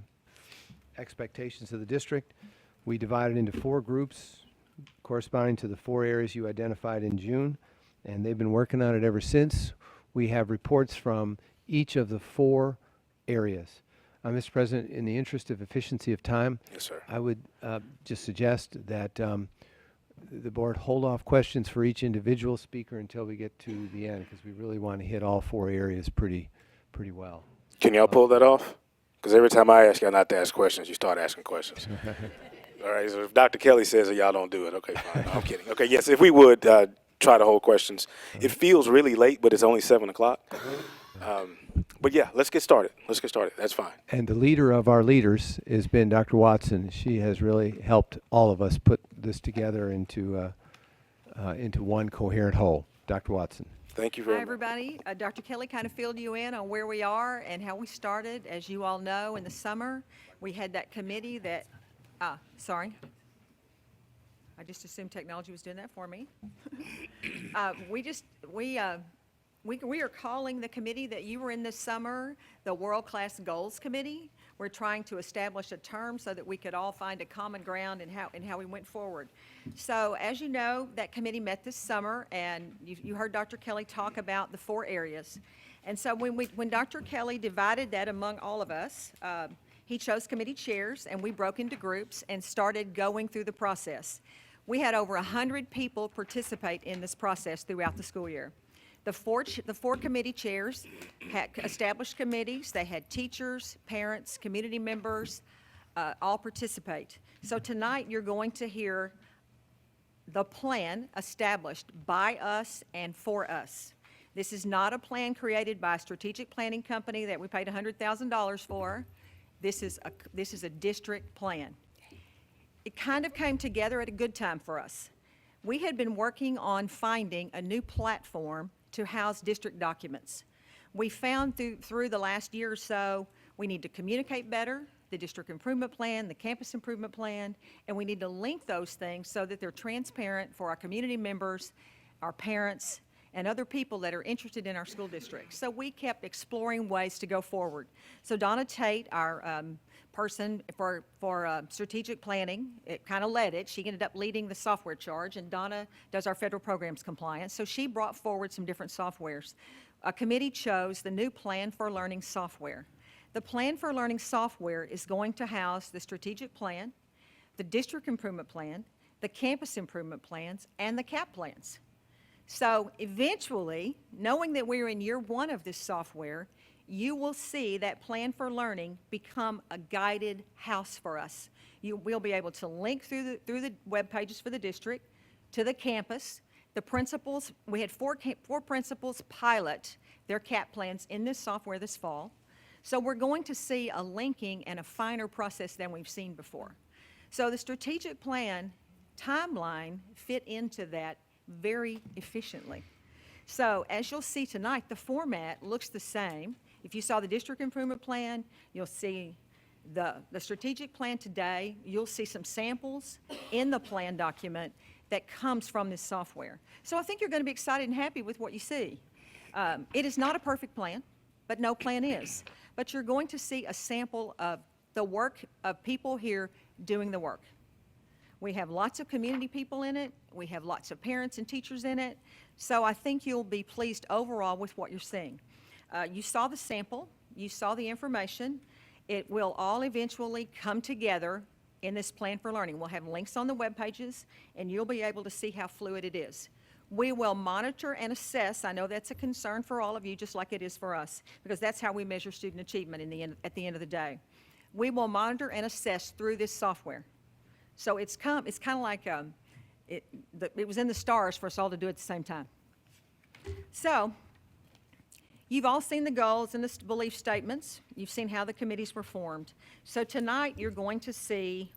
expectations of the district, we divided into 4 groups corresponding to the 4 areas you identified in June, and they've been working on it ever since. We have reports from each of the 4 areas. Mr. President, in the interest of efficiency of time, Yes, sir. I would just suggest that the board hold off questions for each individual speaker until we get to the end, because we really want to hit all 4 areas pretty well. Can y'all pull that off? Because every time I ask y'all not to ask questions, you start asking questions. All right, so if Dr. Kelly says that y'all don't do it, okay, fine. No, I'm kidding. Okay, yes, if we would try to hold questions. It feels really late, but it's only 7 o'clock. But yeah, let's get started. That's fine. And the leader of our leaders has been Dr. Watson. She has really helped all of us put this together into one coherent whole. Dr. Watson. Thank you very Hi, much. everybody. Dr. Kelly kind of filled you in on where we are and how we started. As you all know, in the summer, we had that committee that, sorry. I just assumed technology was doing that for me. We are calling the committee that you were in this summer the World Class Goals Committee. We're trying to establish a term so that we could all find a common ground in how we went forward. So as you know, that committee met this summer, and you heard Dr. Kelly talk about the 4 areas. And so when Dr. Kelly divided that among all of us, he chose committee chairs, and we broke into groups and started going through the process. We had over 100 people participate in this process throughout the school year. The four committee chairs had established committees. They had teachers, parents, community members, all participate. So tonight, you're going to hear the plan established by us and for us. This is not a plan created by a strategic planning company that we paid $100,000 for. This is a district plan. It kind of came together at a good time for us. We had been working on finding a new platform to house district documents. We found through the last year or so, we need to communicate better, the district improvement plan, the campus improvement plan, and we need to link those things so that they're transparent for our community members, our parents, and other people that are interested in our school district. So we kept exploring ways to go forward. So Donna Tate, our person for strategic planning, it kind of led it. She ended up leading the software charge, and Donna does our federal programs compliance. So she brought forward some different softwares. A committee chose the new Plan for Learning software. The Plan for Learning software is going to house the strategic plan, the district improvement plan, the campus improvement plans, and the CAP plans. So eventually, knowing that we're in year 1 of this software, you will see that Plan for Learning become a guided house for us. You will be able to link through the web pages for the district to the campus. The principals, we had four principals pilot their CAP plans in this software this fall. So we're going to see a linking and a finer process than we've seen before. So the strategic plan timeline fit into that very efficiently. So as you'll see tonight, the format looks the same. If you saw the district improvement plan, you'll see the strategic plan today. You'll see some samples in the plan document that comes from this software. So I think you're going to be excited and happy with what you see. It is not a perfect plan, but no plan is. But you're going to see a sample of the work of people here doing the work. We have lots of community people in it. We have lots of parents and teachers in it. So I think you'll be pleased overall with what you're seeing. You saw the sample. You saw the information. It will all eventually come together in this Plan for Learning. We'll have links on the web pages, and you'll be able to see how fluid it is. We will monitor and assess. I know that's a concern for all of you, just like it is for us, because that's how we measure student achievement at the end of the day. We will monitor and assess through this software. So it's kind of like it was in the stars for us all to do at the same time. So you've all seen the goals and the belief statements. You've seen how the committees were formed. So tonight you're going to see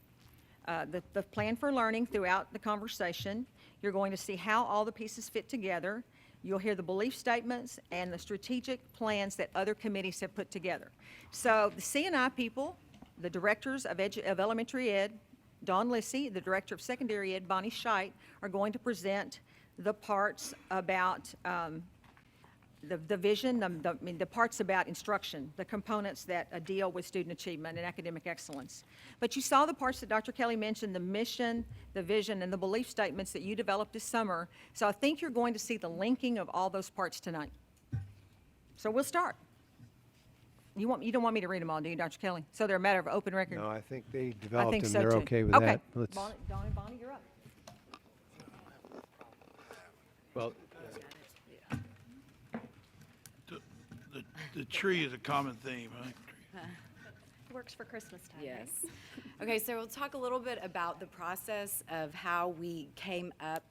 the Plan for Learning throughout the conversation. You're going to see how all the pieces fit together. You'll hear the belief statements and the strategic plans that other committees have put together. So the C&I people, the directors of elementary ed, Dawn Lissy, the director of secondary ed, Bonnie Scheidt, are going to present the parts about the vision, the parts about instruction, the components that deal with student achievement and academic excellence. But you saw the parts that Dr. Kelly mentioned, the mission, the vision, and the belief statements that you developed this summer. So I think you're going to see the linking of all those parts tonight. So we'll start. You don't want me to read them all, do you, Dr. Kelly? So they're a matter of open record? No, I think they developed them. So They're too. okay with Okay. that. Let's, Bonnie, you're up. well, The tree is a common theme, right? Works for Christmas time. Yes. Okay, so we'll talk a little bit about the process of how we came up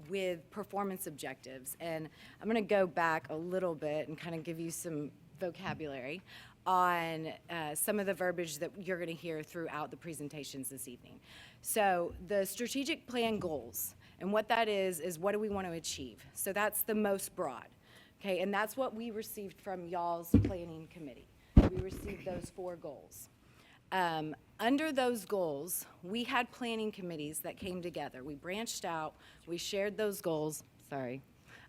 with performance objectives. And I'm going to go back a little bit and kind of give you some vocabulary on some of the verbiage that you're going to hear throughout the presentations this evening. So the strategic plan goals, And what that is what do we want to achieve? So that's the most broad, okay? And that's what we received from y'all's planning committee. We received those 4 goals. Under those goals, we had planning committees that came together. We branched out, we shared those goals. Sorry,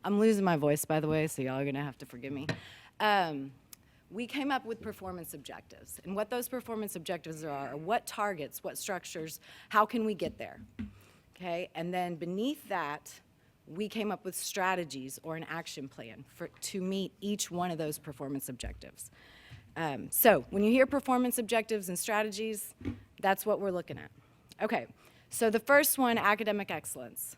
I'm losing my voice, by the way, so y'all are gonna have to forgive me. We came up with performance objectives. And what those performance objectives are what targets, what structures, how can we get there? Okay, and then beneath that, we came up with strategies or an action plan to meet each one of those performance objectives. So when you hear performance objectives and strategies, that's what we're looking at. Okay, so the first one, academic excellence.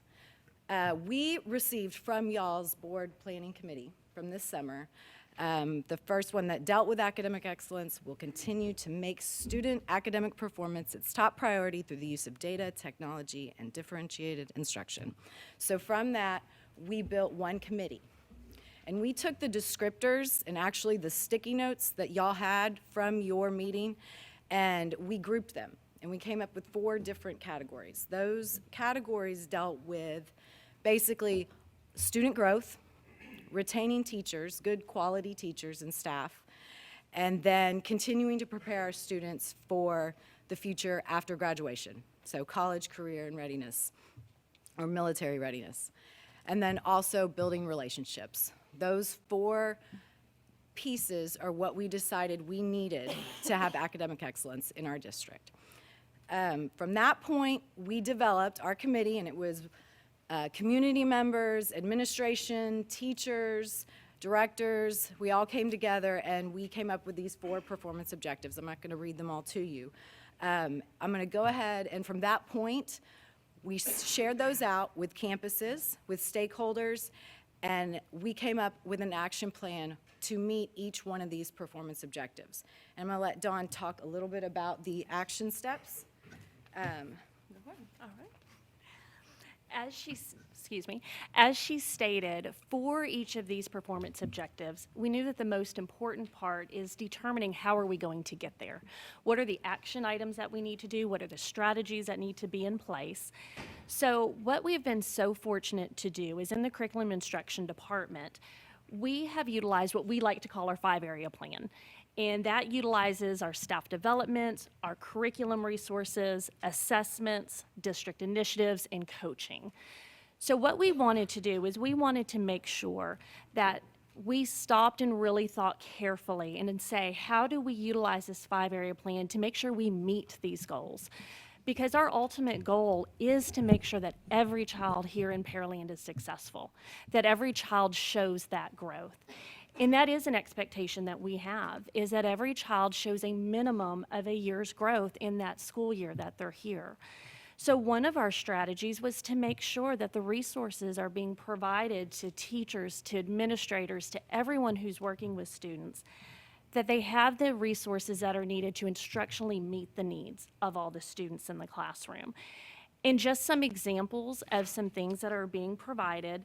We received from y'all's board planning committee from this summer, the first one that dealt with academic excellence will continue to make student academic performance its top priority through the use of data, technology, and differentiated instruction. So from that, we built one committee. And we took the descriptors and actually the sticky notes that y'all had from your meeting, and we grouped them. And we came up with 4 different categories. Those categories dealt with basically student growth, retaining teachers, good quality teachers and staff, and then continuing to prepare our students for the future after graduation. So college, career, and readiness, or military readiness. And then also building relationships. Those 4 pieces are what we decided we needed to have academic excellence in our district. From that point, we developed our committee, and it was community members, administration, teachers, directors. We all came together and we came up with these 4 performance objectives. I'm not going to read them all to you. I'm going to go ahead, and from that point, we shared those out with campuses, with stakeholders, and we came up with an action plan to meet each one of these performance objectives. And I'm going to let Dawn talk a little bit about the action steps. All right. As she stated, for each of these performance objectives, we knew that the most important part is determining how are we going to get there. What are the action items that we need to do? What are the strategies that need to be in place? So what we've been so fortunate to do is in the curriculum instruction department, we have utilized what we like to call our 5-area plan. And that utilizes our staff development, our curriculum resources, assessments, district initiatives, and coaching. So what we wanted to do is we wanted to make sure that we stopped and really thought carefully and then say, how do we utilize this 5-area plan to make sure we meet these goals? Because our ultimate goal is to make sure that every child here in Pearland is successful, that every child shows that growth. And that is an expectation that we have, is that every child shows a minimum of a year's growth in that school year that they're here. So one of our strategies was to make sure that the resources are being provided to teachers, to administrators, to everyone who's working with students, that they have the resources that are needed to instructionally meet the needs of all the students in the classroom. And just some examples of some things that are being provided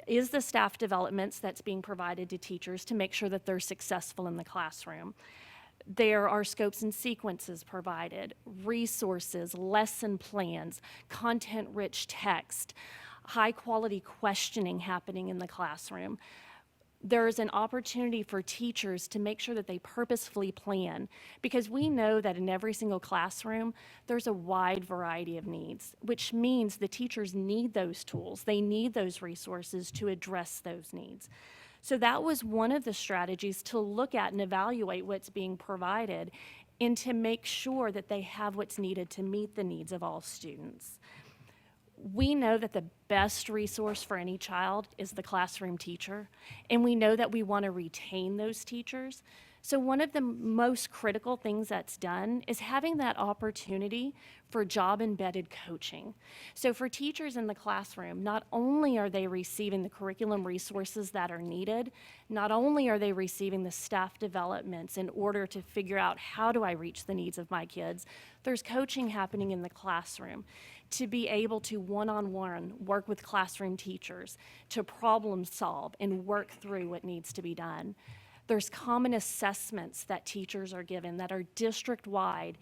is the staff developments that's being provided to teachers to make sure that they're successful in the classroom. There are scopes and sequences provided, resources, lesson plans, content-rich text, high-quality questioning happening in the classroom. There's an opportunity for teachers to make sure that they purposefully plan, because we know that in every single classroom, there's a wide variety of needs, which means the teachers need those tools. They need those resources to address those needs. So that was one of the strategies to look at and evaluate what's being provided and to make sure that they have what's needed to meet the needs of all students. We know that the best resource for any child is the classroom teacher, and we know that we want to retain those teachers. So one of the most critical things that's done is having that opportunity for job-embedded coaching. So for teachers in the classroom, not only are they receiving the curriculum resources that are needed, not only are they receiving the staff developments in order to figure out how do I reach the needs of my kids, there's coaching happening in the classroom to be able to one-on-one work with classroom teachers to problem solve and work through what needs to be done. There's common assessments that teachers are given that are district-wide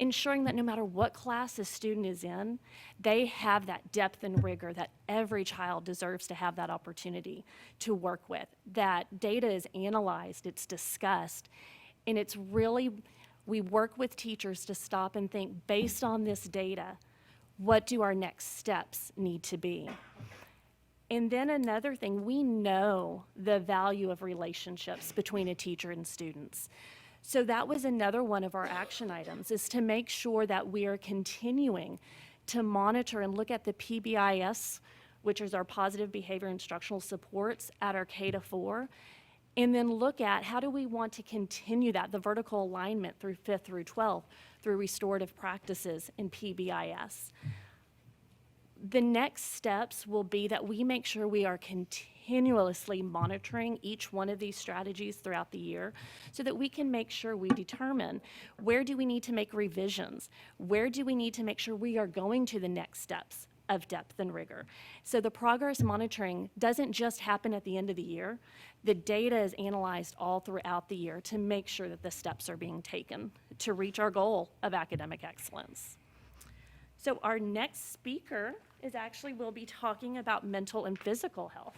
ensuring that no matter what class a student is in, they have that depth and rigor that every child deserves to have that opportunity to work with. That data is analyzed, it's discussed, and it's really, we work with teachers to stop and think, based on this data, what do our next steps need to be? And then another thing, we know the value of relationships between a teacher and students. So that was another one of our action items, is to make sure that we are continuing to monitor and look at the PBIS, which is our positive behavior instructional supports at our K-4, and then look at how do we want to continue that, the vertical alignment through 5th through 12th, through restorative practices and PBIS. The next steps will be that we make sure we are continuously monitoring each one of these strategies throughout the year so that we can make sure we determine where do we need to make revisions, where do we need to make sure we are going to the next steps of depth and rigor. So the progress monitoring doesn't just happen at the end of the year. The data is analyzed all throughout the year to make sure that the steps are being taken to reach our goal of academic excellence. So our next speaker is actually, will be talking about mental and physical health.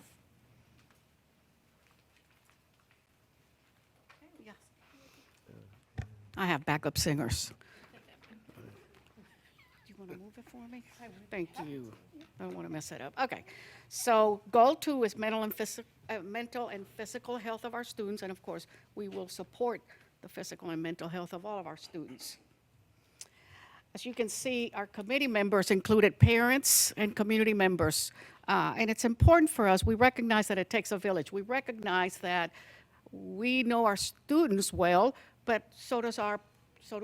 Yes. I have backup singers. Do you want to move it for me? Thank you. I don't want to mess it up. Okay. So goal 2 is mental and physical health of our students, and of course, we will support the physical and mental health of all of our students. As you can see, our committee members included parents and community members. And it's important for us, we recognize that it takes a village. We recognize that we know our students well, but so do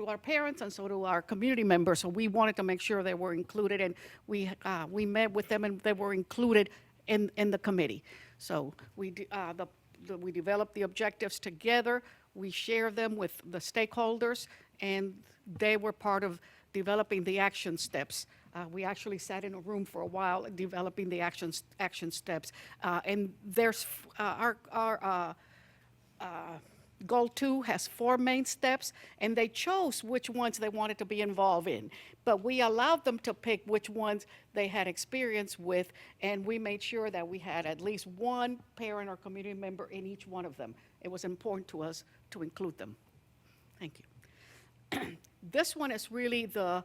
our parents and so do our community members. So we wanted to make sure they were included, and we met with them and they were included in the committee. So we developed the objectives together, we share them with the stakeholders, and they were part of developing the action steps. We actually sat in a room for a while developing the action steps. And there's our goal 2 has 4 main steps, and they chose which ones they wanted to be involved in. But we allowed them to pick which ones they had experience with, and we made sure that we had at least one parent or community member in each one of them. It was important to us to include them. Thank you. This one is really the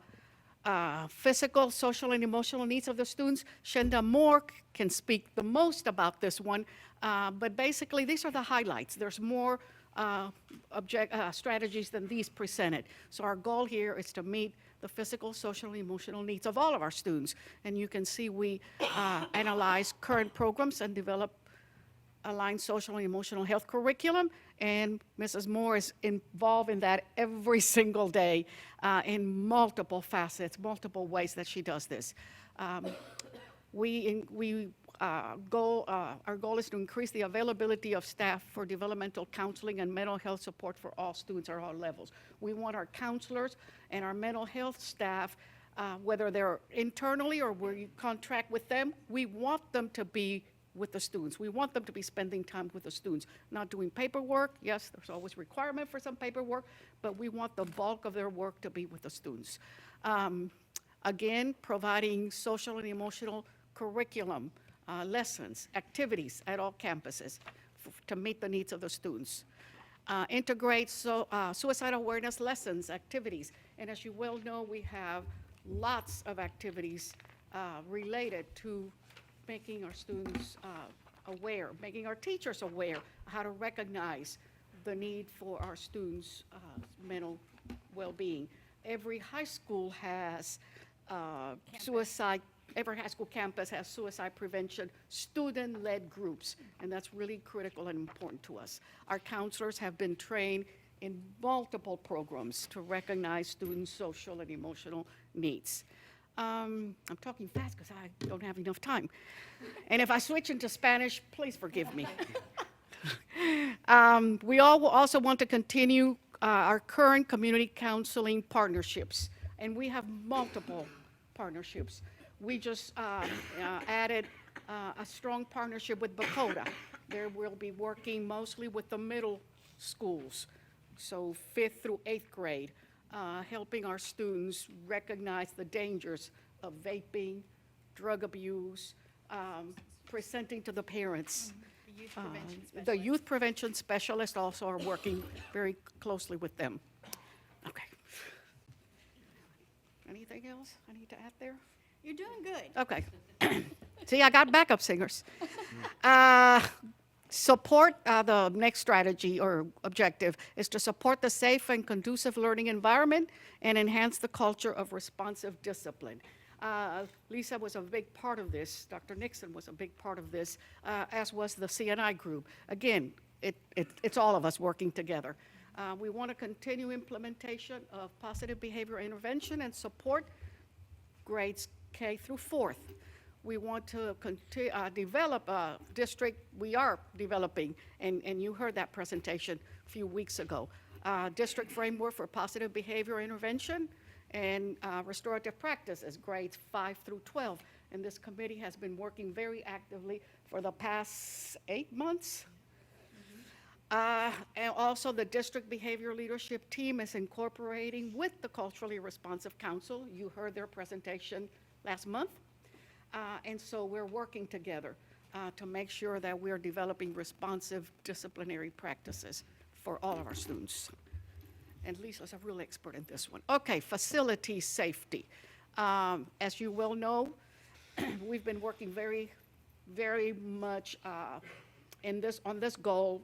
physical, social, and emotional needs of the students. Shenda Moore can speak the most about this one, but basically these are the highlights. There's more strategies than these presented. So our goal here is to meet the physical, social, and emotional needs of all of our students. And you can see we analyze current programs and develop aligned social and emotional health curriculum, and Mrs. Moore is involved in that every single day in multiple facets, multiple ways that she does this. Our goal is to increase the availability of staff for developmental counseling and mental health support for all students at all levels. We want our counselors and our mental health staff, whether they're internally or we contract with them, we want them to be with the students. We want them to be spending time with the students, not doing paperwork. Yes, there's always requirement for some paperwork, but we want the bulk of their work to be with the students. Again, providing social and emotional curriculum, lessons, activities at all campuses to meet the needs of the students. Integrate suicide awareness lessons, activities. And as you well know, we have lots of activities related to making our students aware, making our teachers aware how to recognize the need for our students' mental well-being. Every high school has every high school campus has suicide prevention, student-led groups, and that's really critical and important to us. Our counselors have been trained in multiple programs to recognize students' social and emotional needs. I'm talking fast because I don't have enough time. And if I switch into Spanish, please forgive me. We also want to continue our current community counseling partnerships, and we have multiple partnerships. We just added a strong partnership with Bakota. There we'll be working mostly with the middle schools, so 5th through 8th grade. helping our students recognize the dangers of vaping, drug abuse, presenting to the parents. The youth prevention specialists also are working very closely with them. Okay. Anything else I need to add there? You're doing good. Okay. See, I got backup singers. Support, the next strategy or objective is to support the safe and conducive learning environment and enhance the culture of responsive discipline. Lisa was a big part of this. Dr. Nixon was a big part of this, as was the CNI group. Again, it's all of us working together. We want to continue implementation of positive behavior intervention and support grades K through 4th. We want to develop a district, we are developing, and you heard that presentation a few weeks ago, district framework for positive behavior intervention and restorative practices, grades 5 through 12. And this committee has been working very actively for the past 8 months. And also the district behavior leadership team is incorporating with the Culturally Responsive Council. You heard their presentation last month. And so we're working together to make sure that we're developing responsive disciplinary practices for all of our students. And Lisa's a real expert in this one. Okay, facility safety. As you well know, we've been working very, very much on this goal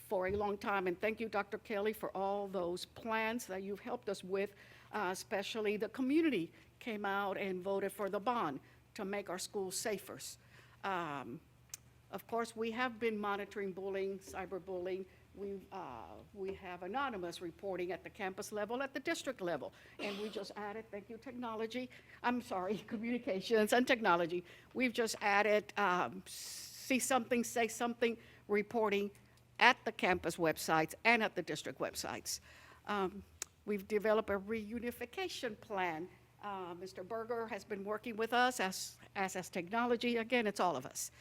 for a long time. And thank you, Dr. Kelly, for all those plans that you've helped us with, especially the community came out and voted for the bond to make our schools safer. Of course, we have been monitoring bullying, cyberbullying. We have anonymous reporting at the campus level, at the district level. And we just added, thank you, communications and technology. We've just added see something, say something reporting at the campus websites and at the district websites. We've developed a reunification plan. Mr. Berger has been working with us, as technology. Again, it's all of us.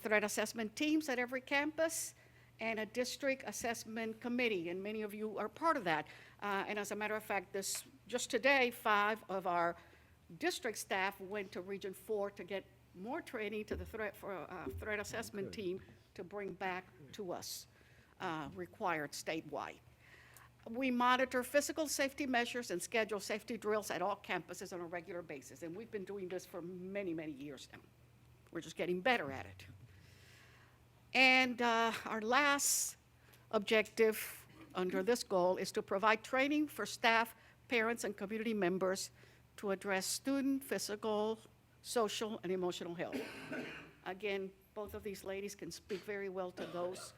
Threat assessment teams at every campus and a district assessment committee, and many of you are part of that. And as a matter of fact, just today, 5 of our district staff went to Region 4 to get more training to the threat assessment team to bring back to us, required statewide. We monitor physical safety measures and schedule safety drills at all campuses on a regular basis, and we've been doing this for many, many years now. We're just getting better at it. And our last objective under this goal is to provide training for staff, parents, and community members to address student physical, social, and emotional health. Again, both of these ladies can speak very well to those.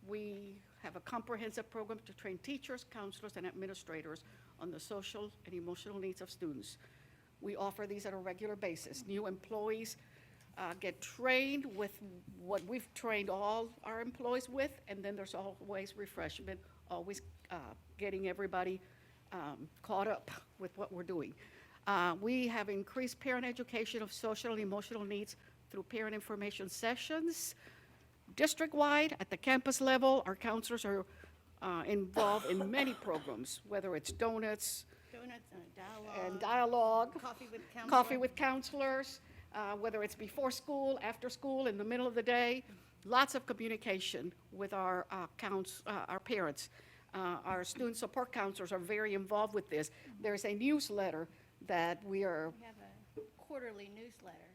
We have a comprehensive program to train teachers, counselors, and administrators on the social and emotional needs of students. We offer these on a regular basis. New employees get trained with what we've trained all our employees with, and then there's always refreshment, always getting everybody caught up with what we're doing. We have increased parent education of social and emotional needs through parent information sessions. District-wide, at the campus level, our counselors are involved in many programs, whether it's donuts and dialogue, coffee with counselors, whether it's before school, after school, in the middle of the day, lots of communication with our parents. Our student support counselors are very involved with this. There's a newsletter that we are. We have a quarterly newsletter.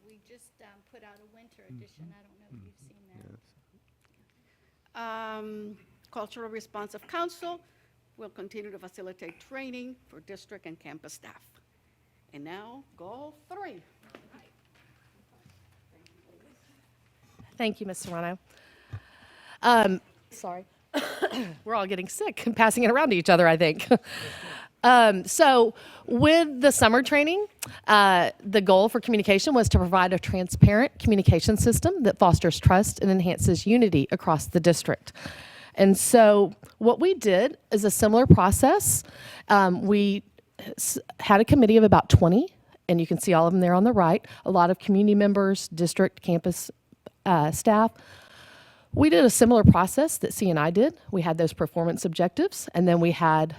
We just put out a winter edition. I don't know if you've seen that. Cultural Responsive Council will continue to facilitate training for district and campus staff. And now, goal 3. Thank you, Ms. Serrano. Sorry. We're all getting sick and passing it around to each other, I think. So with the summer training, the goal for communication was to provide a transparent communication system that fosters trust and enhances unity across the district. And so what we did is a similar process. We had a committee of about 20, and you can see all of them there on the right, a lot of community members, district, campus staff. We did a similar process that C&I did. We had those performance objectives, and then we had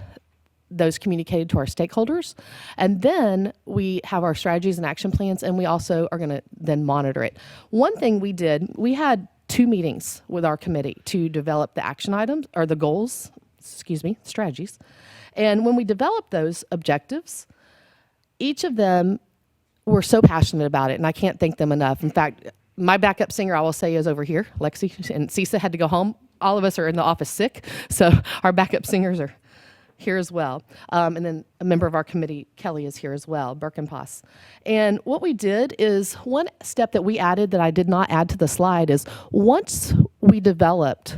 those communicated to our stakeholders. And then we have our strategies and action plans, and we also are going to then monitor it. One thing we did, we had 2 meetings with our committee to develop the action items, or the goals, strategies. And when we developed those objectives, each of them were so passionate about it, and I can't thank them enough. In fact, my backup singer, I will say, is over here, Lexi, and Cisa had to go home. All of us are in the office sick, so our backup singers are here as well. And then a member of our committee, Kelly, is here as well, Birkenpass. And what we did is, one step that we added that I did not add to the slide is, once we developed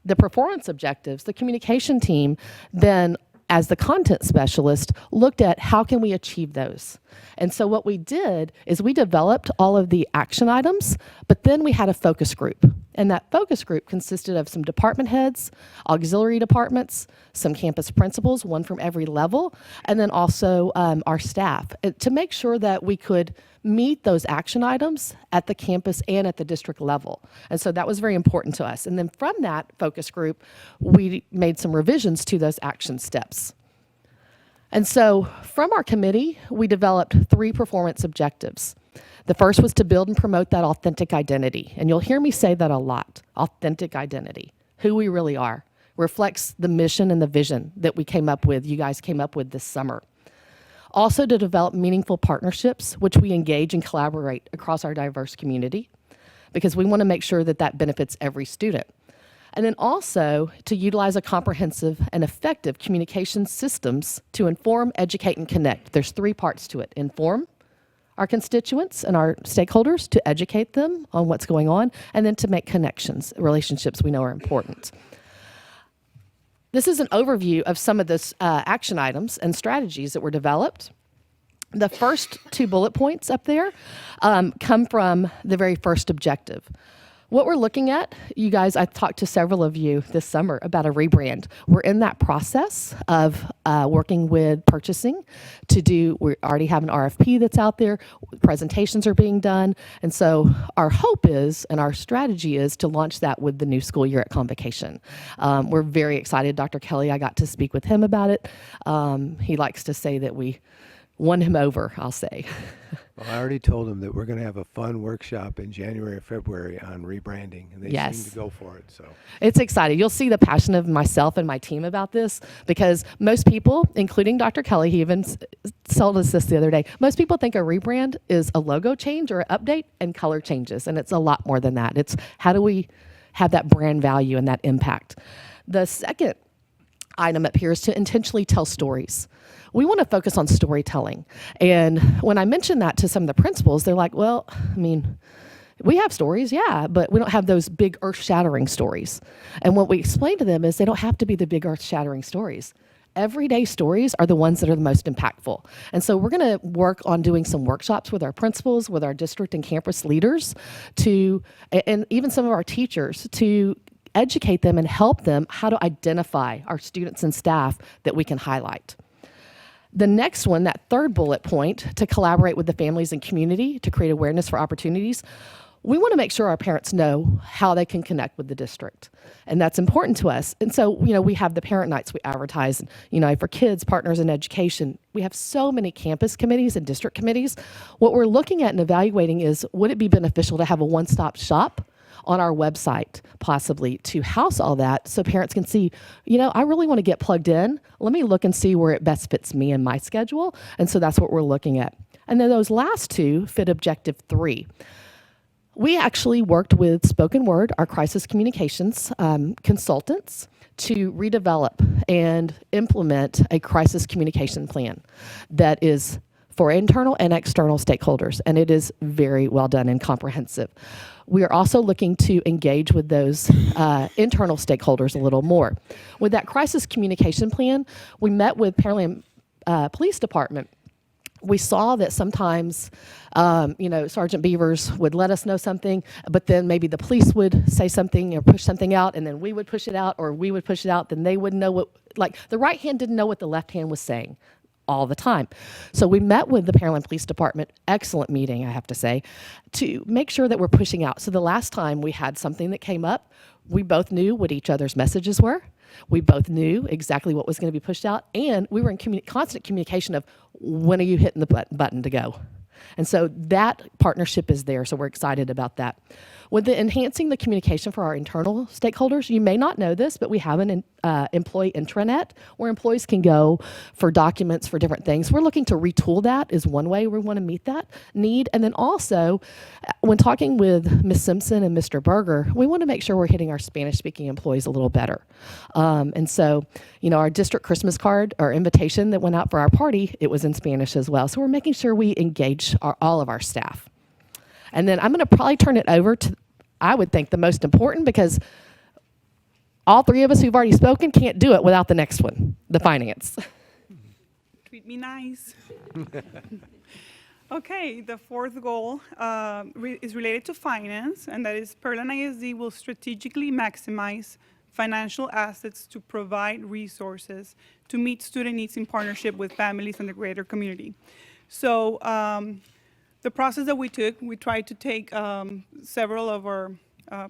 the performance objectives, the communication team then, as the content specialist, looked at how can we achieve those. And so what we did is we developed all of the action items, but then we had a focus group. And that focus group consisted of some department heads, auxiliary departments, some campus principals, one from every level, and then also our staff, to make sure that we could meet those action items at the campus and at the district level. And so that was very important to us. And then from that focus group, we made some revisions to those action steps. And so from our committee, we developed 3 performance objectives. The first was to build and promote that authentic identity. And you'll hear me say that a lot, authentic identity, who we really are, reflects the mission and the vision that we came up with, you guys came up with this summer. Also to develop meaningful partnerships, which we engage and collaborate across our diverse community, because we want to make sure that that benefits every student. And then also to utilize a comprehensive and effective communication systems to inform, educate, and connect. There's 3 parts to it: inform our constituents and our stakeholders, to educate them on what's going on, and then to make connections, relationships we know are important. This is an overview of some of the action items and strategies that were developed. The first 2 bullet points up there come from the very first objective. What we're looking at, you guys, I talked to several of you this summer about a rebrand. We're in that process of working with purchasing we already have an RFP that's out there, presentations are being done, and so our hope is, and our strategy is, to launch that with the new school year at Convocation. We're very excited. Dr. Kelly, I got to speak with him about it. He likes to say that we won him over, I'll say. Well, I already told them that we're going to have a fun workshop in January or February on rebranding, and they seem to go for it. So it's exciting. You'll see the passion of myself and my team about this, because most people, including Dr. Kelly, he even told us this the other day, most people think a rebrand is a logo change or an update and color changes, and it's a lot more than that. It's how do we have that brand value and that impact. The second item up here is to intentionally tell stories. We want to focus on storytelling. And when I mentioned that to some of the principals, they're like, well, I mean, we have stories, yeah, but we don't have those big earth-shattering stories. And what we explain to them is they don't have to be the big earth-shattering stories. Everyday stories are the ones that are the most impactful. And so we're going to work on doing some workshops with our principals, with our district and campus leaders, and even some of our teachers, to educate them and help them how to identify our students and staff that we can highlight. The next one, that third bullet point, to collaborate with the families and community to create awareness for opportunities. We want to make sure our parents know how they can connect with the district, and that's important to us. And so, we have the parent nights we advertise, for kids, partners in education. We have so many campus committees and district committees. What we're looking at and evaluating is, would it be beneficial to have a one-stop shop on our website, possibly, to house all that so parents can see, I really want to get plugged in. Let me look and see where it best fits me and my schedule. And so that's what we're looking at. And then those last 2 fit objective 3. We actually worked with Spoken Word, our crisis communications consultants, to redevelop and implement a crisis communication plan that is for internal and external stakeholders, and it is very well done and comprehensive. We are also looking to engage with those internal stakeholders a little more. With that crisis communication plan, we met with Pearland Police Department. We saw that sometimes, Sergeant Beavers would let us know something, but then maybe the police would say something or push something out, and then we would push it out, or we would push it out, then they wouldn't know the right hand didn't know what the left hand was saying. all the time. So we met with the Pearland Police Department, excellent meeting, I have to say, to make sure that we're pushing out. So the last time we had something that came up, we both knew what each other's messages were. We both knew exactly what was going to be pushed out, and we were in constant communication of when are you hitting the button to go. And so that partnership is there, so we're excited about that. With the enhancing the communication for our internal stakeholders, you may not know this, but we have an employee intranet where employees can go for documents for different things. We're looking to retool that is one way we want to meet that need. And then also, when talking with Ms. Simpson and Mr. Berger, we want to make sure we're hitting our Spanish-speaking employees a little better. And so, you know, our district Christmas card or invitation that went out for our party, it was in Spanish as well. So we're making sure we engage all of our staff. And then I'm going to probably turn it over to, I would think, the most important, because all three of us who've already spoken can't do it without the next one, the finance. Treat me nice. Okay, the fourth goal is related to finance, and that is Pearland ISD will strategically maximize financial assets to provide resources to meet student needs in partnership with families and the greater community. So the process that we took, we tried to take several of our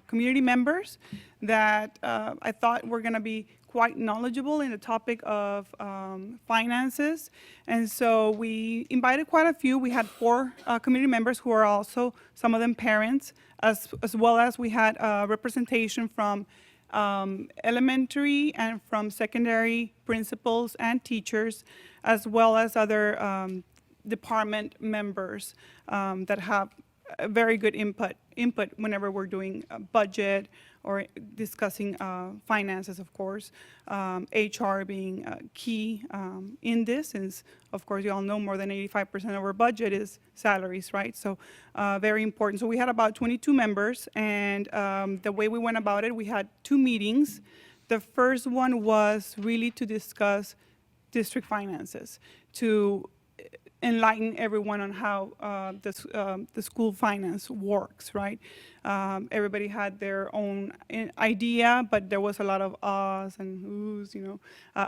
community members that I thought were going to be quite knowledgeable in the topic of finances. And so we invited quite a few. We had 4 community members who are also, some of them parents, as well as we had representation from elementary and from secondary principals and teachers, as well as other department members that have a very good input whenever we're doing a budget or discussing finances, of course. HR being key in this, since, of course, you all know more than 85% of our budget is salaries, right? So very important. So we had about 22 members, and the way we went about it, we had 2 meetings. The first one was really to discuss district finances, to enlighten everyone on how the school finance works, right? Everybody had their own idea, but there was a lot of ahs and oohs, you know,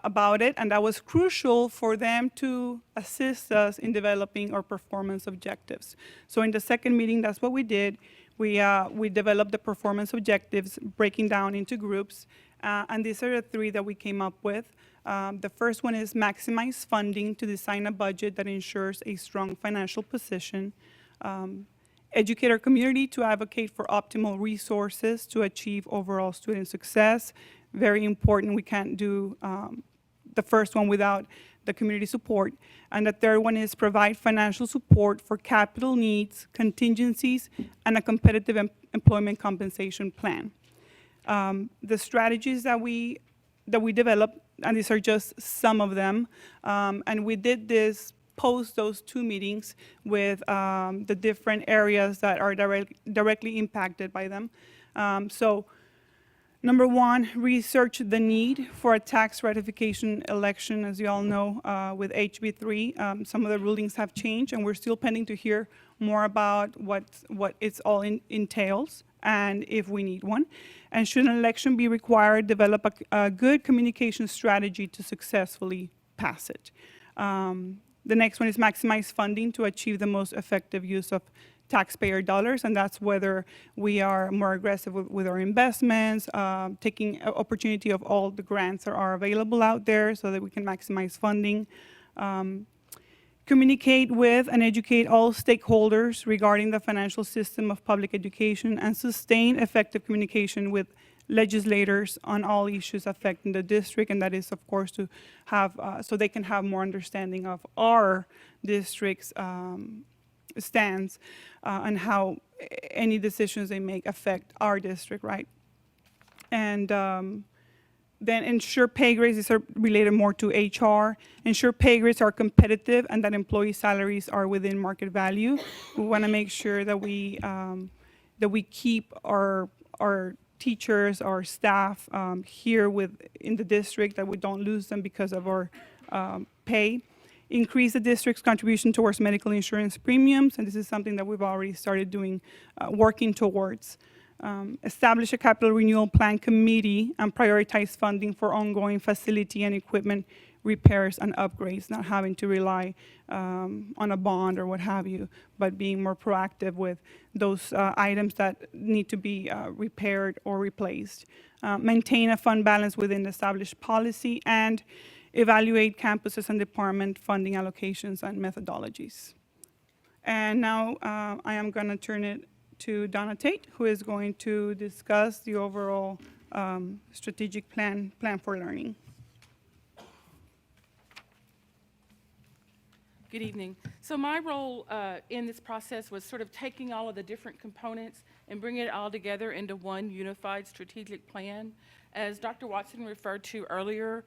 about it, and that was crucial for them to assist us in developing our performance objectives. So in the second meeting, that's what we did. We developed the performance objectives, breaking down into groups, and these are the 3 that we came up with. The first one is maximize funding to design a budget that ensures a strong financial position. Educate our community to advocate for optimal resources to achieve overall student success. Very important. We can't do the first one without the community support. And the third one is provide financial support for capital needs, contingencies, and a competitive employment compensation plan. The strategies that we developed, and these are just some of them, and we did this post those 2 meetings with the different areas that are directly impacted by them. So number 1, research the need for a tax ratification election. As you all know, with HB 3, some of the rulings have changed, and we're still pending to hear more about what it's all entails and if we need one. And should an election be required, develop a good communication strategy to successfully pass it. The next one is maximize funding to achieve the most effective use of taxpayer dollars, and that's whether we are more aggressive with our investments, taking opportunity of all the grants that are available out there so that we can maximize funding. Communicate with and educate all stakeholders regarding the financial system of public education, and sustain effective communication with legislators on all issues affecting the district, and that is, of course, to have, so they can have more understanding of our district's stance and how any decisions they make affect our district, right? And then ensure pay grades, these are related more to HR. Ensure pay grades are competitive and that employee salaries are within market value. We want to make sure that we keep our teachers, our staff here in the district, that we don't lose them because of our pay. Increase the district's contribution towards medical insurance premiums, and this is something that we've already started doing, working towards. Establish a capital renewal plan committee and prioritize funding for ongoing facility and equipment repairs and upgrades, not having to rely on a bond or what have you, but being more proactive with those items that need to be repaired or replaced. Maintain a fund balance within the established policy, and evaluate campuses and department funding allocations and methodologies. And now I am going to turn it to Donna Tate, who is going to discuss the overall strategic plan for learning. Good evening. So my role in this process was sort of taking all of the different components and bringing it all together into one unified strategic plan. As Dr. Watson referred to earlier,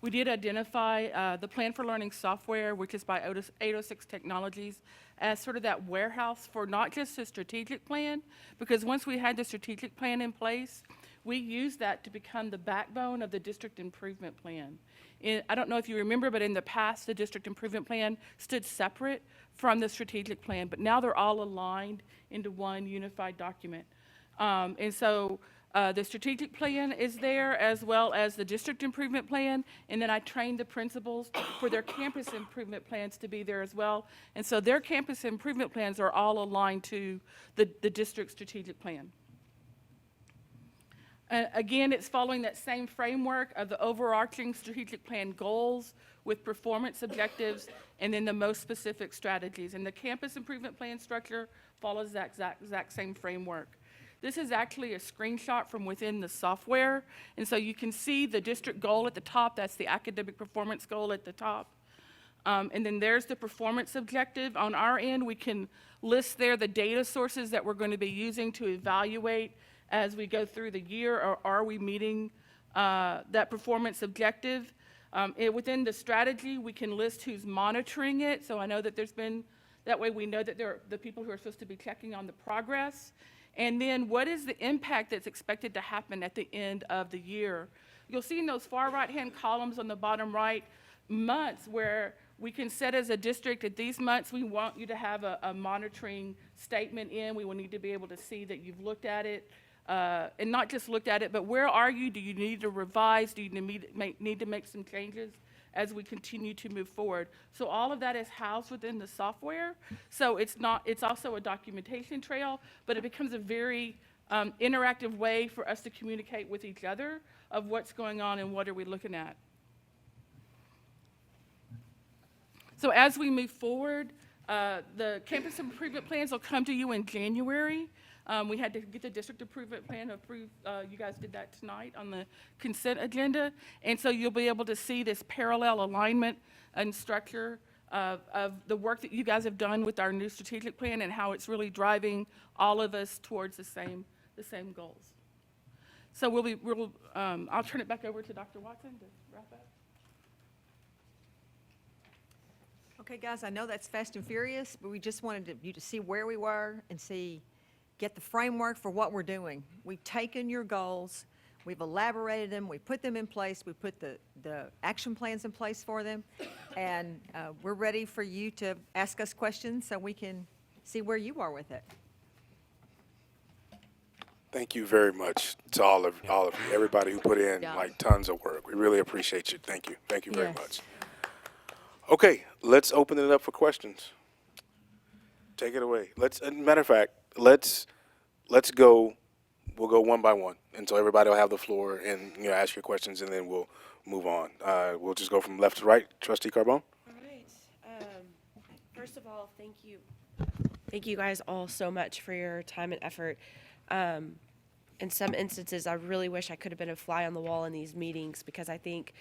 we did identify the Plan for Learning software, which is by 806 Technologies, as sort of that warehouse for not just the strategic plan, because once we had the strategic plan in place, we used that to become the backbone of the district improvement plan. I don't know if you remember, but in the past, the district improvement plan stood separate from the strategic plan, but now they're all aligned into one unified document. And so the strategic plan is there, as well as the district improvement plan, and then I trained the principals for their campus improvement plans to be there as well. And so their campus improvement plans are all aligned to the district strategic plan. Again, it's following that same framework of the overarching strategic plan goals with performance objectives and then the most specific strategies. And the campus improvement plan structure follows that exact same framework. This is actually a screenshot from within the software. And so you can see the district goal at the top. That's the academic performance goal at the top. And then there's the performance objective. On our end, we can list there the data sources that we're going to be using to evaluate as we go through the year, or are we meeting that performance objective. Within the strategy, we can list who's monitoring it. So I know that that way we know that they're the people who are supposed to be checking on the progress. And then what is the impact that's expected to happen at the end of the year? You'll see in those far right-hand columns on the bottom right, months where we can set as a district at these months, we want you to have a monitoring statement in. We will need to be able to see that you've looked at it. And not just looked at it, but where are you? Do you need to revise? Do you need to make some changes as we continue to move forward? So all of that is housed within the software. So it's also a documentation trail, but it becomes a very interactive way for us to communicate with each other of what's going on and what are we looking at. So as we move forward, the campus improvement plans will come to you in January. We had to get the district improvement plan approved. You guys did that tonight on the consent agenda. And so you'll be able to see this parallel alignment and structure of the work that you guys have done with our new strategic plan and how it's really driving all of us towards the same goals. So I'll turn it back over to Dr. Watson to wrap up. Okay, guys, I know that's fast and furious, but we just wanted you to see where we were and get the framework for what we're doing. We've taken your goals, we've elaborated them, we put them in place, we put the action plans in place for them, and we're ready for you to ask us questions so we can see where you are with it. Thank you very much to all of you, everybody who put in like tons of work. We really appreciate you. Thank you very much. Okay, let's open it up for questions. Take it away. Matter of fact, let's go. We'll go one by one, and so everybody will have the floor and ask your questions, and then we'll move on. We'll just go from left to right. Trustee Carbone. All right. First of all, thank you. Thank you guys all so much for your time and effort. In some instances, I really wish I could have been a fly on the wall in these meetings, because I think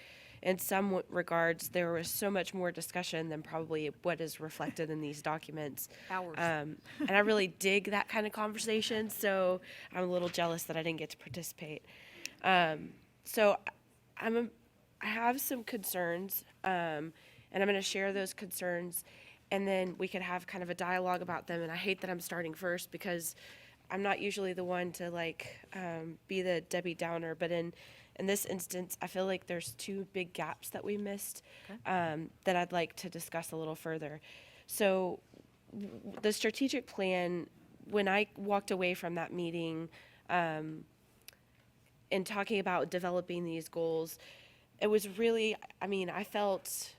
in some regards, there was so much more discussion than probably what is reflected in these documents. Hours. And I really dig that kind of conversation, so I'm a little jealous that I didn't get to participate. So I have some concerns, and I'm going to share those concerns, and then we could have kind of a dialogue about them. And I hate that I'm starting first, because I'm not usually the one to be the Debbie Downer, but in this instance, I feel like there's two big gaps that we missed that I'd like to discuss a little further. So the strategic plan, when I walked away from that meeting and talking about developing these goals, it was really, I mean, I felt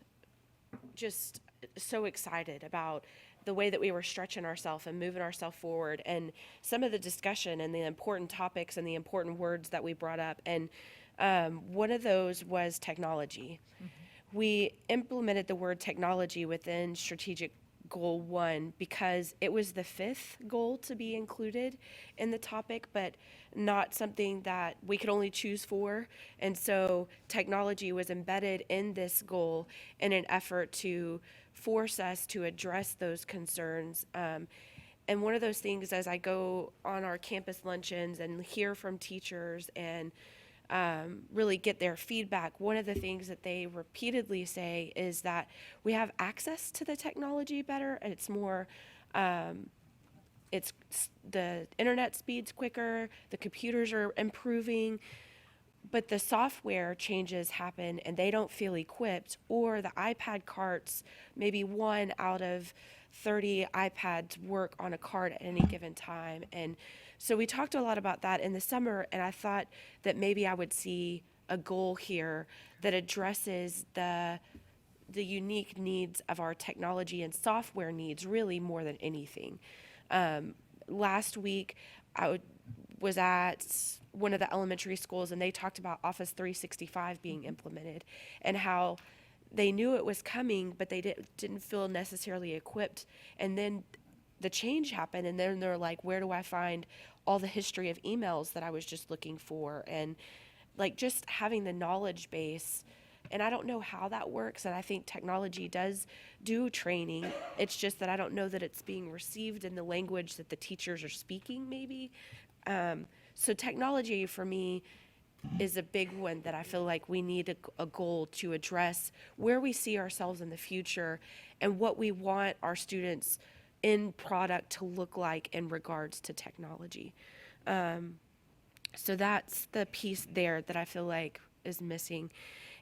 just so excited about the way that we were stretching ourselves and moving ourselves forward, and some of the discussion and the important topics and the important words that we brought up. And one of those was technology. We implemented the word technology within strategic goal 1 because it was the 5th goal to be included in the topic, but not something that we could only choose for. And so technology was embedded in this goal in an effort to force us to address those concerns. And one of those things, as I go on our campus luncheons and hear from teachers and really get their feedback, one of the things that they repeatedly say is that we have access to the technology better, and it's more, the internet speed's quicker, the computers are improving, but the software changes happen and they don't feel equipped, or the iPad carts, maybe 1 out of 30 iPads work on a cart at any given time. And so we talked a lot about that in the summer, and I thought that maybe I would see a goal here that addresses the unique needs of our technology and software needs really more than anything. Last week, I was at one of the elementary schools, and they talked about Office 365 being implemented and how they knew it was coming, but they didn't feel necessarily equipped. And then the change happened, and then they're like, where do I find all the history of emails that I was just looking for? And like just having the knowledge base. And I don't know how that works, and I think technology does do training. It's just that I don't know that it's being received in the language that the teachers are speaking, maybe. So technology for me is a big one that I feel like we need a goal to address where we see ourselves in the future and what we want our students' end product to look like in regards to technology. So that's the piece there that I feel like is missing.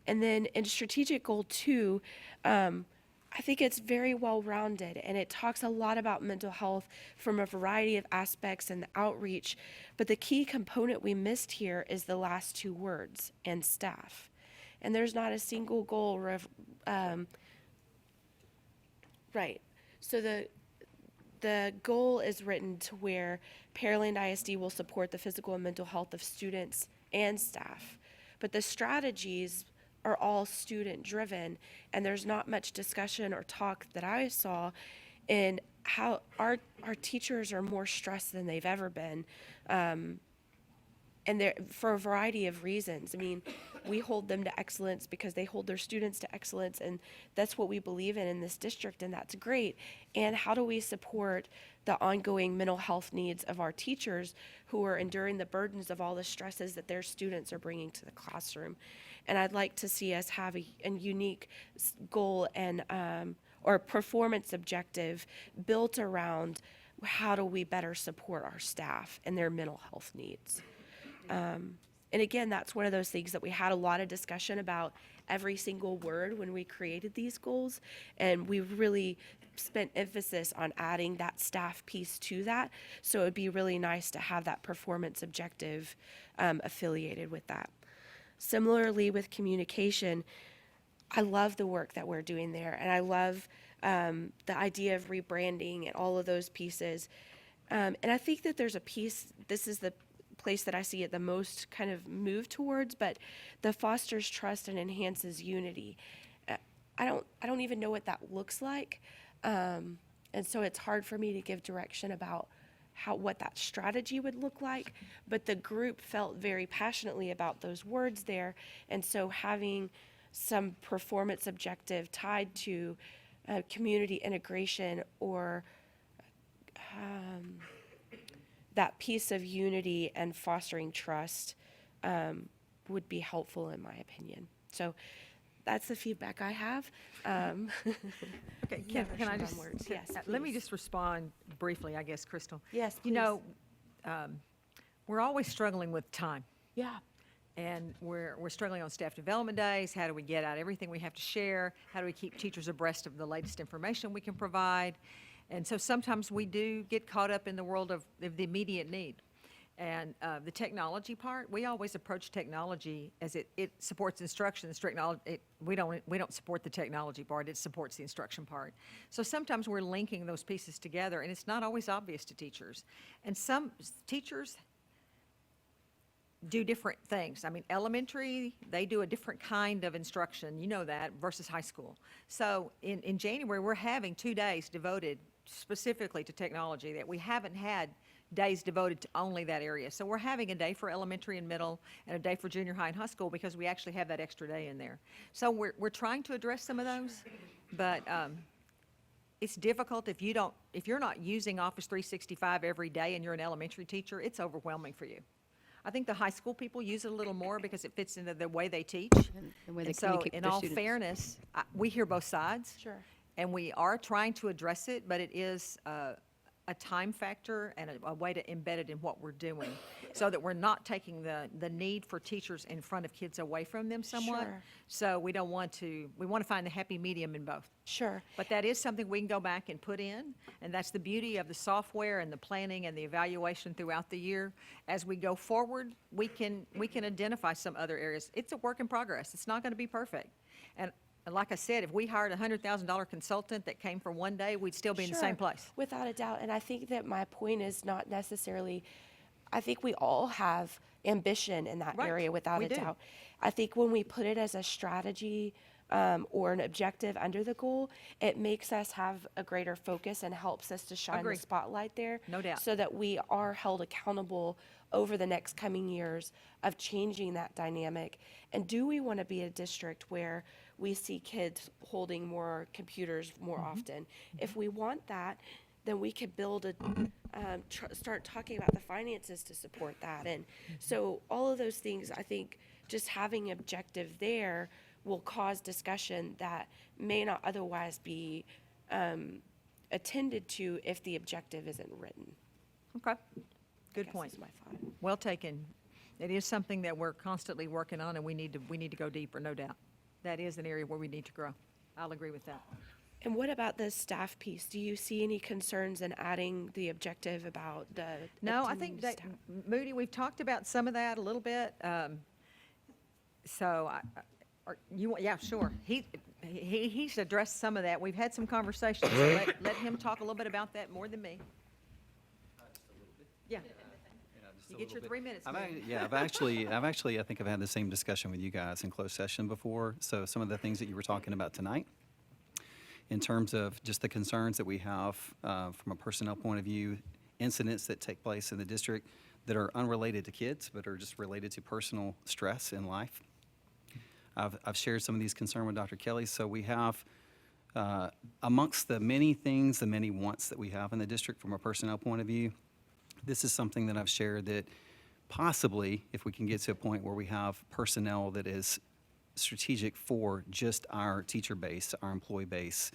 And then in strategic goal 2, I think it's very well-rounded, and it talks a lot about mental health from a variety of aspects and the outreach. But the key component we missed here is the last 2 words, and staff. And there's not a single goal. Right. So the goal is written to where Pearland ISD will support the physical and mental health of students and staff. But the strategies are all student-driven, and there's not much discussion or talk that I saw in how our teachers are more stressed than they've ever been, and they're for a variety of reasons. I mean, we hold them to excellence because they hold their students to excellence, and that's what we believe in this district, and that's great. And how do we support the ongoing mental health needs of our teachers who are enduring the burdens of all the stresses that their students are bringing to the classroom? And I'd like to see us have a unique goal and or performance objective built around how do we better support our staff and their mental health needs. And again, that's one of those things that we had a lot of discussion about every single word when we created these goals, and we really spent emphasis on adding that staff piece to that. So it'd be really nice to have that performance objective affiliated with that. Similarly with communication, I love the work that we're doing there, and I love the idea of rebranding and all of those pieces. And I think that there's a piece, this is the place that I see it the most kind of move towards, but the fosters trust and enhances unity. I don't even know what that looks like. And so it's hard for me to give direction about what that strategy would look like, but the group felt very passionately about those words there, and so having some performance objective tied to community integration or that piece of unity and fostering trust would be helpful in my opinion. So that's the feedback I have. Okay, can I just, Yes, let me please. just respond briefly, I guess, Crystal. Yes, You know, we're always struggling with time. Yeah. And we're struggling on staff development days. How do we get out everything we have to share? How do we keep teachers abreast of the latest information we can provide? And so sometimes we do get caught up in the world of the immediate need. And the technology part, we always approach technology as it supports instruction. We don't support the technology part, it supports the instruction part. So sometimes we're linking those pieces together, and it's not always obvious to teachers. And some teachers do different things. I mean, elementary, they do a different kind of instruction, you know that, versus high school. So in January, we're having 2 days devoted specifically to technology that we haven't had days devoted to only that area. So we're having a day for elementary and middle and a day for junior high and high school because we actually have that extra day in there. So we're trying to address some of those, but it's difficult if you're not using Office 365 every day and you're an elementary teacher, it's overwhelming for you. I think the high school people use it a little more because it fits into the way they teach. the way they And so, communicate with in their all students. fairness, we hear both sides. Sure. And we are trying to address it, but it is a time factor and a way to embed it in what we're doing so that we're not taking the need for teachers in front of kids away from them somewhat. Sure. So we want to find the happy medium in both. Sure. But that is something we can go back and put in, and that's the beauty of the software and the planning and the evaluation throughout the year. As we go forward, we can identify some other areas. It's a work in progress. It's not going to be perfect. And like I said, if we hired a $100,000 consultant that came for one day, we'd still be in the same Sure, place. without a doubt. And I think that my point is not necessarily, I think we all have ambition in that Right, area without we a do. doubt. I think when we put it as a strategy or an objective under the goal, it makes us have a greater focus and helps us to shine Agree. the spotlight there. No doubt. So that we are held accountable over the next coming years of changing that dynamic. And do we want to be a district where we see kids holding more computers more often? If we want that, then we could build start talking about the finances to support that. And so all of those things, I think just having objective there will cause discussion that may not otherwise be attended to if the objective isn't written. Okay, good Guess point. is my thought. Well taken. It is something that we're constantly working on, and we need to go deeper, no doubt. That is an area where we need to grow. I'll agree with that. And what about the staff piece? Do you see any concerns in adding the objective about the? No, I attending think that, staff? Moody, we've talked about some of that a little bit. So, yeah, sure. He's addressed some of that. We've had some conversations. So let him talk a little bit about that more than me. Yeah. You get your 3 minutes. Moody. I've actually, I think I've had the same discussion with you guys in closed session before. So some of the things that you were talking about tonight, in terms of just the concerns that we have from a personnel point of view, incidents that take place in the district that are unrelated to kids, but are just related to personal stress in life. I've shared some of these concerns with Dr. Kelly. So we have, amongst the many things, the many wants that we have in the district from a personnel point of view, this is something that I've shared that possibly, if we can get to a point where we have personnel that is strategic for just our teacher base, our employee base.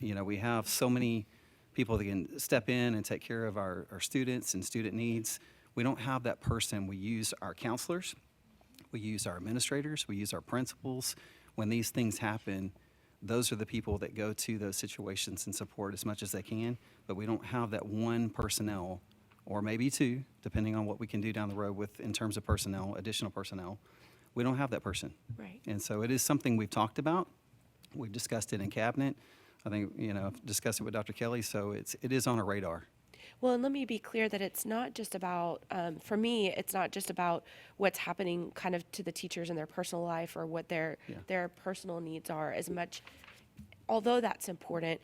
You know, we have so many people that can step in and take care of our students and student needs. We don't have that person. We use our counselors, we use our administrators, we use our principals. When these things happen, those are the people that go to those situations and support as much as they can, but we don't have that one personnel, or maybe two, depending on what we can do down the road with in terms of personnel, additional personnel. We don't have that person. Right. And so it is something we've talked about. We've discussed it in cabinet. I think, I've discussed it with Dr. Kelly, so it is on our radar. Well, and let me be clear that it's not just about, for me, it's not just about what's happening kind of to the teachers in their personal life or what their personal needs are as much, although that's important.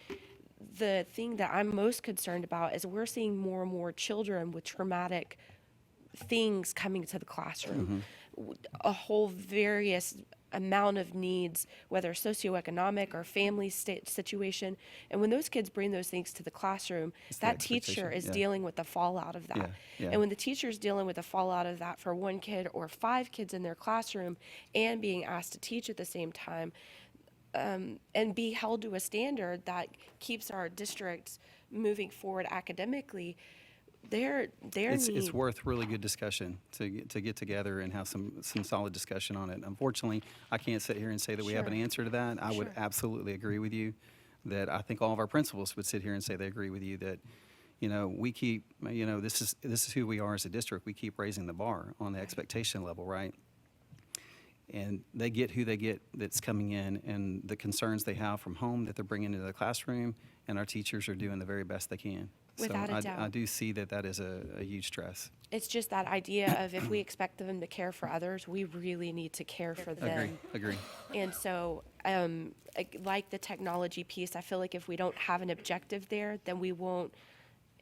The thing that I'm most concerned about is we're seeing more and more children with traumatic things coming to the classroom. A whole various amount of needs, whether socioeconomic or family situation. And when those kids bring those things to the classroom, that teacher is dealing with the fallout of that. And when the teacher is dealing with the fallout of that for one kid or 5 kids in their classroom and being asked to teach at the same time, and be held to a standard that keeps our districts moving forward academically, It's worth really good discussion to get together and have some solid discussion on it. Unfortunately, I can't sit here and say that we have an answer to that. I would absolutely agree with you that I think all of our principals would sit here and say they agree with you that, we keep, this is who we are as a district. We keep raising the bar on the expectation level, right? And they get who they get that's coming in and the concerns they have from home that they're bringing into the classroom, and our teachers are doing the very best they can. Without a I doubt. do see that is a huge stress. It's just that idea of if we expect them to care for others, we really need to care for them. Agree. And so, like the technology piece, I feel like if we don't have an objective there, then we won't,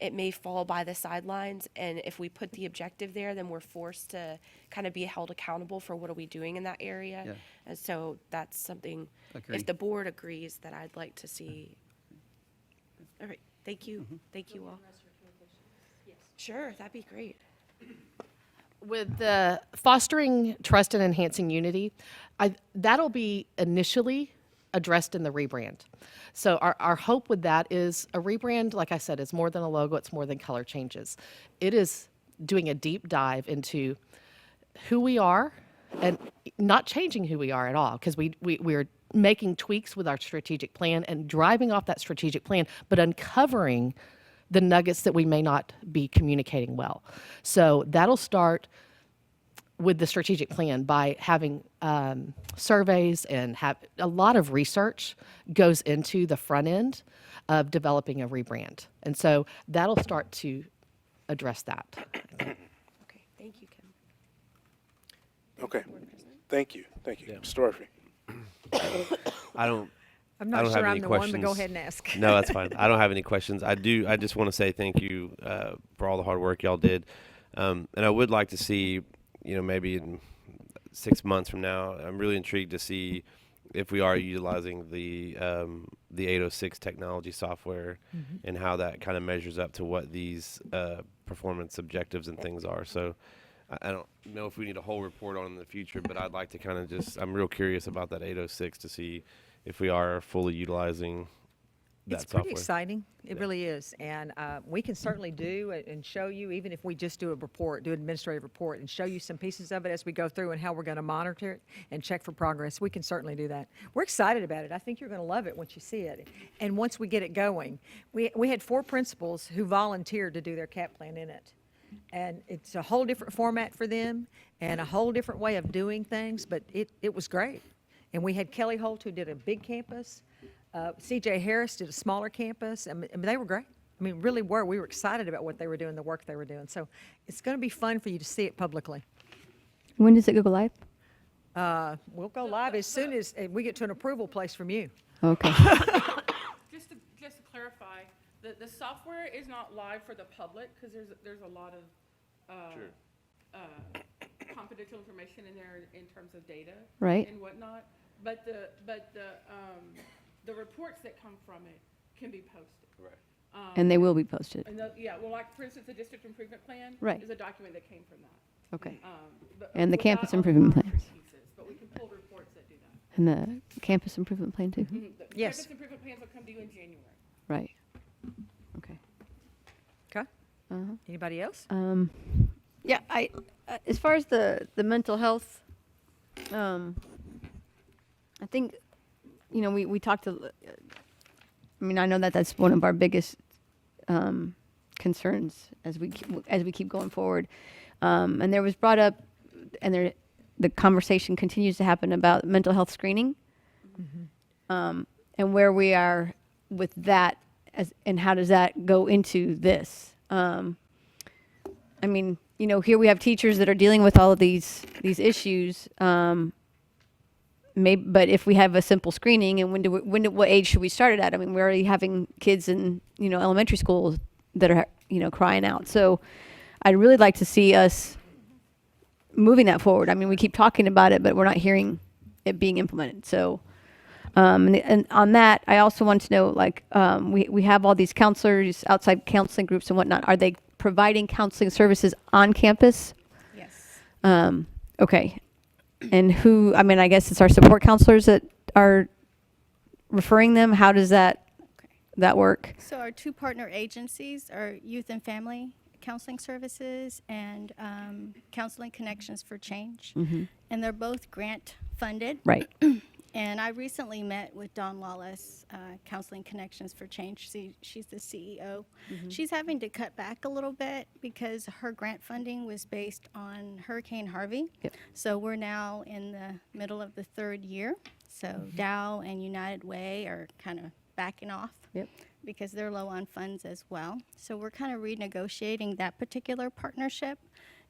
it may fall by the sidelines. And if we put the objective there, then we're forced to kind of be held accountable for what are we doing in that area. Yeah. And so that's something, Agree. if the board agrees, that I'd like to see. All right, thank you. Thank you all. Sure, that'd be great. With the fostering trust and enhancing unity, that'll be initially addressed in the rebrand. So our hope with that is a rebrand, like I said, is more than a logo, it's more than color changes. It is doing a deep dive into who we are and not changing who we are at all, because we're making tweaks with our strategic plan and driving off that strategic plan, but uncovering the nuggets that we may not be communicating well. So that'll start with the strategic plan by having surveys and have a lot of research goes into the front end of developing a rebrand. And so that'll start to address that. Okay, thank you, Kim. Okay. Thank you. Thank you. Mr. Dorfy. I'm I not don't sure have I'm any the questions. one, but go ahead and ask. No, that's fine. I don't have any questions. I just want to say thank you for all the hard work y'all did. And I would like to see, maybe in 6 months from now, I'm really intrigued to see if we are utilizing the 806 technology software and how that kind of measures up to what these performance objectives and things are. So I don't know if we need a whole report on it in the future, but I'd like to kind of I'm real curious about that 806 to see if we are fully utilizing that It's software. pretty exciting. It really is. And we can certainly do it and show you, even if we just do a report, do an administrative report, and show you some pieces of it as we go through and how we're going to monitor it and check for progress. We can certainly do that. We're excited about it. I think you're going to love it once you see it. And once we get it going, we had 4 principals who volunteered to do their CAP plan in it. And it's a whole different format for them and a whole different way of doing things, but it was great. And we had Kelly Holt, who did a big campus. C.J. Harris did a smaller campus. I mean, they were great. I mean, really were. We were excited about what they were doing, the work they were doing. So it's going to be fun for you to see it publicly. When does it go live? We'll go live as soon as we get to an approval place from you. Okay. Just to clarify, the software is not live for the public because there's a lot of confidential information in there in terms of data Right. and whatnot. But the reports that come from it can be posted. Right. And they will be posted. And like for instance, the district improvement plan Right. is a document that came from that. Okay. But And the without campus all the improvement larger plans. pieces, but we can pull reports that do that. And the campus improvement plan too? The Yes. campus improvement plans will come to you in January. Right. Okay. Okay. Uh-huh. Anybody else? Yeah, as far as the mental health, I think, we talked I know that's one of our biggest concerns as we keep going forward. And there was brought up, and the conversation continues to happen about mental health screening, and where we are with that, and how does that go into this? Here we have teachers that are dealing with all of these issues. But if we have a simple screening, and what age should we start it at? We're already having kids in elementary school that are crying out. So I'd really like to see us moving that forward. We keep talking about it, but we're not hearing it being implemented. So, and on that, I also want to know, we have all these counselors, outside counseling groups and whatnot. Are they providing counseling services on campus? Yes. Okay. And who, I guess it's our support counselors that are referring them. How does that work? So our 2 partner agencies are Youth and Family Counseling Services and Counseling Connections for Change. Mm-hmm. And they're both grant funded. Right. And I recently met with Dawn Wallace, Counseling Connections for Change. She's the CEO. She's having to cut back a little bit because her grant funding was based on Hurricane Harvey. So we're now in the middle of the 3rd year. So Dow and United Way are kind of backing off because they're low on funds as well. So we're kind of renegotiating that particular partnership.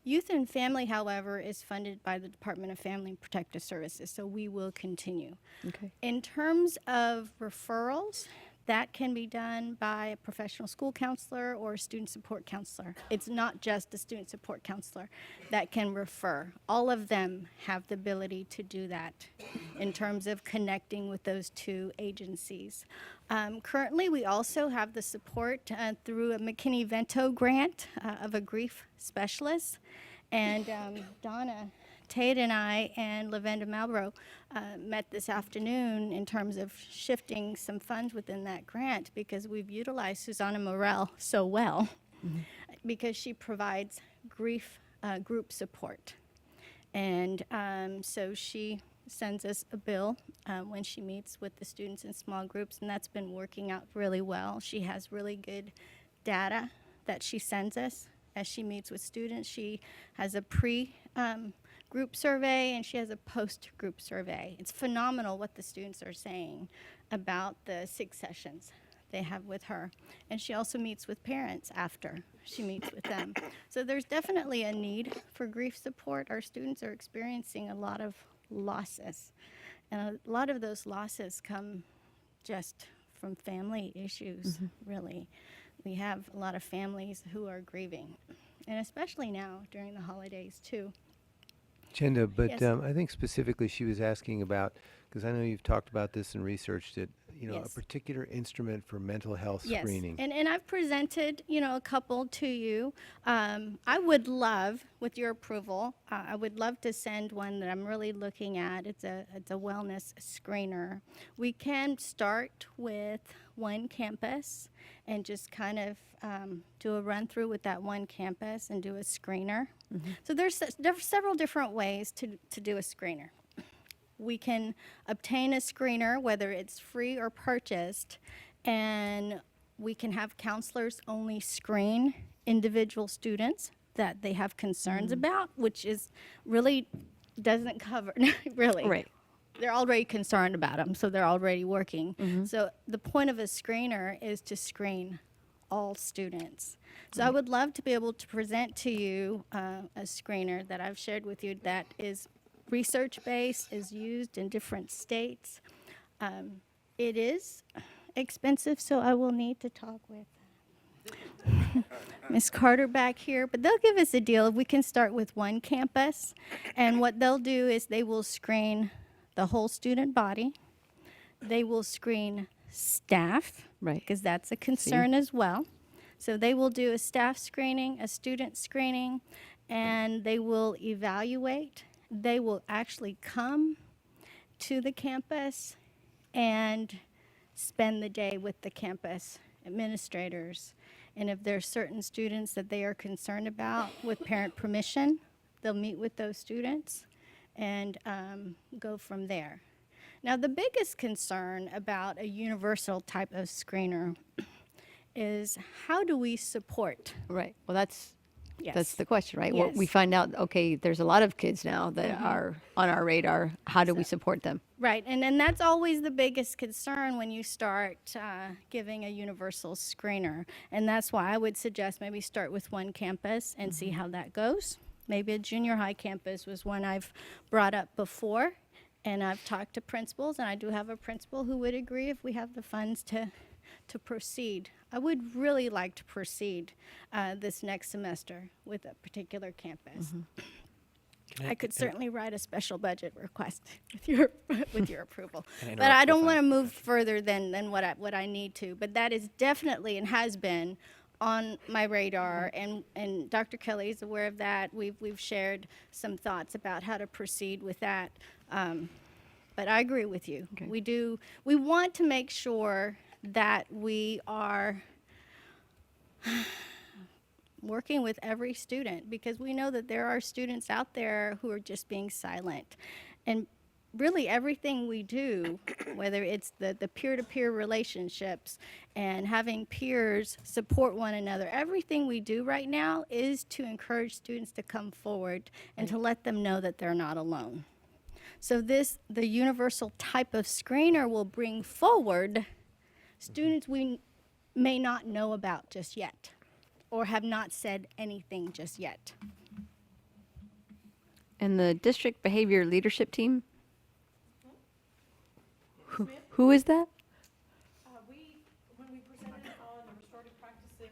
Youth and Family, however, is funded by the Department of Family and Protective Services, so we will continue. Okay. In terms of referrals, that can be done by a professional school counselor or a student support counselor. It's not just a student support counselor that can refer. All of them have the ability to do that in terms of connecting with those 2 agencies. Currently, we also have the support through a McKinney-Vento grant of a grief specialist. And Donna Tate and I and Lavenda Malbrough met this afternoon in terms of shifting some funds within that grant because we've utilized Susanna Morel so well because she provides grief group support. And so she sends us a bill when she meets with the students in small groups, and that's been working out really well. She has really good data that she sends us as she meets with students. She has a group survey and she has a post-group survey. It's phenomenal what the students are saying about the 6 sessions they have with her. And she also meets with parents after she meets with them. So there's definitely a need for grief support. Our students are experiencing a lot of losses. And a lot of those losses come just from family issues, really. We have a lot of families who are grieving, and especially now during the holidays too. Chenda, but Yes. I think specifically she was asking about, because I know you've talked about this and researched it, a Yes. particular instrument for mental health Yes, screening. and I've presented, a couple to you. I would love, with your approval, I would love to send one that I'm really looking at. It's a wellness screener. We can start with one campus and just kind of do a run through with that one campus and do a screener. So there's several different ways to do a screener. We can obtain a screener, whether it's free or purchased, and we can have counselors only screen individual students that they have concerns about, which is really doesn't cover, really. Right. They're already concerned about them, so they're already working. So the point of a screener is to screen all students. So I would love to be able to present to you a screener that I've shared with you that is research-based, is used in different states. It is expensive, so I will need to talk with Ms. Carter back here, but they'll give us a deal if we can start with one campus. And what they'll do is they will screen the whole student body. They will screen staff, Right. because that's a concern as well. So they will do a staff screening, a student screening, and they will evaluate. They will actually come to the campus and spend the day with the campus administrators. And if there's certain students that they are concerned about, with parent permission, they'll meet with those students and go from there. Now, the biggest concern about a universal type of screener is how do we support? Right. Well, that's Yes. the question, right? Well, we Yes. find out, okay, there's a lot of kids now that are on our radar. How do we support them? Right, and that's always the biggest concern when you start giving a universal screener. And that's why I would suggest maybe start with one campus and see how that goes. Maybe a junior high campus was one I've brought up before, and I've talked to principals, and I do have a principal who would agree if we have the funds to proceed. I would really like to proceed this next semester with a particular campus. I could certainly write a special budget request with your approval. But I don't want to move further than what I need to. But that is definitely and has been on my radar, and Dr. Kelly is aware of that. We've shared some thoughts about how to proceed with that. But I agree with you. We want to make sure that we are working with every student, because we know that there are students out there who are just being silent. And really everything we do, whether it's the peer-to-peer relationships and having peers support one another, everything we do right now is to encourage students to come forward and to let them know that they're not alone. So the universal type of screener will bring forward students we may not know about just yet or have not said anything just yet. And the district behavior leadership team? Who is that? When we presented on the restorative practices,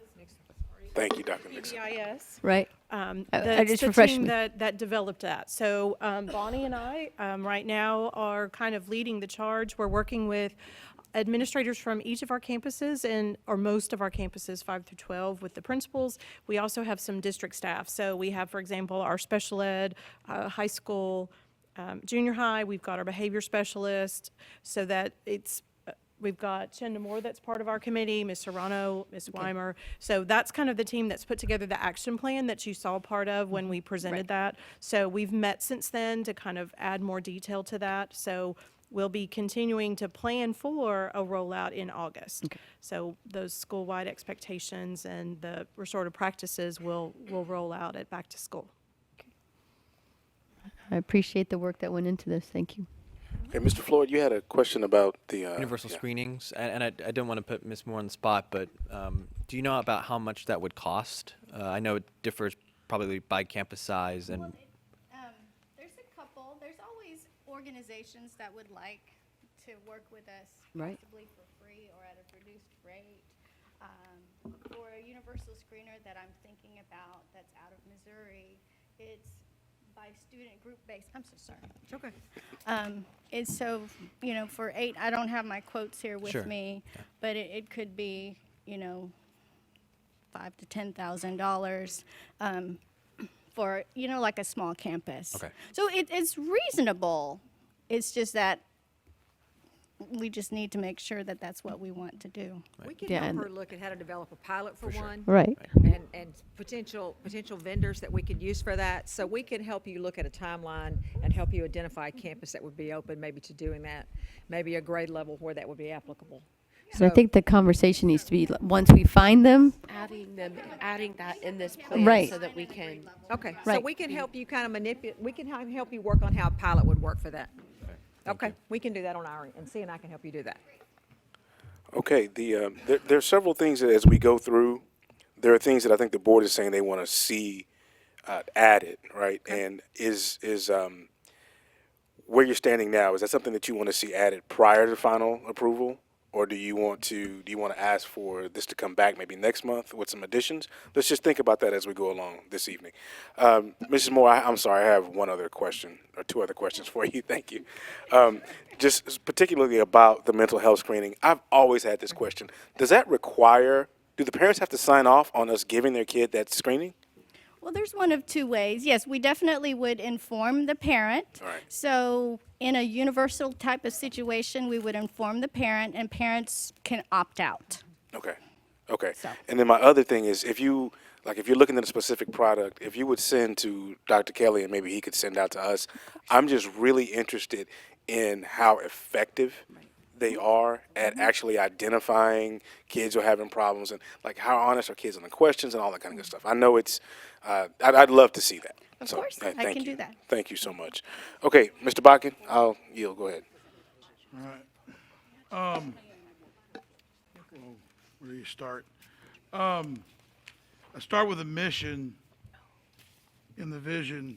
Thank you, Dr. Nixon. PBIS. Right. That's just the refreshed team me. that developed that. So Bonnie and I right now are kind of leading the charge. We're working with administrators from each of our campuses or most of our campuses, 5 through 12, with the principals. We also have some district staff. So we have, for example, our special ed, high school, junior high. We've got our behavior specialist, so that we've got Chenda Moore that's part of our committee, Ms. Serrano, Ms. Weimer. So that's kind of the team that's put together the action plan that you saw part of when we presented that. So we've met since then to kind of add more detail to that. So we'll be continuing to plan for a rollout in August. So those school-wide expectations and the restorative practices will roll out at back to school. I appreciate the work that went into this. Thank you. Okay, Mr. Floyd, you had a question about the Universal yeah. screenings, and I didn't want to put Ms. Moore on the spot, but do you know about how much that would cost? I know it differs probably by campus size and. There's a couple. There's always organizations that would like to work with us, Right. possibly for free or at a reduced rate. For a universal screener that I'm thinking about that's out of Missouri, it's by student group based. I'm so sorry. It's okay. It's so, for 8, I don't have my quotes here with Sure. me, but it could be, $5,000 to $10,000 for, like a small campus. Okay. So it's reasonable. It's just that we just need to make sure that that's what we want to do. We can Yeah, help and- her look at how to develop a pilot for one. Right. And potential vendors that we could use for that. So we can help you look at a timeline and help you identify a campus that would be open maybe to doing that, maybe a grade level where that would be applicable. And I think the conversation needs to be, once we find them, Adding that in this plan Right. so that we can. Okay, so Right. we can help you kind of manipulate, we can help you work on how a pilot would work for that. Okay, we can do that on our end, and C and I can help you do that. Okay, there are several things that as we go through, there are things that I think the board is saying they want to see added, right? And is where you're standing now, is that something that you want to see added prior to final approval? Or do you want to ask for this to come back maybe next month with some additions? Let's just think about that as we go along this evening. Mrs. Moore, I'm sorry, I have one other question, or two other questions for you. Thank you. Just particularly about the mental health screening. I've always had this question. Do the parents have to sign off on us giving their kid that screening? Well, there's one of two ways. Yes, we definitely would inform the parent. All right. So in a universal type of situation, we would inform the parent, and parents can opt out. Okay. Okay. So- And then my other thing is, if you're looking at a specific product, if you would send to Dr. Kelly and maybe he could send out to us, I'm just really interested in how effective they are at actually identifying kids who are having problems, and like how honest are kids on the questions and all that kind of good stuff. I know it's, I'd love to see that. Of So, course, I thank can you. do that. Thank you so much. Okay, Mr. Bakken, I'll yield. Go ahead. All right. Where do you start? I start with the mission and the vision.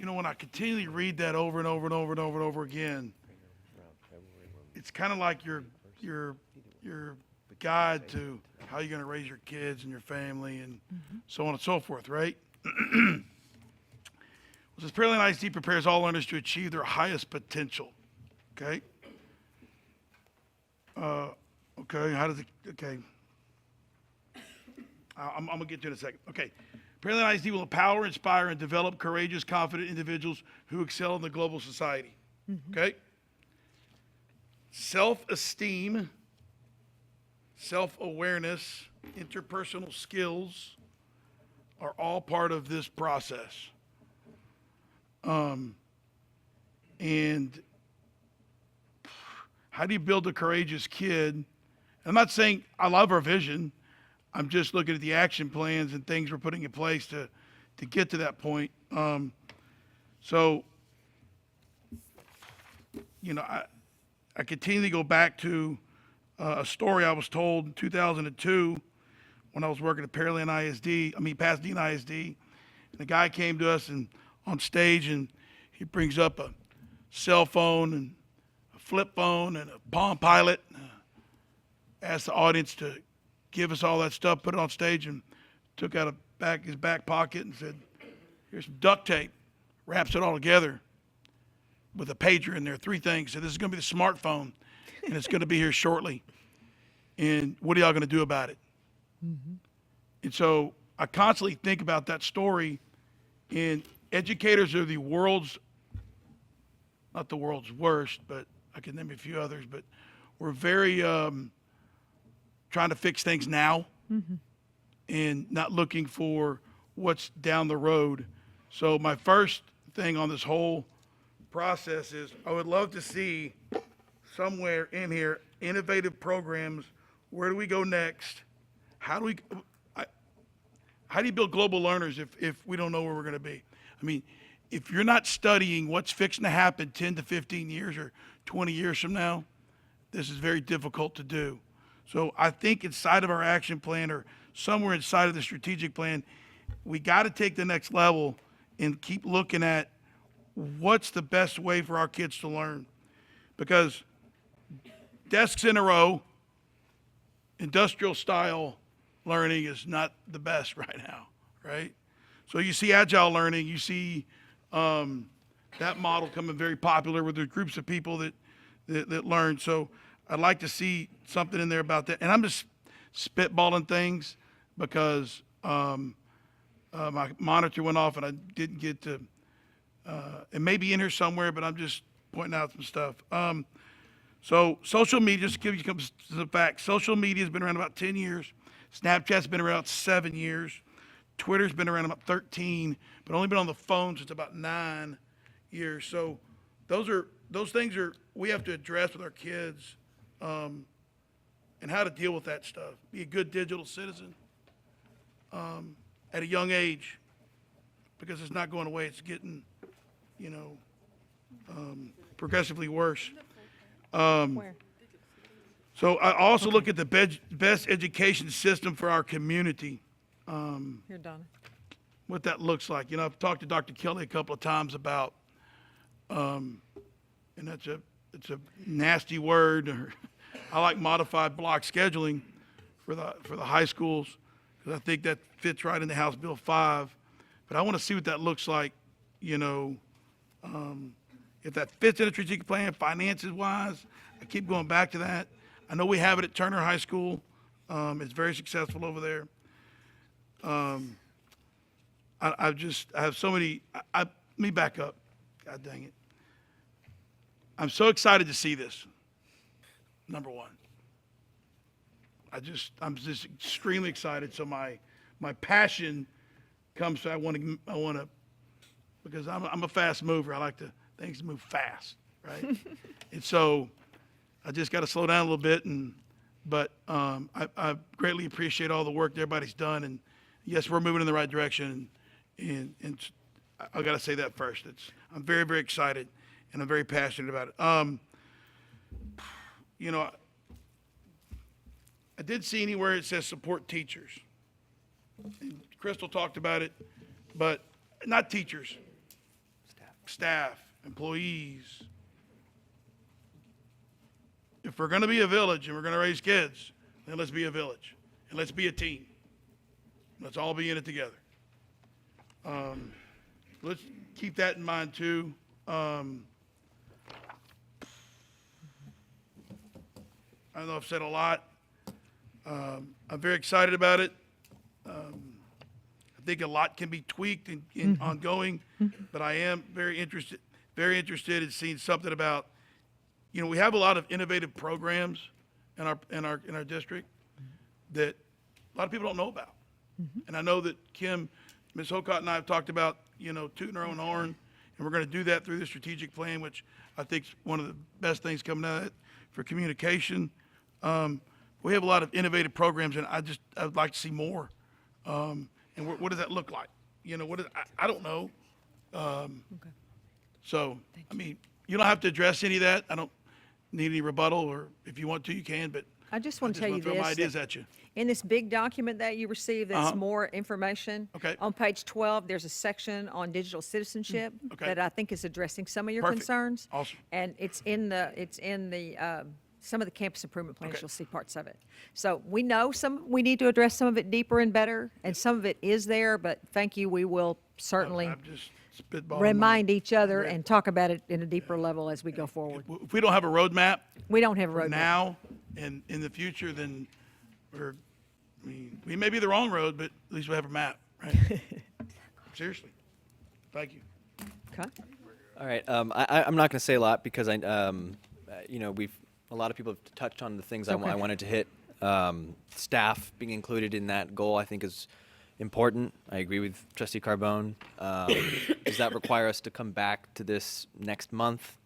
When I continually read that over and over and over and over and over again, it's kind of like your guide to how you're going to raise your kids and your family and so on and so forth, right? It says Pearland ISD prepares all learners to achieve their highest potential. Okay. Okay. How does it? Okay. I'm gonna get to it in a second. Okay. Pearland ISD will empower, inspire, and develop courageous, confident individuals who excel in the global society. Okay. Self-esteem, self-awareness, interpersonal skills are all part of this process. And how do you build a courageous kid? I'm not saying I love our vision. I'm just looking at the action plans and things we're putting in place to get to that point. So, you know, I continually go back to a story I was told in 2002 when I was working at Pasadena ISD. And the guy came to us and on stage, and he brings up a cell phone and a flip phone and a Palm Pilot. Asked the audience to give us all that stuff, put it on stage, and took out his back pocket and said, "Here's some duct tape." Wraps it all together with a pager in there. 3 things. So this is going to be the smartphone, and it's going to be here shortly. And what are y'all going to do about it? And so I constantly think about that story. And educators are the world's, not the world's worst, but I can name a few others, but we're very trying to fix things now and not looking for what's down the road. So my first thing on this whole process is I would love to see somewhere in here innovative programs. Where do we go next? How do you build global learners if we don't know where we're going to be? I mean, if you're not studying what's fixing to happen 10 to 15 years or 20 years from now, this is very difficult to do. So I think inside of our action plan or somewhere inside of the strategic plan, we got to take the next level and keep looking at what's the best way for our kids to learn. Because desks in a row, industrial style learning is not the best right now, right? So you see agile learning, you see that model coming very popular with the groups of people that learn. So I'd like to see something in there about that. And I'm just spitballing things because my monitor went off and I didn't get to, it may be in here somewhere, but I'm just pointing out some stuff. So social media, just to give you some facts, social media has been around about 10 years. Snapchat's been around 7 years. Twitter's been around about 13, but only been on the phone since about 9 years. So those things we have to address with our kids, and how to deal with that stuff. Be a good digital citizen at a young age, because it's not going away. It's getting, progressively worse. So I also look at the best education system for our community. Here, Donna. What that looks like. I've talked to Dr. Kelly a couple of times about, and it's a nasty word. I like modified block scheduling for the high schools, because I think that fits right into House Bill 5. But I want to see what that looks like, if that fits in a strategic plan, finances wise. I keep going back to that. I know we have it at Turner High School. It's very successful over there. I have so many, let me back up. God dang it. I'm so excited to see this. Number one. I'm just extremely excited. So my passion comes to I want to, because I'm a fast mover. I like things to move fast, right? And so I just got to slow down a little bit, but I greatly appreciate all the work that everybody's done, and yes, we're moving in the right direction, and I got to say that first. I'm very, very excited, and I'm very passionate about it. I did see anywhere it says support teachers. And Crystal talked about it, but not teachers. Staff, employees. If we're going to be a village and we're going to raise kids, then let's be a village and let's be a team. Let's all be in it together. Let's keep that in mind too. I know I've said a lot. I'm very excited about it. I think a lot can be tweaked and ongoing, but I am very interested in seeing something about, we have a lot of innovative programs in our district, that a lot of people don't know about. And I know that Ms. Hocott and I have talked about, tooting our own horn, and we're going to do that through the strategic plan, which I think is one of the best things coming out of it for communication. We have a lot of innovative programs, and I would like to see more. And what does that look like? I don't know. So, I mean, you don't have to address any of that. I don't need any rebuttal, or if you want to, you can, but I just want to tell you throw my this, ideas that at you. in this big document that you received, that's Uh-huh. more information. Okay. On page 12, there's a section on digital citizenship Okay. that I think is addressing some of your Perfect. concerns. Awesome. And it's in the some of the campus improvement plans, Okay. you'll see parts of it. So we know we need to address some of it deeper and better, and some of it is there, but thank you, we will certainly I'm just spitballing. remind each other and talk about it in a deeper level as we go forward. If we don't have a roadmap We don't have a roadmap. now and in the future, then we may be the wrong road, but at least we have a map, right? Seriously. Thank you. Okay. All right. I'm not going to say a lot because a lot of people have touched on the things I wanted to hit. Staff being included in that goal, I think, is important. I agree with Trustee Carbone. Does that require us to come back to this next month?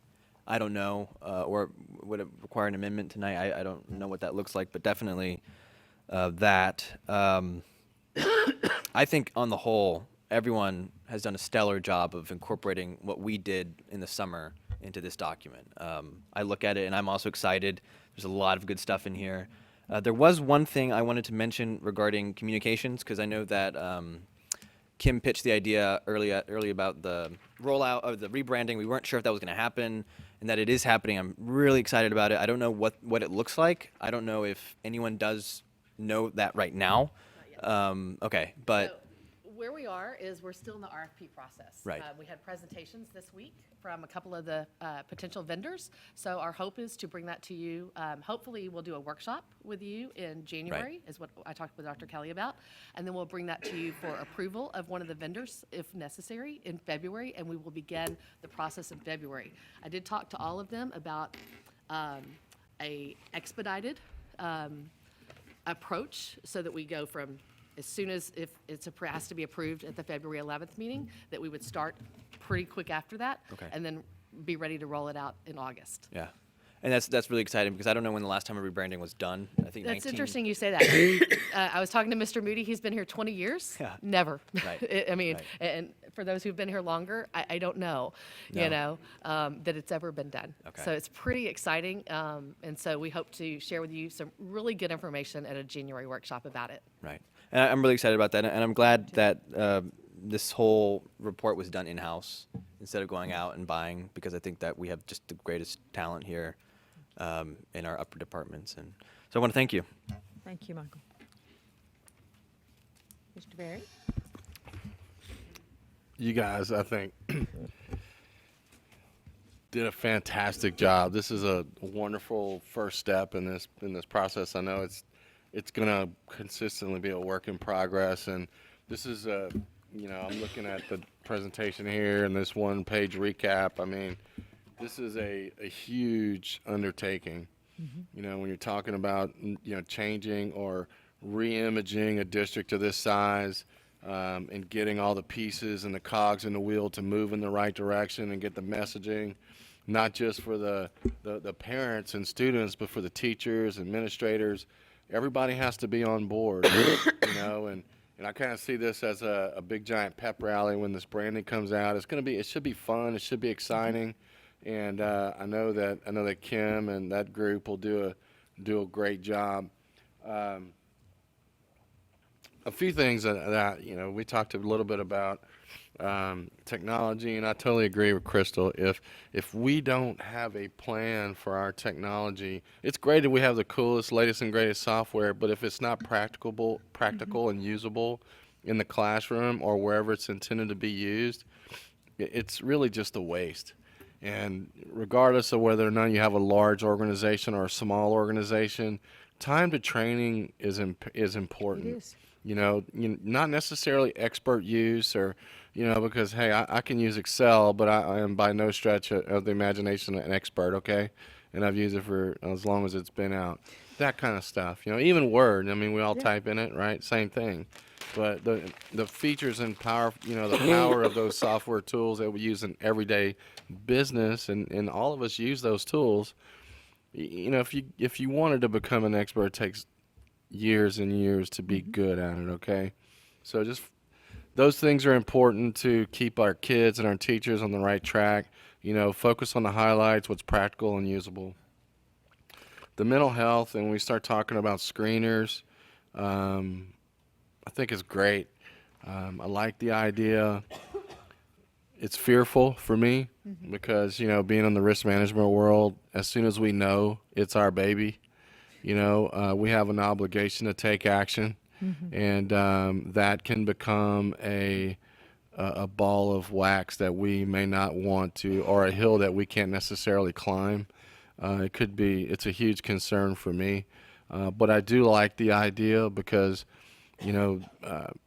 I don't know. Or would it require an amendment tonight? I don't know what that looks like, but definitely that. I think on the whole, everyone has done a stellar job of incorporating what we did in the summer into this document. I look at it and I'm also excited. There's a lot of good stuff in here. There was one thing I wanted to mention regarding communications, because I know that Kim pitched the idea early about the rollout of the rebranding. We weren't sure if that was going to happen, and that it is happening. I'm really excited about it. I don't know what it looks like. I don't know if anyone does know that right now. Okay, but Where we are is we're still in the RFP process. Right. We had presentations this week from a couple of the potential vendors. So our hope is to bring that to you. Hopefully, we'll do a workshop with you in January, is what I talked with Dr. Kelly about. And then we'll bring that to you for approval of one of the vendors, if necessary, in February, and we will begin the process in February. I did talk to all of them about a expedited approach so that we go from as soon as if it's has to be approved at the February 11th meeting, that we would start pretty quick after that. Okay. And then be ready to roll it out in August. yeah. And that's really exciting because I don't know when the last time a rebranding was done. I think That's 19 interesting you say that. I was talking to Mr. Moody. He's been here 20 years. Yeah. Never. Right. I mean, Right. and for those who've been here longer, I don't know, that it's ever been done. Okay. So it's pretty exciting. And so we hope to share with you some really good information at a January workshop about it. Right. And I'm really excited about that. And I'm glad that this whole report was done in-house instead of going out and buying, because I think that we have just the greatest talent here in our upper departments. And so I want to thank you. Thank you, Michael. Mr. Berry? You guys, I think, did a fantastic job. This is a wonderful first step in this process. I know it's going to consistently be a work in progress, and this is I'm looking at the presentation here and this one-page recap. I mean, this is a huge undertaking. When you're talking about changing or re-imaging a district of this size, and getting all the pieces and the cogs in the wheel to move in the right direction and get the messaging, not just for the parents and students, but for the teachers, administrators. Everybody has to be on board, and I kind of see this as a big giant pep rally when this branding comes out. It should be fun. It should be exciting. And I know that Kim and that group will do a great job. A few things that we talked a little bit about technology, and I totally agree with Crystal. If we don't have a plan for our technology, it's great that we have the coolest, latest, and greatest software, but if it's not practical and usable in the classroom or wherever it's intended to be used, it's really just a waste. And regardless of whether or not you have a large organization or a small organization, time to training is important. It is. Not necessarily expert use or, because, hey, I can use Excel, but I am by no stretch of the imagination an expert, okay? and I've used it for as long as it's been out. That kind of stuff, you know, even Word. I mean, we all type in it, right? Same thing. But the features and power, you know, the power of those software tools that we use in everyday business, and all of us use those tools. You know, if you wanted to become an expert, it takes years and years to be good at it. Okay, so just those things are important to keep our kids and our teachers on the right track. You know, focus on the highlights, what's practical and usable. The mental health, and we start talking about screeners. I think it's great. I like the idea. It's fearful for me because, you know, being in the risk management world, as soon as we know it's our baby, you know, we have an obligation to take action, and that can become a ball of wax that we may not want to, or a hill that we can't necessarily climb. It's a huge concern for me, but I do like the idea because, you know,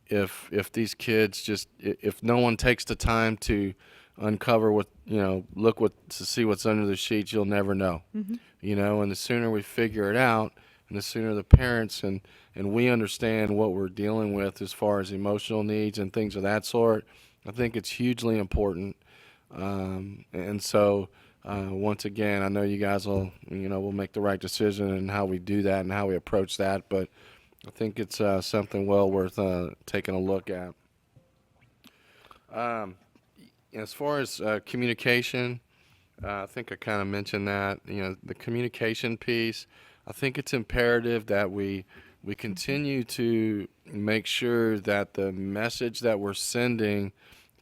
if these kids if no one takes the time to uncover to see what's under the sheets, you'll never know. You know, and the sooner we figure it out, and the sooner the parents and we understand what we're dealing with as far as emotional needs and things of that sort, I think it's hugely important. And so, once again, I know you guys will make the right decision in how we do that and how we approach that, but I think it's something well worth taking a look at. As far as communication, I think I kind of mentioned that. You know, the communication piece, I think it's imperative that we continue to make sure that the message that we're sending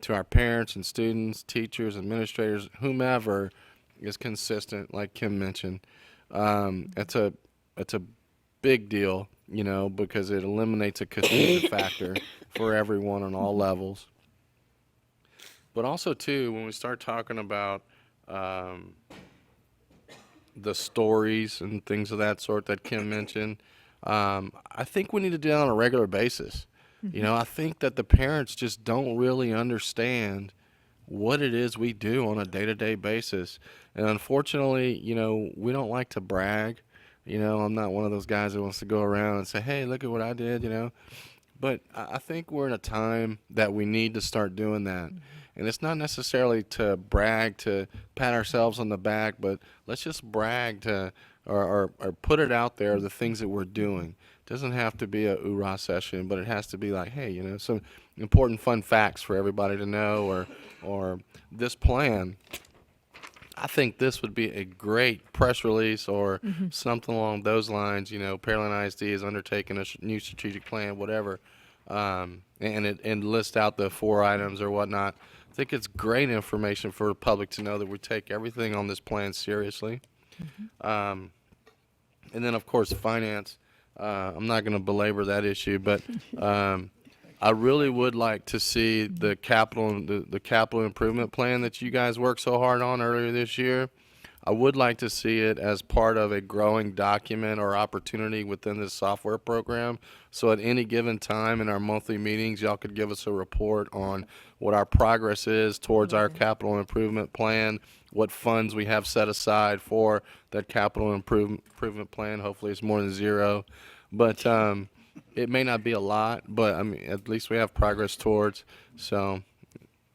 to our parents and students, teachers, administrators, whomever, is consistent, like Kim mentioned. It's a big deal, you know, because it eliminates a confusion factor for everyone on all levels. But also, too, when we start talking about the stories and things of that sort that Kim mentioned, I think we need to do that on a regular basis. You know, I think that the parents just don't really understand what it is we do on a day-to-day basis. And unfortunately, you know, we don't like to brag. You know, I'm not one of those guys that wants to go around and say, hey, look at what I did, you know. But I think we're in a time that we need to start doing that. And it's not necessarily to brag, to pat ourselves on the back, but let's just brag to or put it out there, the things that we're doing. It doesn't have to be a oorah session, but it has to be like, hey, you know, some important fun facts for everybody to know, or this plan. I think this would be a great press release or something along those lines. You know, Pearland ISD is undertaking a new strategic plan, whatever, and list out the 4 items or whatnot. I think it's great information for the public to know that we take everything on this plan seriously. And then, of course, finance. I'm not going to belabor that issue, but I really would like to see the capital improvement plan that you guys worked so hard on earlier this year. I would like to see it as part of a growing document or opportunity within this software program. So at any given time in our monthly meetings, y'all could give us a report on what our progress is towards our capital improvement plan, what funds we have set aside for that capital improvement plan. Hopefully it's more than 0. But it may not be a lot, but I mean, at least we have progress towards. So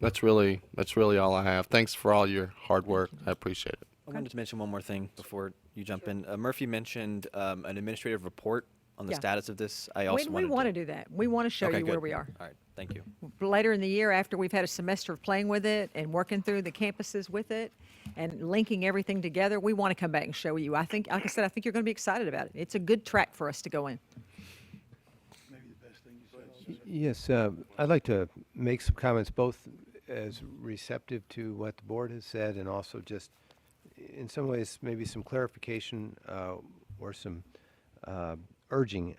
that's really all I have. Thanks for all your hard work. I appreciate it. I wanted to mention one more thing before you jump in. Murphy mentioned an administrative report on the Yeah. status of this. I also We want to do that. We want to show Okay, you where good. we are. All right, thank you. Later in the year, after we've had a semester of playing with it and working through the campuses with it and linking everything together, we want to come back and show you. I think, like I said, I think you're going to be excited about it. It's a good track for us to go in. Yes, I'd like to make some comments, both as receptive to what the board has said and also just in some ways maybe some clarification or some urging.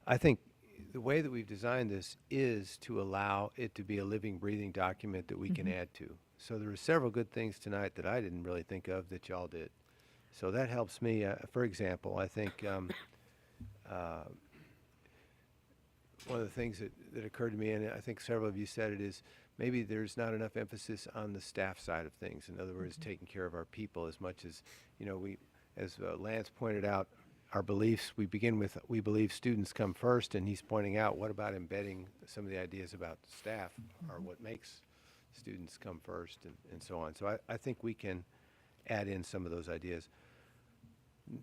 I think the way that we've designed this is to allow it to be a living, breathing document that we can add to. So there are several good things tonight that I didn't really think of that y'all did. So that helps me. For example, I think one of the things that occurred to me, and I think several of you said it, is maybe there's not enough emphasis on the staff side of things. In other words, taking care of our people as much as, as Lance pointed out, our beliefs, we begin with, we believe students come first, and he's pointing out, what about embedding some of the ideas about staff or what makes students come first and so on. So I think we can add in some of those ideas.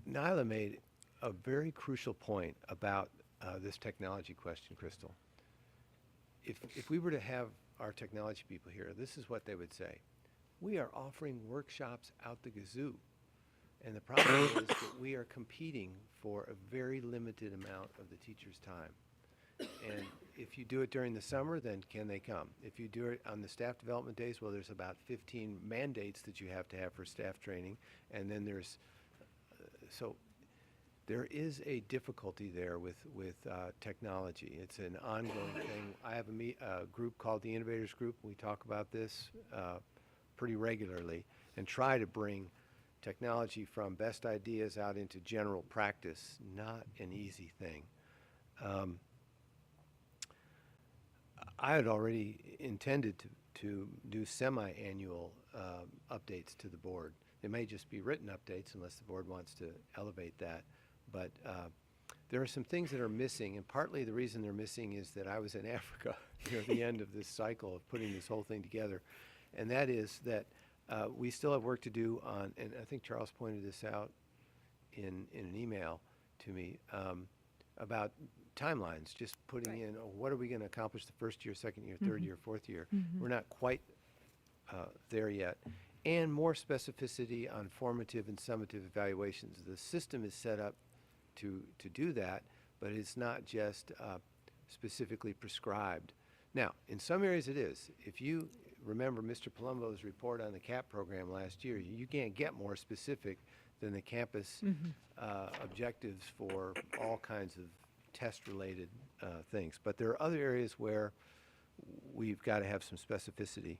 Nyla made a very crucial point about this technology question, Crystal. If we were to have our technology people here, this is what they would say. We are offering workshops out the gazoo. And the problem is that we are competing for a very limited amount of the teacher's time. And if you do it during the summer, then can they come? If you do it on the staff development days, well, there's about 15 mandates that you have to have for staff training. And then there's, so there is a difficulty there with technology. It's an ongoing thing. I have a group called the Innovators Group. We talk about this pretty regularly and try to bring technology from best ideas out into general practice. Not an easy thing. I had already intended to do semi-annual updates to the board. They may just be written updates unless the board wants to elevate that. But there are some things that are missing, and partly the reason they're missing is that I was in Africa near the end of this cycle of putting this whole thing together. And that is that we still have work to do on, and I think Charles pointed this out in an email to me, about timelines, just putting in, what are we going to accomplish the first year, second year, third year, fourth year. We're not quite there yet. And more specificity on formative and summative evaluations. The system is set up to do that, but it's not just specifically prescribed. Now, in some areas it is. If you remember Mr. Palumbo's report on the CAP program last year, you can't get more specific than the campus objectives for all kinds of test-related things. But there are other areas where we've got to have some specificity.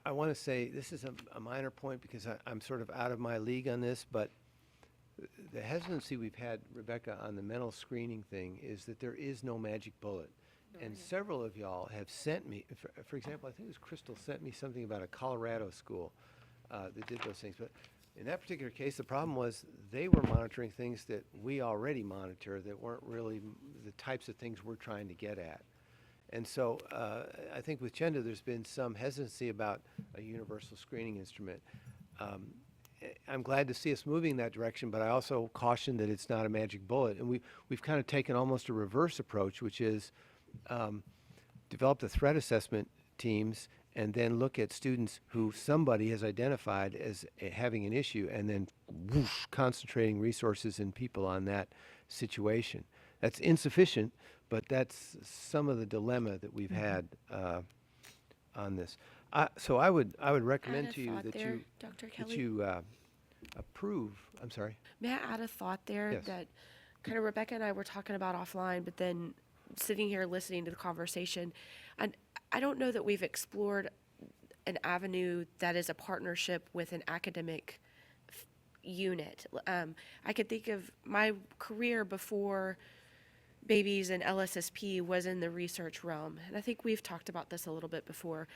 I want to say, this is a minor point because I'm sort of out of my league on this, but the hesitancy we've had, Rebecca, on the mental screening thing is that there is no magic bullet. And several of y'all have sent me, for example, I think it was Crystal sent me something about a Colorado school that did those things. But in that particular case, the problem was they were monitoring things that we already monitor that weren't really the types of things we're trying to get at. And so I think with Chenda, there's been some hesitancy about a universal screening instrument. I'm glad to see us moving in that direction, but I also caution that it's not a magic bullet. And we've kind of taken almost a reverse approach, which is develop the threat assessment teams and then look at students who somebody has identified as having an issue and then whoosh, concentrating resources and people on that situation. That's insufficient, but that's some of the dilemma that we've had on this. So I would recommend to you that you approve. I'm sorry. May I add a thought there? Yes. That kind of Rebecca and I were talking about offline, but then sitting here listening to the conversation, and I don't know that we've explored an avenue that is a partnership with an academic unit. I could think of my career before babies and LSSP was in the research realm. And I think we've talked about this a little bit before,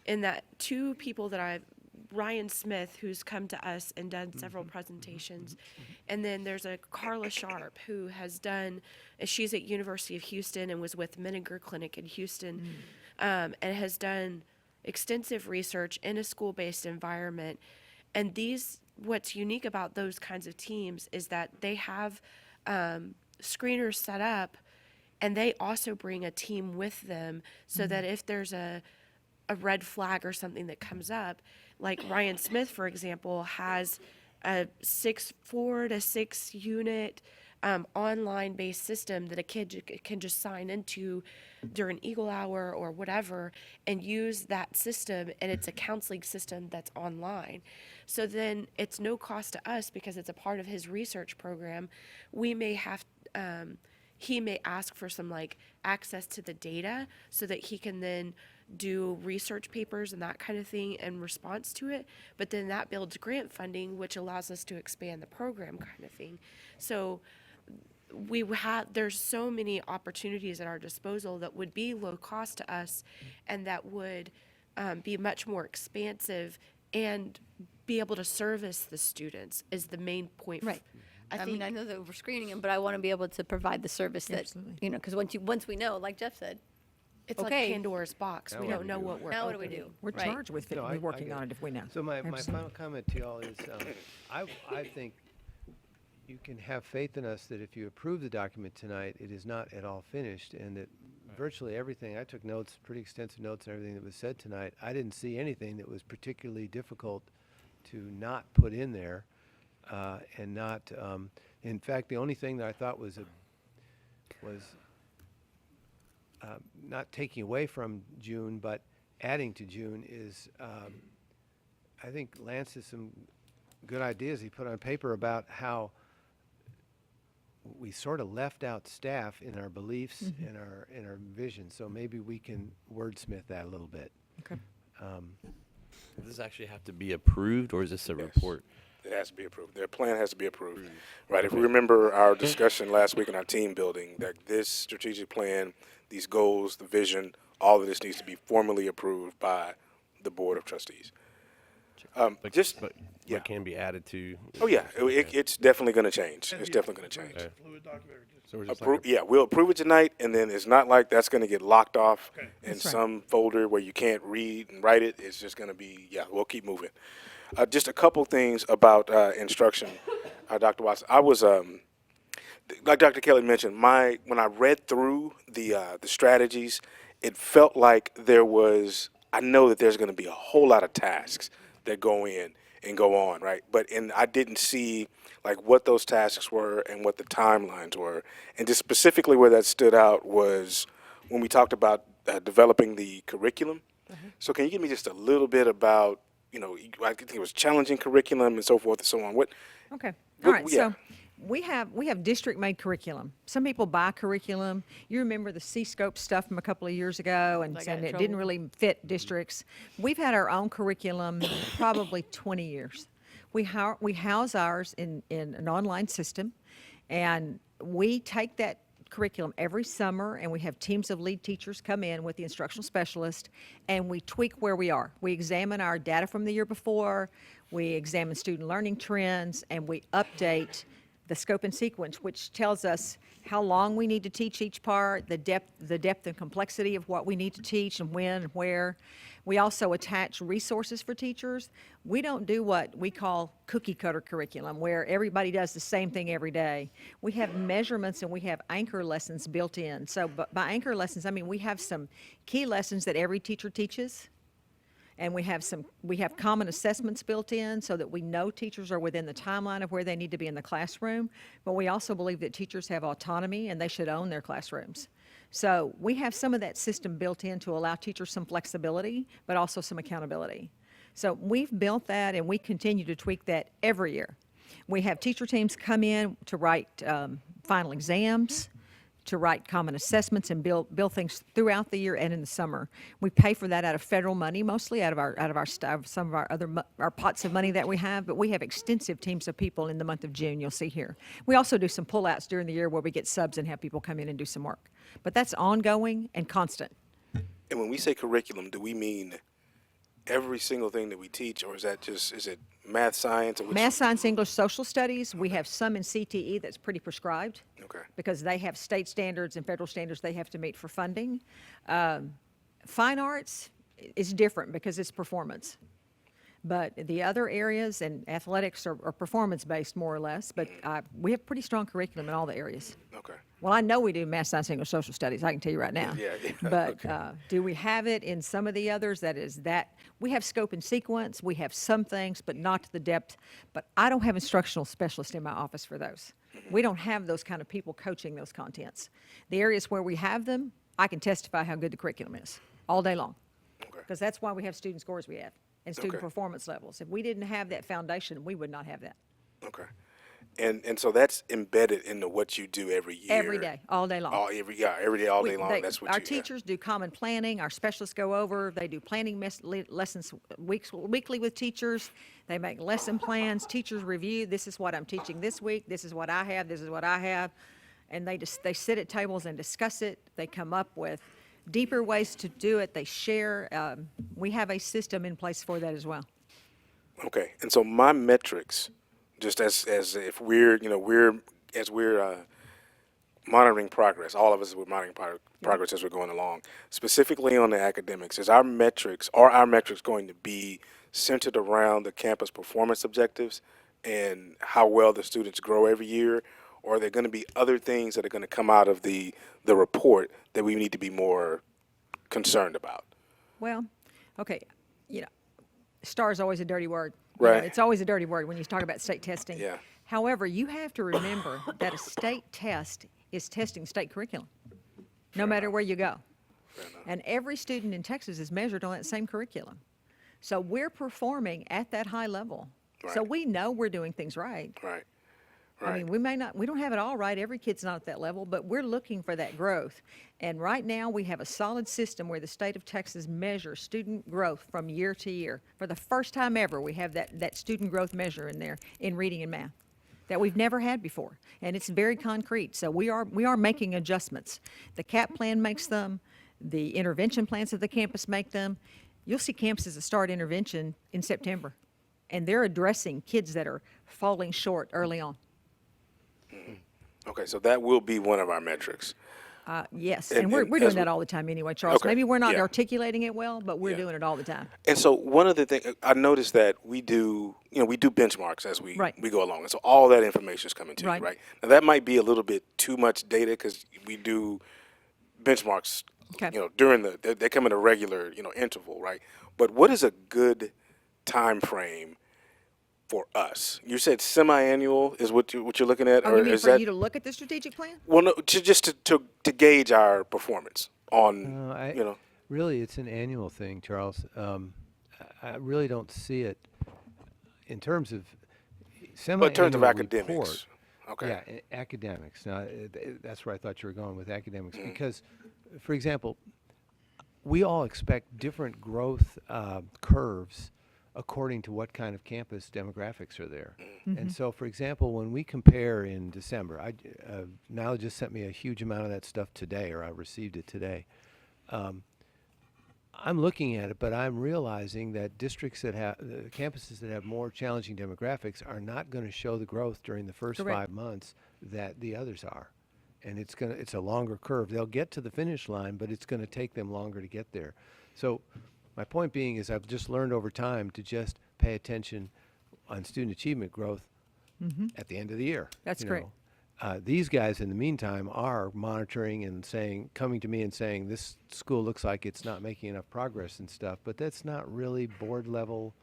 in that two people that Ryan Smith, who's come to us and done several presentations, and then there's a Carla Sharp who has done, she's at University of Houston and was with Menninger Clinic in Houston, and has done extensive research in a school-based environment. And what's unique about those kinds of teams is that they have screeners set up, and they also bring a team with them so that if there's a red flag or something that comes up, like Ryan Smith, for example, has a 4 to 6 unit online-based system that a kid can just sign into during Eagle Hour or whatever and use that system, and it's a counseling system that's online. So then it's no cost to us because it's a part of his research program. We may have, he may ask for some access to the data so that he can then do research papers and that kind of thing in response to it. But then that builds grant funding, which allows us to expand the program kind of thing. So there's so many opportunities at our disposal that would be low cost to us and that would be much more expansive and be able to service the students is the main point. Right. I mean, I know that we're screening them, but I want to be able to provide the service that, Absolutely. you know, because once we know, like Jeff said, It's okay. like Pandora's box. We don't know what we're Now what do we opening. do? We're Right. charged with No, I working get on it. it if we know. So my Absolutely. final comment to y'all is, I think you can have faith in us that if you approve the document tonight, it is not at all finished, and that virtually everything, I took notes, pretty extensive notes on everything that was said tonight. I didn't see anything that was particularly difficult to not put in there, and not, in fact, the only thing that I thought was not taking away from June, but adding to June is, I think Lance has some good ideas he put on paper about how we sort of left out staff in our beliefs and our vision. So maybe we can wordsmith that a little bit. Okay. Does this actually have to be approved, or is this a report? It has to be approved. Their plan has to be approved. Right. If we remember our discussion last week in our team building, that this strategic plan, these goals, the vision, all of this needs to be formally approved by the Board of Trustees. But yeah. what can be added to? Oh, yeah. It's definitely going to change. It's definitely going to change. Okay. Fluid document or just- So we're just Yeah, we'll approve it tonight, and then it's not like that's going to get locked off in That's right. some folder where you can't read and write it. It's just going to be, we'll keep moving. Just a couple things about instruction, Dr. Watson. I was, like Dr. Kelly mentioned, when I read through the strategies, it felt like I know that there's going to be a whole lot of tasks that go in and go on, right? I didn't see like what those tasks were and what the timelines were. And just specifically where that stood out was when we talked about developing the curriculum. So can you give me just a little bit about, I think it was challenging curriculum and so forth and so on. Okay. What- All right. yeah. So we have district-made curriculum. Some people buy curriculum. You remember the C-scope stuff from a couple of years ago, and They got saying in it didn't trouble. really fit districts. We've had our own curriculum probably 20 years. We house ours in an online system, and we take that curriculum every summer, and we have teams of lead teachers come in with the instructional specialist, and we tweak where we are. We examine our data from the year before, we examine student learning trends, and we update the scope and sequence, which tells us how long we need to teach each part, the depth and complexity of what we need to teach and when and where. We also attach resources for teachers. We don't do what we call cookie cutter curriculum, where everybody does the same thing every day. We have measurements and we have anchor lessons built in. So by anchor lessons, I mean we have some key lessons that every teacher teaches. And we have common assessments built in so that we know teachers are within the timeline of where they need to be in the classroom. But we also believe that teachers have autonomy and they should own their classrooms. So we have some of that system built in to allow teachers some flexibility, but also some accountability. So we've built that and we continue to tweak that every year. We have teacher teams come in to write final exams, to write common assessments and build things throughout the year and in the summer. We pay for that out of federal money, mostly out of our staff, some of our other our pots of money that we have, but we have extensive teams of people in the month of June, you'll see here. We also do some pullouts during the year where we get subs and have people come in and do some work. But that's ongoing and constant. And when we say curriculum, do we mean every single thing that we teach, or is it math, science? Or Math, science, English, social studies, we have some in CTE that's pretty prescribed. Okay. Because they have state standards and federal standards they have to meet for funding. Fine arts is different because it's performance. But the other areas, and athletics are performance-based more or less, but we have pretty strong curriculum in all the areas. Okay. Well, I know we do math, science, English, social studies, I can tell you right now. Yeah. But do we have it in some of the others? We have scope and sequence, we have some things, but not to the depth. But I don't have instructional specialists in my office for those. We don't have those kind of people coaching those contents. The areas where we have them, I can testify how good the curriculum is, all day long. Because that's why we have student scores we have, and student Okay. performance levels. If we didn't have that foundation, we would not have that. Okay. And so that's embedded into what you do every year. Every day, all day long. Every day, all day long. That's what our you teachers do common planning. Our specialists go over. They do planning lessons weekly with teachers. They make lesson plans. Teachers review. This is what I'm teaching this week. This is what I have. This is what I have. and they sit at tables and discuss it. They come up with deeper ways to do it. They share. We have a system in place for that as well. Okay, and so my metrics, just as if we're monitoring progress, all of us we're monitoring progress as we're going along. Specifically on the academics, is our metrics going to be centered around the campus performance objectives and how well the students grow every year, or are there going to be other things that are going to come out of the report that we need to be more concerned about? Well, okay, STAR is always a dirty word. You know, Right. it's always a dirty word when you talk about state testing. Yeah. However, you have to remember that a state test is testing state curriculum, no matter where you go. And every student in Texas is measured on that same curriculum. So we're performing at that high level. So Right. we know we're doing things right. Right. I mean, we don't have it all right. Every kid's not at that level, but we're looking for that growth. And right now, we have a solid system where the state of Texas measures student growth from year to year. For the first time ever, we have that student growth measure in there in reading and math that we've never had before. And it's very concrete. So we are making adjustments. The CAP plan makes them. The intervention plans of the campus make them. You'll see campuses that start intervention in September. And they're addressing kids that are falling short early on. Okay, so that will be one of our metrics. Yes, And- and we're and doing as that we- all the time anyway, Charles. Okay, Maybe we're not yeah. articulating it well, but we're doing it all the time. And so one of the things I noticed that we do benchmarks as we go along, and so all that information is coming to Right. you, right? Now that might be a little bit too much data because we do benchmarks, Okay. during they come in a regular interval, right? But what is a good time frame for us? You said semi-annual is what you're looking at, Oh, or you mean is for that you to look at the strategic plan? well, no, to gauge our performance on Really, it's an annual thing, Charles. I really don't see it in terms of But in terms of semi-annual academics, report. okay. Yeah, academics. Now, that's where I thought you were going with academics. Because, for example, we all expect different growth curves according to what kind of campus demographics are there. And so, for example, when we compare in December, Nala just sent me a huge amount of that stuff today, or I received it today. I'm looking at it, but I'm realizing that districts that have campuses that have more challenging demographics are not going to show the growth during the first Correct. 5 months that the others are, and it's a longer curve. They'll get to the finish line, but it's going to take them longer to get there. So, my point being is I've just learned over time to just pay attention on student achievement growth at the end of the year. That's you correct. know. These guys, in the meantime, are monitoring and coming to me and saying, this school looks like it's not making enough progress and stuff, but that's not really board level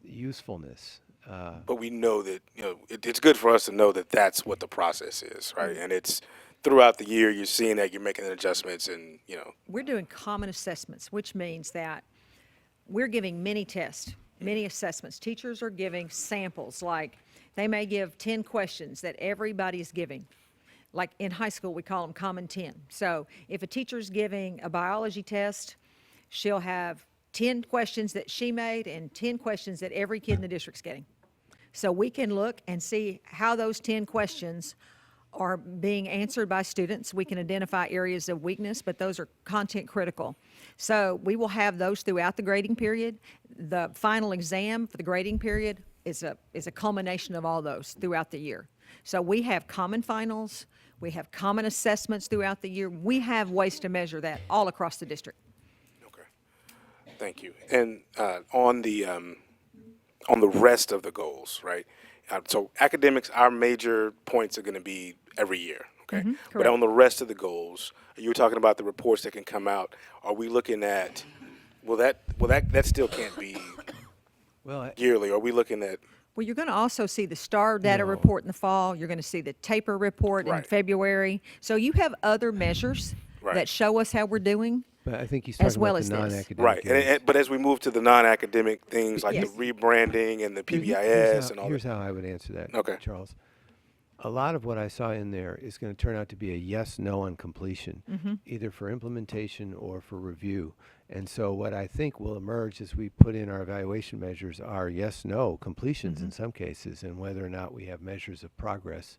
usefulness. But we know that it's good for us to know that that's what the process is, right? And it's throughout the year you're seeing that you're making adjustments, and We're doing common assessments, which means that we're giving many tests, many assessments. Teachers are giving samples, like they may give 10 questions that everybody is giving. Like in high school, we call them common 10. So if a teacher's giving a biology test, she'll have 10 questions that she made and 10 questions that every kid in the district's getting. So we can look and see how those 10 questions are being answered by students. We can identify areas of weakness, but those are content critical. So we will have those throughout the grading period. The final exam for the grading period is a culmination of all those throughout the year. So we have common finals, we have common assessments throughout the year. We have ways to measure that all across the district. thank you. And on the rest of the goals, right? So academics, our major points are going to be every year, okay? But correct. on the rest of the goals, you were talking about the reports that can come out. Are we looking at? That still can't be Well, yearly. Are we looking at? Well, you're going to also see the STAR data report in the fall. You're going to see the TAPER report in Right. February. So you have other measures Right. that show us how we're doing. but I think he's As talking well about as the this. non-academic Right, areas. but as we move to the non-academic things like Yes. the rebranding and the Here's PBIS how- and all Here's that. how I would answer that, Okay. Charles. A lot of what I saw in there is going to turn out to be a yes/no on completion, either for implementation or for review. And so what I think will emerge as we put in our evaluation measures are yes/no completions in some cases, and whether or not we have measures of progress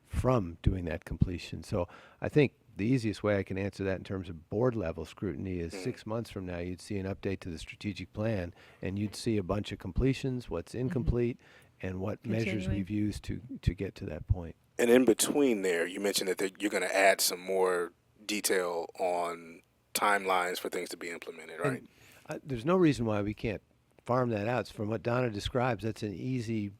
from doing that completion. So I think the easiest way I can answer that in terms of board level scrutiny is 6 months from now, you'd see an update to the strategic plan, and you'd see a bunch of completions, what's incomplete, and what measures Continuing. we've used to get to that point. And in between there, you mentioned that you're going to add some more detail on timelines for things to be implemented, right? And, there's no reason why we can't farm that out. From what Donna describes, that's an easy,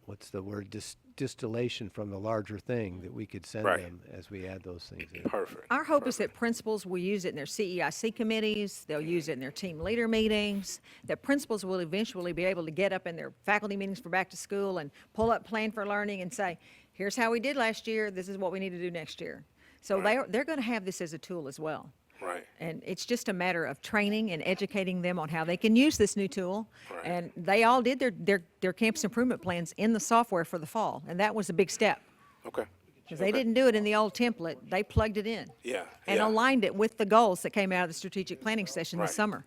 what's the word, distillation from the larger thing that we could send Right. them as we add those things in. Perfect. Our hope is that principals will use it in their CEIC committees, they'll use it in their team leader meetings, that principals will eventually be able to get up in their faculty meetings for back to school and pull up Plan for Learning and say, here's how we did last year, this is what we need to do next year. So they're going to have this as a tool as well. Right. And it's just a matter of training and educating them on how they can use this new tool. And they all did their campus improvement plans in the software for the fall, and that was a big step. Okay. Because they didn't do it in the old template, they plugged it in. Yeah. And yeah. aligned it with the goals that came out of the strategic planning session this Right. summer.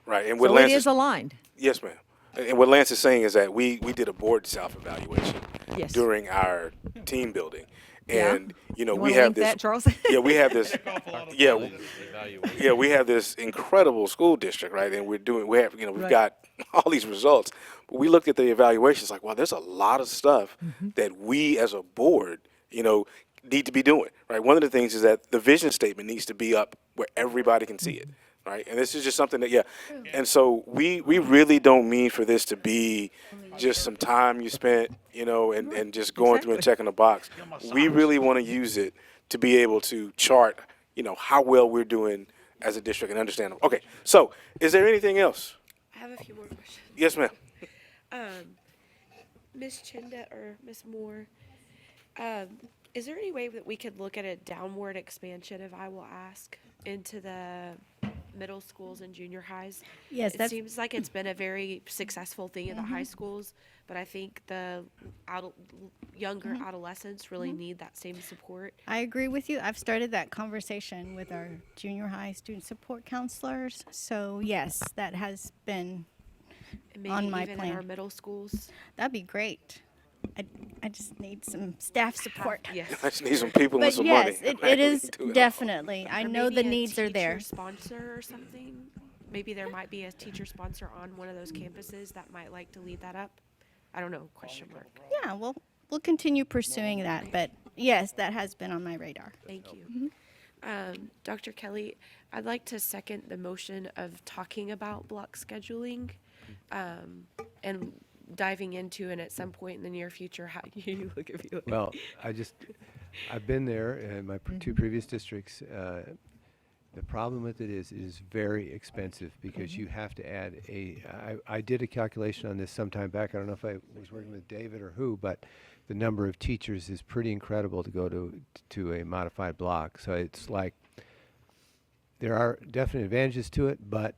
Right. And what So Lance it is aligned. Yes, ma'am. And what Lance is saying is that we did a board self-evaluation Yes. during our team building. Yeah. And, you know, You we wanna have link this. that, Charles? Yeah, we have this. Yeah, we have this incredible school district, right? And we've Right. got all these results. But we looked at the evaluations like, wow, there's a lot of stuff that we as a board, need to be doing, right? One of the things is that the vision statement needs to be up where everybody can see it, right? And this is just something that, and so we really don't mean for this to be just some time you spent, and just going through and checking a box. We really want to use it to be able to chart, how well we're doing as a district and understand them. Okay, so is there anything else? I have a few more questions. Yes, ma'am. Ms. Chinda or Ms. Moore, is there any way that we could look at a downward expansion, if I will ask, into the middle schools and junior highs? Yes, It that's- seems like it's been a very successful thing in the high schools, but I think the younger adolescents really need that same support. I agree with you. I've started that conversation with our junior high student support counselors. So yes, that has been And maybe on my even in our plan. middle schools. That'd be great. I just need some staff support. Yes. I just need some people and But some yes, money. it is definitely. I Or know the maybe a needs are there. teacher sponsor or something. Maybe there might be a teacher sponsor on one of those campuses that might like to lead that up. I don't know, question mark. Yeah, we'll continue pursuing that. But yes, that has been on my radar. Thank you. Dr. Kelly, I'd like to second the motion of talking about block scheduling and diving into, and at some point in the near future, how you look at me. Well, I've been there in my two previous districts. The problem with it is very expensive because you have to add I did a calculation on this sometime back. I don't know if I was working with David or who, but the number of teachers is pretty incredible to go to a modified block. So it's like there are definite advantages to it, but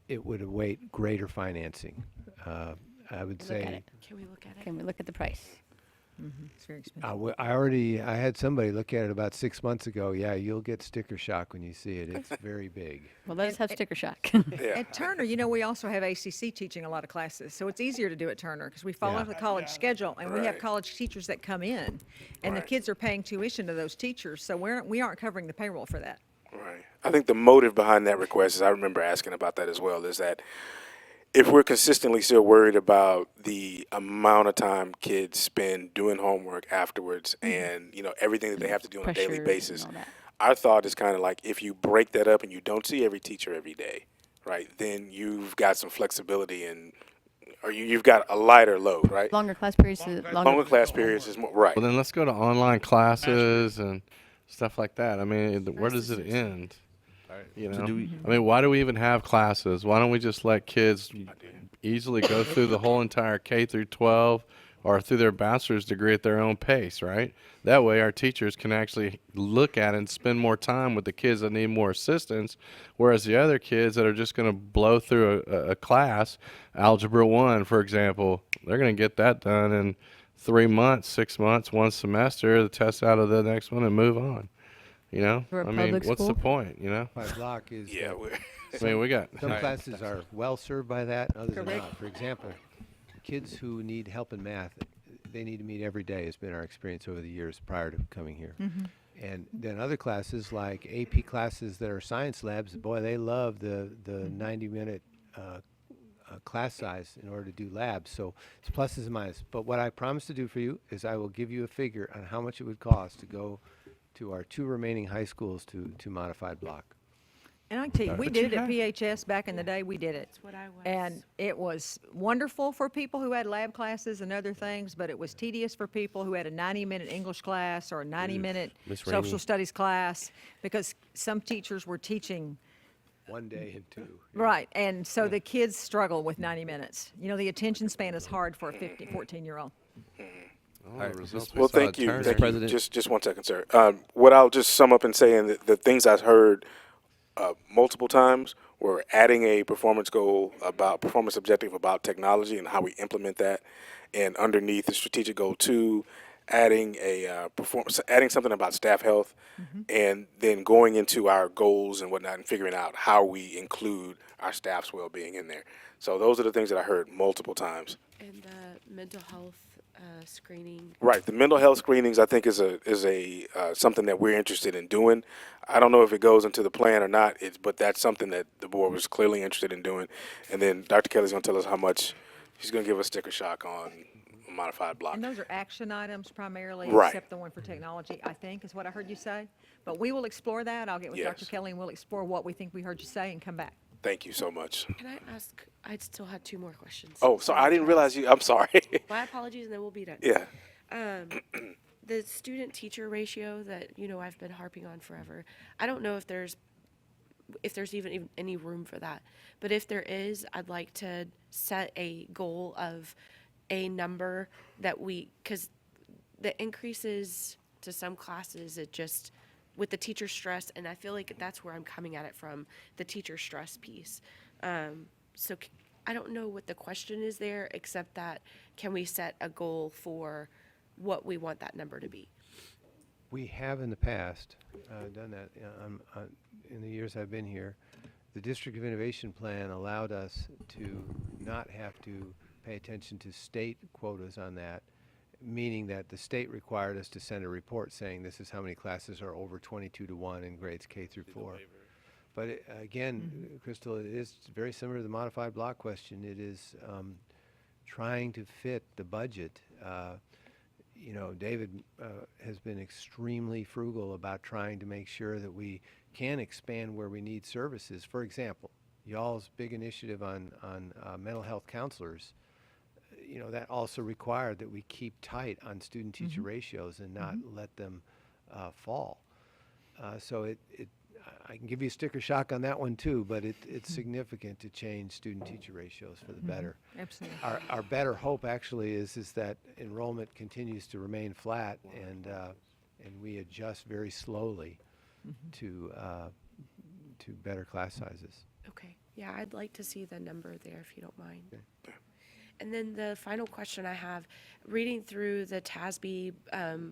it would await greater financing. I would Look at say. it. Can we look at it? Can we look at the price? It's very expensive. I had somebody look at it about 6 months ago. Yeah, you'll get sticker shock when you see it. It's very big. Well, let us have sticker shock. At Turner, we also have ACC teaching a lot of classes, so it's easier to do at Turner because we follow Yeah. the college schedule, and we have Right. college teachers that come in, and the Right. kids are paying tuition to those teachers, so we aren't covering the payroll for that. Right. I think the motive behind that request is, I remember asking about that as well, is that if we're consistently still worried about the amount of time kids spend doing homework afterwards and, everything that they have to do on a daily Pressure and basis, all that. our thought is kind of like, if you break that up and you don't see every teacher every day, right, then you've got some flexibility or you've got a lighter load, right? Longer class periods. Longer class periods is more, right. Well, then let's go to online classes and stuff like that. I mean, where does it end? You know, I mean, why do we even have classes? Why don't we just let kids easily go through the whole entire K through 12 or through their bachelor's degree at their own pace, right? That way our teachers can actually look at and spend more time with the kids that need more assistance, whereas the other kids that are just going to blow through a class, Algebra 1, for example, they're going to get that done in 3 months, 6 months, one semester, the test out of the next one, and move on. For a I mean, public what's the school? point, My block is. Yeah, that I mean, we got. some classes are well served by that, others are not. For example, kids who need help in math, they need to meet every day has been our experience over the years prior to coming here. And then other classes like AP classes that are science labs, boy, they love the 90-minute class size in order to do labs. So it's pluses and minuses. But what I promise to do for you is I will give you a figure on how much it would cost to go to our 2 remaining high schools to modified block. And I can tell you, we did it at PHS back in the day, we did it. That's what I was. And it was wonderful for people who had lab classes and other things, but it was tedious for people who had a 90-minute English class or a 90-minute Miss social Rainey. studies class, because some teachers were teaching. 1 day and 2. Right, and so the kids struggle with 90 minutes. You know, the attention span is hard for a 14-year-old. All the results we Well, saw thank at you. Turner. Thank you. President. Just 1 second, sir. What I'll just sum up in saying that the things I've heard multiple times were adding a performance objective about technology and how we implement that, and underneath the strategic goal 2, adding adding something about staff health, and then going into our goals and whatnot and figuring out how we include our staff's well-being in there. So those are the things that I heard multiple times. And the mental health screening. Right, the mental health screenings I think is something that we're interested in doing. I don't know if it goes into the plan or not, but that's something that the board was clearly interested in doing. And then Dr. Kelly's going to tell us how much she's going to give us sticker shock on modified block. And those are action items primarily, Right. except the one for technology, I think, is what I heard you say. But we will explore that. I'll get with Dr. Yes. Kelly and we'll explore what we think we heard you say and come back. Thank you so much. Can I ask, I still had 2 more questions. Oh, sorry, I didn't realize I'm sorry. My apologies, and then we'll be done. Yeah. The student-teacher ratio that, I've been harping on forever, I don't know if there's even any room for that. But if there is, I'd like to set a goal of a number that because the increases to some classes, it just, with the teacher stress, and I feel like that's where I'm coming at it from, the teacher stress piece. So I don't know what the question is there, except that can we set a goal for what we want that number to be? We have in the past done that in the years I've been here. The District of Innovation Plan allowed us to not have to pay attention to state quotas on that, meaning that the state required us to send a report saying this is how many classes are over 22-to-1 in grades K through 4. But again, Crystal, it is very similar to the modified block question. It is trying to fit the budget. David has been extremely frugal about trying to make sure that we can expand where we need services. For example, y'all's big initiative on mental health counselors, that also required that we keep tight on student-teacher ratios and not let them fall. So I can give you a sticker shock on that one too, but it's significant to change student-teacher ratios for the better. Absolutely. Our better hope actually is that enrollment continues to remain flat and we adjust very slowly to better class sizes. Okay, yeah, I'd like to see the number there if you don't mind. And then the final question I have, reading through the TASB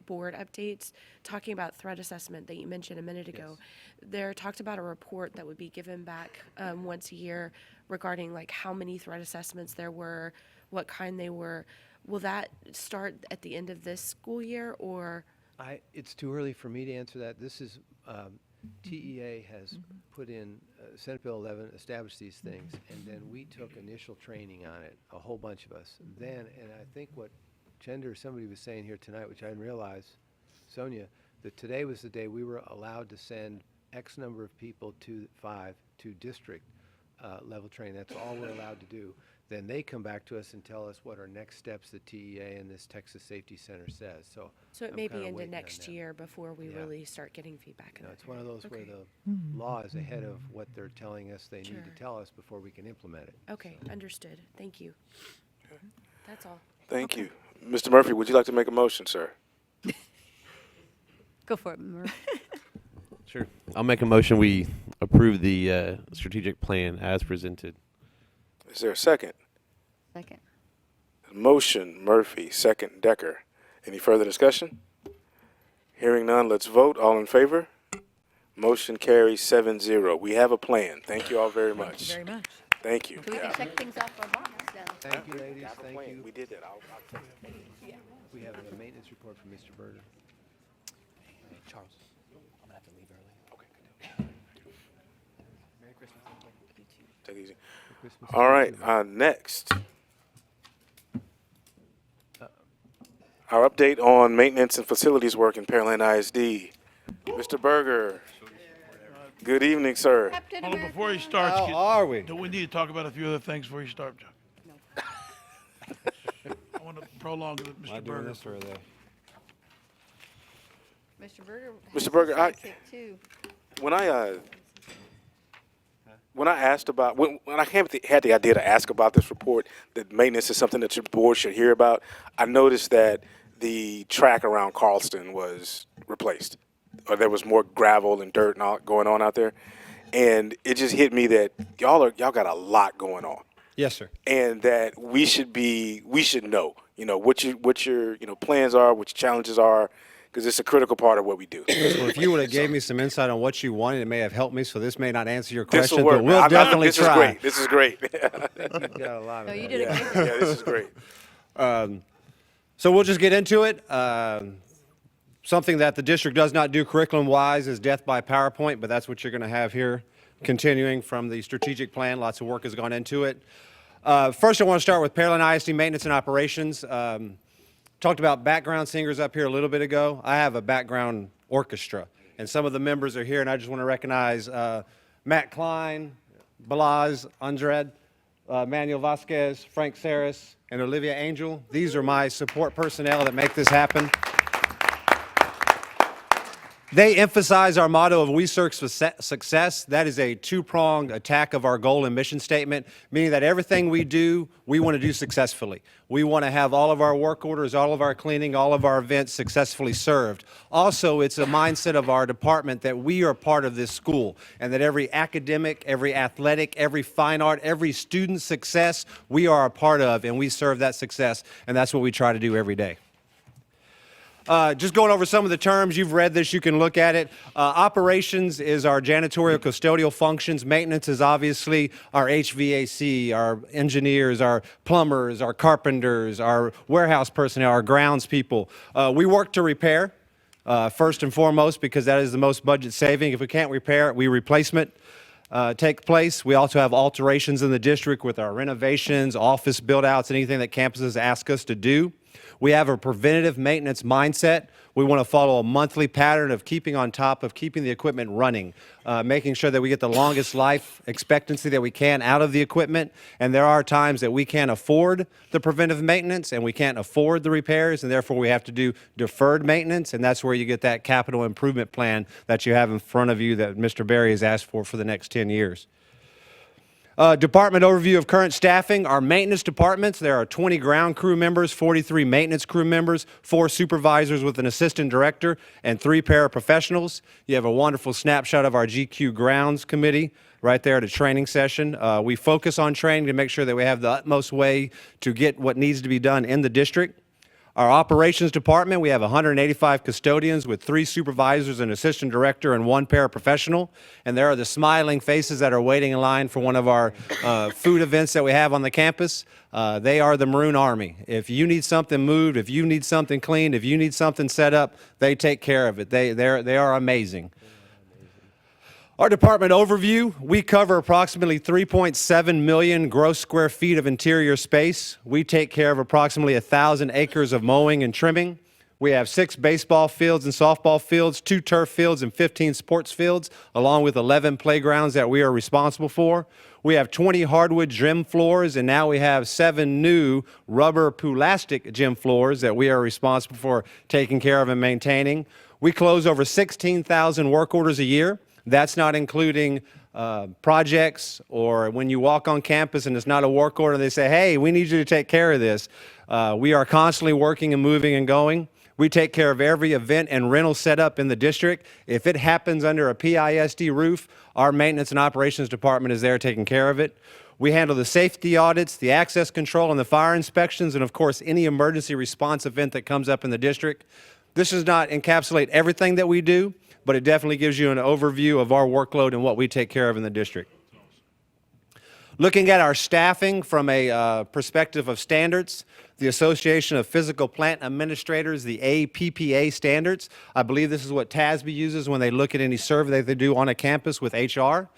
board updates, talking about threat assessment that you mentioned a minute ago, there talked about a report that would be given back once a year regarding like how many threat assessments there were, what kind they were. Will that start at the end of this school year, or? It's too early for me to answer that. This is, TEA has put in, Senate Bill 11 established these things, and then we took initial training on it, a whole bunch of us. Then, and I think what Chender, somebody was saying here tonight, which I didn't realize, Sonia, that today was the day we were allowed to send X number of people to district level training. That's all we're allowed to do. Then they come back to us and tell us what our next steps the TEA and this Texas Safety Center says. So it I'm may kinda be into waiting on next that. year before we really start getting feedback. in that It's one of area. those where Okay. the law is ahead of what they're telling us they need Sure. to tell us before we can implement it. Okay, understood. Thank you. That's all. Thank you. Mr. Murphy, would you like to make a motion, sir? Go for it, Murph. Sure. I'll make a motion we approve the strategic plan as presented. Is there a second? Second. Motion, Murphy, second, Decker. Any further discussion? Hearing none, let's vote. All in favor? Motion carries 7-0. We have a plan. Thank you all very much. Thank you very much. Thank you. So we can Yeah. check things off our box now. Thank you, ladies. Half a Thank plan. you. We did that. I'll take it. We have a maintenance report from Mr. Berger. Charles, I'm gonna have to leave early. Okay. Merry Christmas. Take it easy. Christmas All to you right, too. next. Our update on maintenance and facilities work in Pearland ISD. Mr. Berger. Good evening, sir. Hold on, before he starts, How are we? do we need to talk about a few other things before you start, John? I want to prolong it, Am I Mr. doing Berger. this or are they? Mr. Berger. Mr. Berger, when I asked about when I had the idea to ask about this report, that maintenance is something that your board should hear about. I noticed that the track around Carlston was replaced, or there was more gravel and dirt and all going on out there, and it just hit me that y'all got a lot going on, Yes, sir. and that we should know, what your plans are, what your challenges are, because it's a critical part of what we do. Well, if you would have gave me some insight on what you wanted, it may have helped me. So this may not answer your This question, will work. but we'll definitely this try. This is great. You've got a lot of No, you that. did a great job. Yeah, this is great. So we'll just get into it. Something that the district does not do curriculum-wise is death by PowerPoint, but that's what you're going to have here, continuing from the strategic plan. Lots of work has gone into it. First, I want to start with Pearland ISD maintenance and operations. Talked about background singers up here a little bit ago. I have a background orchestra, and some of the members are here, and I just want to recognize Matt Klein, Balaz Andrade, Manuel Vasquez, Frank Saris, and Olivia Angel. These are my support personnel that make this happen. They emphasize our motto of "We Search Success." That is a two-pronged attack of our goal and mission statement, meaning that everything we do, we want to do successfully. We want to have all of our work orders, all of our cleaning, all of our events successfully served. Also, it's a mindset of our department that we are part of this school, and that every academic, every athletic, every fine art, every student success, we are a part of, and we serve that success, and that's what we try to do every day. Just going over some of the terms, you've read this, you can look at it. Operations is our janitorial custodial functions. Maintenance is obviously our HVAC, our engineers, our plumbers, our carpenters, our warehouse personnel, our grounds people. We work to repair, first and foremost, because that is the most budget saving. If we can't repair it, we replacement. Take place. We also have alterations in the district with our renovations, office build-outs, anything that campuses ask us to do. We have a preventative maintenance mindset. We want to follow a monthly pattern of keeping on top of keeping the equipment running, making sure that we get the longest life expectancy that we can out of the equipment. And there are times that we can't afford the preventive maintenance and we can't afford the repairs, and therefore we have to do deferred maintenance, and that's where you get that capital improvement plan that you have in front of you that Mr. Berry has asked for the next 10 years. Department overview of current staffing. Our maintenance departments, there are 20 ground crew members, 43 maintenance crew members, 4 supervisors with an assistant director, and 3 paraprofessionals. You have a wonderful snapshot of our GQ grounds committee right there at a training session. We focus on training to make sure that we have the utmost way to get what needs to be done in the district. Our operations department, we have 185 custodians with 3 supervisors, an assistant director, and 1 paraprofessional. And there are the smiling faces that are waiting in line for one of our food events that we have on the campus. They are the Maroon Army. If you need something moved, if you need something cleaned, if you need something set up, they take care of it. They are amazing. Our department overview, we cover approximately 3.7 million gross square feet of interior space. We take care of approximately 1,000 acres of mowing and trimming. We have 6 baseball fields and softball fields, 2 turf fields, and 15 sports fields, along with 11 playgrounds that we are responsible for. We have 20 hardwood gym floors, and now we have 7 new rubber plastic gym floors that we are responsible for taking care of and maintaining. We close over 16,000 work orders a year. That's not including projects or when you walk on campus and it's not a work order, they say, hey, we need you to take care of this. We are constantly working and moving and going. We take care of every event and rental setup in the district. If it happens under a PISD roof, our maintenance and operations department is there taking care of it. We handle the safety audits, the access control, and the fire inspections, and of course, any emergency response event that comes up in the district. This does not encapsulate everything that we do, but it definitely gives you an overview of our workload and what we take care of in the district. Looking at our staffing from a perspective of standards, the Association of Physical Plant Administrators, the APPA standards, I believe this is what TASB uses when they look at any survey they do on a campus with HR.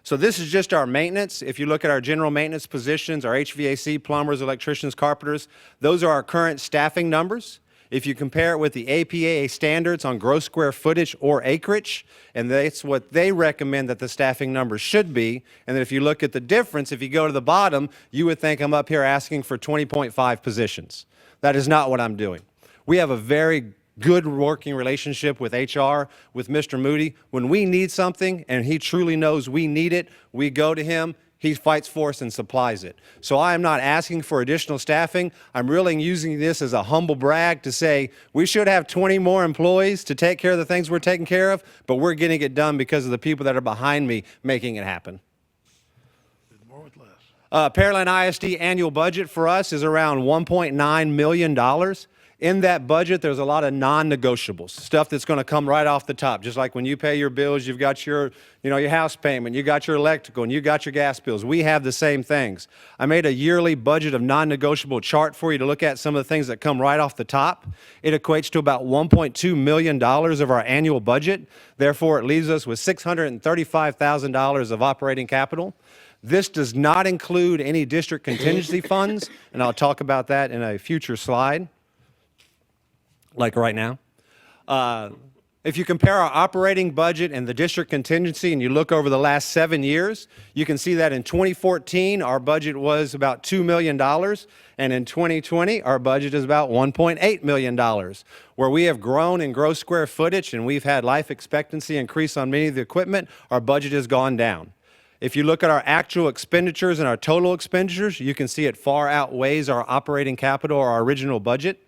So this is just our maintenance. If you look at our general maintenance positions, our HVAC, plumbers, electricians, carpenters, those are our current staffing numbers. If you compare it with the APA standards on gross square footage or acreage, and that's what they recommend that the staffing numbers should be, and then if you look at the difference, if you go to the bottom, you would think I'm up here asking for 20.5 positions. That is not what I'm doing. We have a very good working relationship with HR, with Mr. Moody. When we need something, and he truly knows we need it, we go to him. He fights for us and supplies it. So I am not asking for additional staffing. I'm really using this as a humble brag to say we should have 20 more employees to take care of the things we're taking care of, but we're getting it done because of the people that are behind me making it happen. More with less. Pearland ISD annual budget for us is around $1.9 million. In that budget, there's a lot of non-negotiables, stuff that's going to come right off the top. Just like when you pay your bills, you've got your house payment, you got your electrical, and you got your gas bills. We have the same things. I made a yearly budget of non-negotiable chart for you to look at some of the things that come right off the top. It equates to about $1.2 million of our annual budget. Therefore, it leaves us with $635,000 of operating capital. This does not include any district contingency funds, and I'll talk about that in a future slide. Like right now. If you compare our operating budget and the district contingency and you look over the last 7 years, you can see that in 2014, our budget was about $2 million, and in 2020, our budget is about $1.8 million. Where we have grown in gross square footage and we've had life expectancy increase on many of the equipment, our budget has gone down. If you look at our actual expenditures and our total expenditures, you can see it far outweighs our operating capital or our original budget.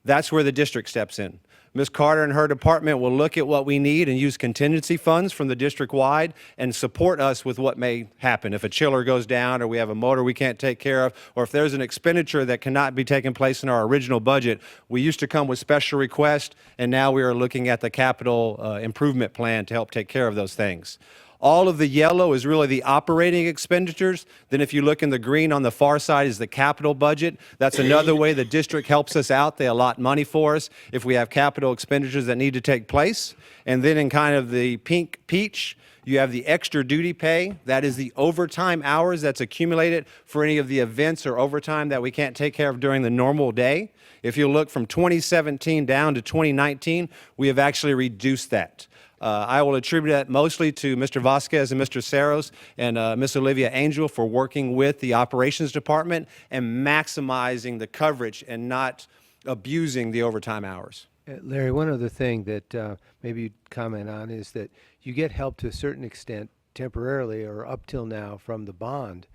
That's where the district steps in. Ms. Carter and her department will look at what we need and use contingency funds from the district-wide and support us with what may happen. If a chiller goes down or we have a motor we can't take care of, or if there's an expenditure that cannot be taken place in our original budget, we used to come with special requests, and now we are looking at the capital improvement plan to help take care of those things. All of the yellow is really the operating expenditures. Then if you look in the green on the far side is the capital budget. That's another way the district helps us out. They allot money for us if we have capital expenditures that need to take place. And then in kind of the pink peach, you have the extra duty pay. That is the overtime hours that's accumulated for any of the events or overtime that we can't take care of during the normal day. If you look from 2017 down to 2019, we have actually reduced that. I will attribute that mostly to Mr. Vasquez and Mr. Saros and Ms. Olivia Angel for working with the operations department and maximizing the coverage and not abusing the overtime hours. Larry, one other thing that maybe you'd comment on is that you get help to a certain extent temporarily or up till now from the bond.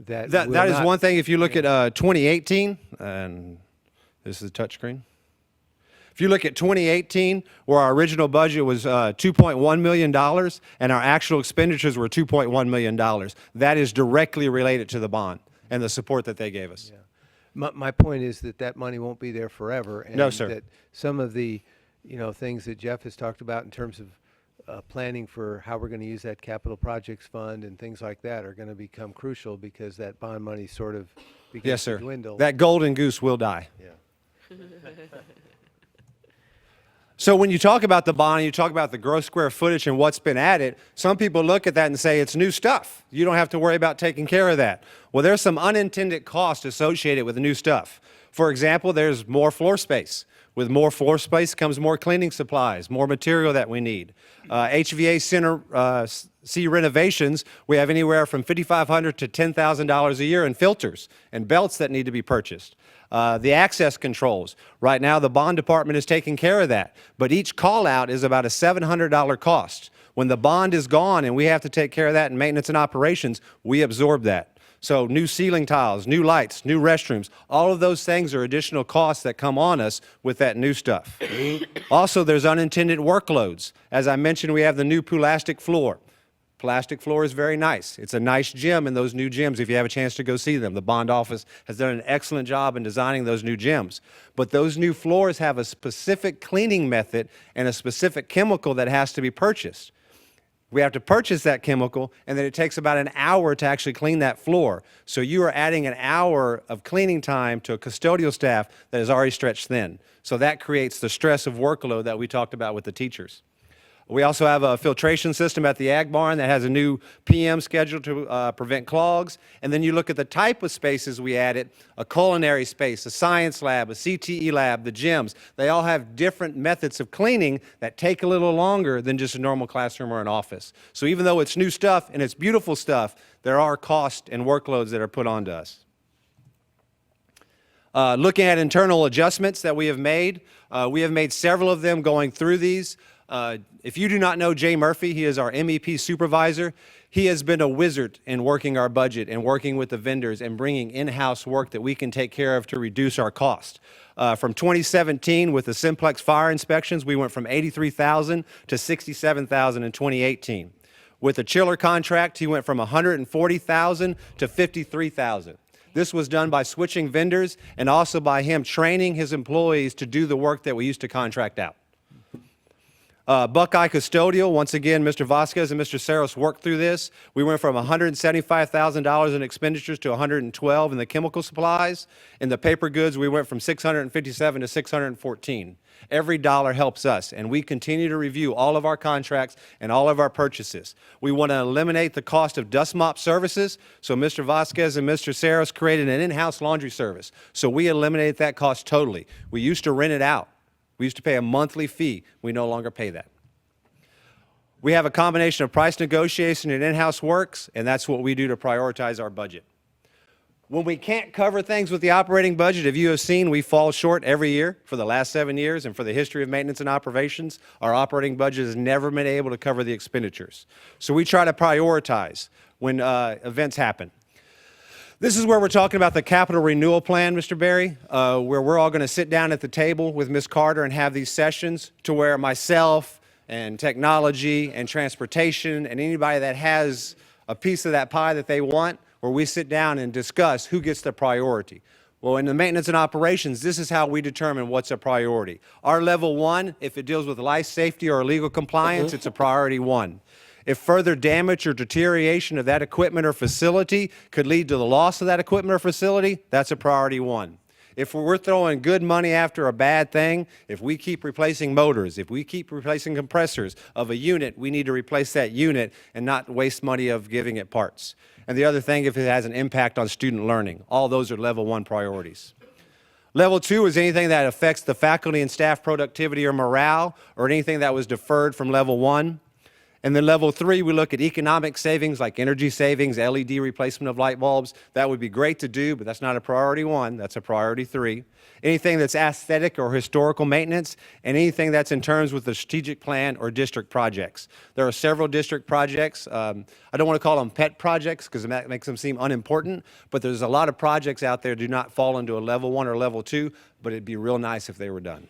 That is one thing. If you look at 2018, and this is the touchscreen. If you look at 2018, where our original budget was $2.1 million and our actual expenditures were $2.1 million, that is directly related to the bond and the support that they gave us. Yeah. My point is that money won't be there forever. And no, sir. That some of the things that Jeff has talked about in terms of planning for how we're going to use that capital projects fund and things like that are going to become crucial because that bond money sort of begins to dwindle. That golden goose will die. Yeah. So when you talk about the bond, you talk about the gross square footage and what's been added, some people look at that and say it's new stuff. You don't have to worry about taking care of that. Well, there's some unintended costs associated with the new stuff. For example, there's more floor space. With more floor space comes more cleaning supplies, more material that we need. HVAC renovations, we have anywhere from $5,500 to $10,000 a year in filters and belts that need to be purchased. The access controls. Right now, the bond department is taking care of that, but each call out is about a $700 cost. When the bond is gone and we have to take care of that in maintenance and operations, we absorb that. So new ceiling tiles, new lights, new restrooms, all of those things are additional costs that come on us with that new stuff. Also, there's unintended workloads. As I mentioned, we have the new plastic floor. Plastic floor is very nice. It's a nice gym in those new gyms if you have a chance to go see them. The bond office has done an excellent job in designing those new gyms. But those new floors have a specific cleaning method and a specific chemical that has to be purchased. We have to purchase that chemical, and then it takes about an hour to actually clean that floor. So you are adding an hour of cleaning time to a custodial staff that is already stretched thin. So that creates the stress of workload that we talked about with the teachers. We also have a filtration system at the Ag Barn that has a new PM scheduled to prevent clogs. And then you look at the type of spaces we added, a culinary space, a science lab, a CTE lab, the gyms. They all have different methods of cleaning that take a little longer than just a normal classroom or an office. So even though it's new stuff and it's beautiful stuff, there are costs and workloads that are put onto us. Looking at internal adjustments that we have made several of them going through these. If you do not know Jay Murphy, he is our MEP supervisor. He has been a wizard in working our budget and working with the vendors and bringing in-house work that we can take care of to reduce our cost. From 2017 with the Simplex fire inspections, we went from $83,000 to $67,000 in 2018. With the chiller contract, he went from $140,000 to $53,000. This was done by switching vendors and also by him training his employees to do the work that we used to contract out. Buckeye Custodial, once again, Mr. Vasquez and Mr. Saros worked through this. We went from $175,000 in expenditures to $112,000 in the chemical supplies. In the paper goods, we went from $657 to $614. Every dollar helps us, and we continue to review all of our contracts and all of our purchases. We want to eliminate the cost of dust mop services, so Mr. Vasquez and Mr. Saros created an in-house laundry service. So we eliminated that cost totally. We used to rent it out. We used to pay a monthly fee. We no longer pay that. We have a combination of price negotiation and in-house works, and that's what we do to prioritize our budget. When we can't cover things with the operating budget, if you have seen, we fall short every year for the last 7 years, and for the history of maintenance and operations, our operating budget has never been able to cover the expenditures. So we try to prioritize when events happen. This is where we're talking about the capital renewal plan, Mr. Berry, where we're all going to sit down at the table with Ms. Carter and have these sessions to where myself and technology and transportation and anybody that has a piece of that pie that they want, where we sit down and discuss who gets the priority. Well, in the maintenance and operations, this is how we determine what's a priority. Our level 1, if it deals with life safety or legal compliance, it's a priority 1. If further damage or deterioration of that equipment or facility could lead to the loss of that equipment or facility, that's a priority 1. If we're throwing good money after a bad thing, if we keep replacing motors, if we keep replacing compressors of a unit, we need to replace that unit and not waste money of giving it parts. And the other thing, if it has an impact on student learning. All those are level 1 priorities. Level 2 is anything that affects the faculty and staff productivity or morale, or anything that was deferred from level 1. And then level 3, we look at economic savings like energy savings, LED replacement of light bulbs. That would be great to do, but that's not a priority 1, that's a priority 3. Anything that's aesthetic or historical maintenance, and anything that's in terms with the strategic plan or district projects. There are several district projects. I don't want to call them pet projects because that makes them seem unimportant, but there's a lot of projects out there that do not fall into a level 1 or level 2, but it'd be real nice if they were done.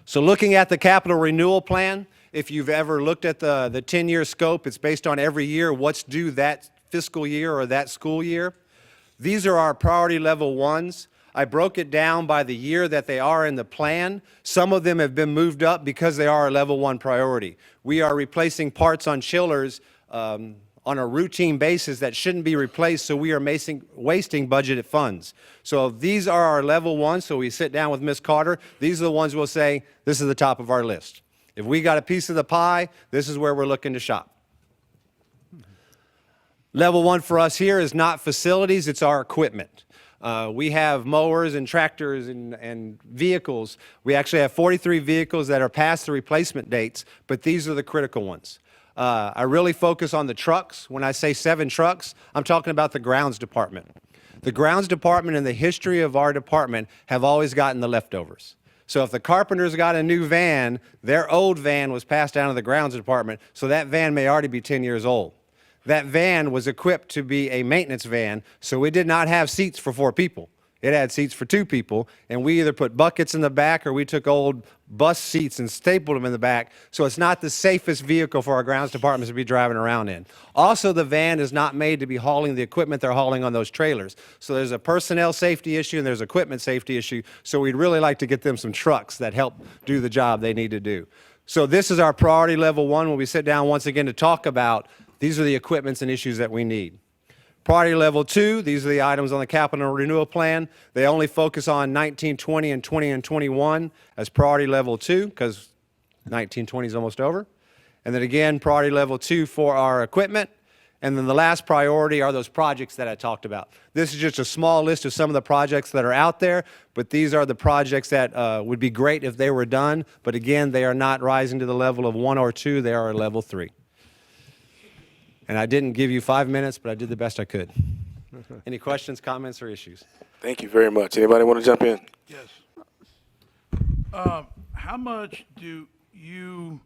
So looking at the capital renewal plan, if you've ever looked at the 10-year scope, it's based on every year, what's due that fiscal year or that school year. These are our priority level 1s. I broke it down by the year that they are in the plan. Some of them have been moved up because they are a level 1 priority. We are replacing parts on chillers on a routine basis that shouldn't be replaced, so we are wasting budgeted funds. So these are our level 1s, so we sit down with Ms. Carter. These are the ones we'll say, this is the top of our list. If we got a piece of the pie, this is where we're looking to shop. Level 1 for us here is not facilities, it's our equipment. We have mowers and tractors and vehicles. We actually have 43 vehicles that are past the replacement dates, but these are the critical ones. I really focus on the trucks. When I say 7 trucks, I'm talking about the grounds department. The grounds department in the history of our department have always gotten the leftovers. So if the carpenters got a new van, their old van was passed down to the grounds department, so that van may already be 10 years old. That van was equipped to be a maintenance van, so it did not have seats for 4 people. It had seats for 2 people, and we either put buckets in the back or we took old bus seats and stapled them in the back, so it's not the safest vehicle for our grounds departments to be driving around in. Also, the van is not made to be hauling the equipment they're hauling on those trailers. So there's a personnel safety issue and there's equipment safety issue, so we'd really like to get them some trucks that help do the job they need to do. So this is our priority level one when we sit down once again to talk about these are the equipments and issues that we need. Priority level two, these are the items on the capital renewal plan. They only focus on 19, 20, and 20 and 21 as priority level two because 19, 20 is almost over. And then again, priority level two for our equipment. And then the last priority are those projects that I talked about. This is just a small list of some of the projects that are out there, but these are the projects that would be great if they were done. But again, they are not rising to the level of 1 or 2, they are at level 3. And I didn't give you 5 minutes, but I did the best I could. Any questions, comments, or issues? Thank you very much. Anybody want to jump in? Yes. How much do you,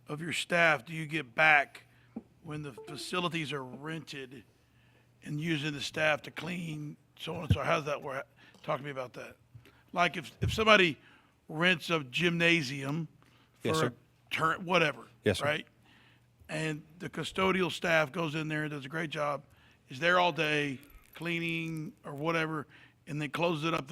of your staff, do you get back when the facilities are rented and using the staff to clean, so on and so on? How does that work? Talk to me about that. Like if somebody rents a gymnasium Yes, for sir. a turn, whatever, Yes, sir. right? And the custodial staff goes in there and does a great job, is there all day cleaning or whatever, and then closes it up.